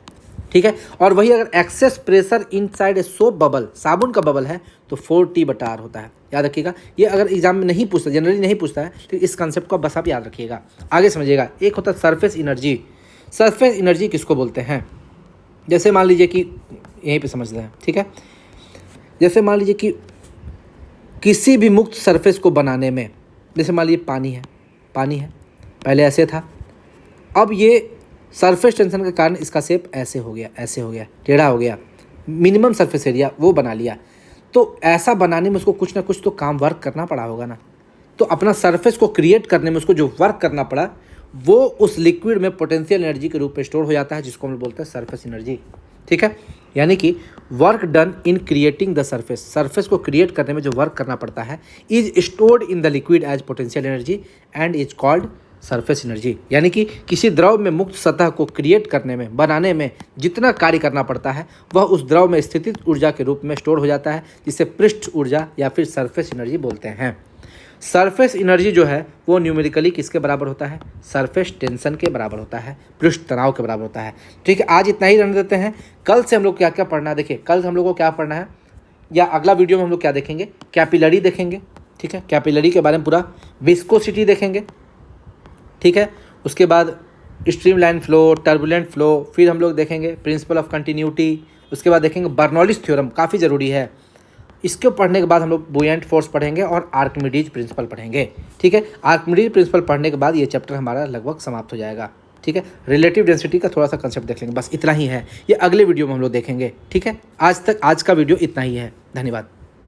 ठीक है। और वही अगर excess pressure inside a soap bubble, साबुन का बबल है, तो 4T/R होता है। याद रखिएगा, ये अगर एग्जाम में नहीं पूछता, जनरली नहीं पूछता है, तो इस कंसेप्ट को बस आप याद रखिएगा। आगे समझिएगा, एक होता है सरफेस एनर्जी। सरफेस एनर्जी किसको बोलते हैं, जैसे मान लीजिए कि यहीं पे समझते हैं, ठीक है। जैसे मान लीजिए कि किसी भी मुक्त सरफेस को बनाने में, जैसे मान लीजिए पानी है, पहले ऐसे था, अब ये सरफेस टेंशन के कारण इसका शेप ऐसे हो गया, टेढ़ा हो गया, मिनिमम सरफेस एरिया वो बना लिया। तो ऐसा बनाने में उसको कुछ ना कुछ तो काम वर्क करना पड़ा होगा ना। तो अपना सरफेस को क्रिएट करने में उसको जो वर्क करना पड़ा, वो उस लिक्विड में पोटेंशियल एनर्जी के रूप में स्टोर हो जाता है, जिसको हम बोलते हैं सरफेस एनर्जी, ठीक है। यानी कि work done in creating the surface को क्रिएट करने में जो वर्क करना पड़ता है, is stored in the liquid as potential energy and is called surface energy. यानी कि किसी द्रव में मुक्त सतह को क्रिएट करने में, बनाने में जितना कार्य करना पड़ता है, वह उस द्रव में स्थितिज ऊर्जा के रूप में स्टोर हो जाता है, जिसे पृष्ठ ऊर्जा या फिर सरफेस एनर्जी बोलते हैं। सरफेस एनर्जी जो है वो न्यूमेरिकली किसके बराबर होता है, सरफेस टेंशन के बराबर होता है, पृष्ठ तनाव के बराबर होता है, ठीक है। आज इतना ही रहने देते हैं। कल से हम लोग क्या क्या पढ़ना है, देखिए कल हम लोग को क्या पढ़ना है, या अगला वीडियो में हम लोग क्या देखेंगे, कैपिलरी देखेंगे, ठीक है। कैपिलरी के बारे में पूरा, विस्कोसिटी देखेंगे, ठीक है। उसके बाद स्ट्रीमलाइन फ्लो, टर्बुलेंट फ्लो, फिर हम लोग देखेंगे प्रिंसिपल ऑफ कंटिन्यूटी, उसके बाद देखेंगे बर्नौलिस थ्योरम, काफ़ी ज़रूरी है। इसको पढ़ने के बाद हम लोग बुयेंट फोर्स पढ़ेंगे और आर्किमिडीज प्रिंसिपल पढ़ेंगे, ठीक है। आर्किमिडीज प्रिंसिपल पढ़ने के बाद ये चैप्टर हमारा लगभग समाप्त हो जाएगा, ठीक है। रिलेटिव डेंसिटी का थोड़ा सा कंसेप्ट देख लेंगे, बस इतना ही है। ये अगले वीडियो में हम लोग देखेंगे, ठीक है। आज का वीडियो इतना ही है, धन्यवाद।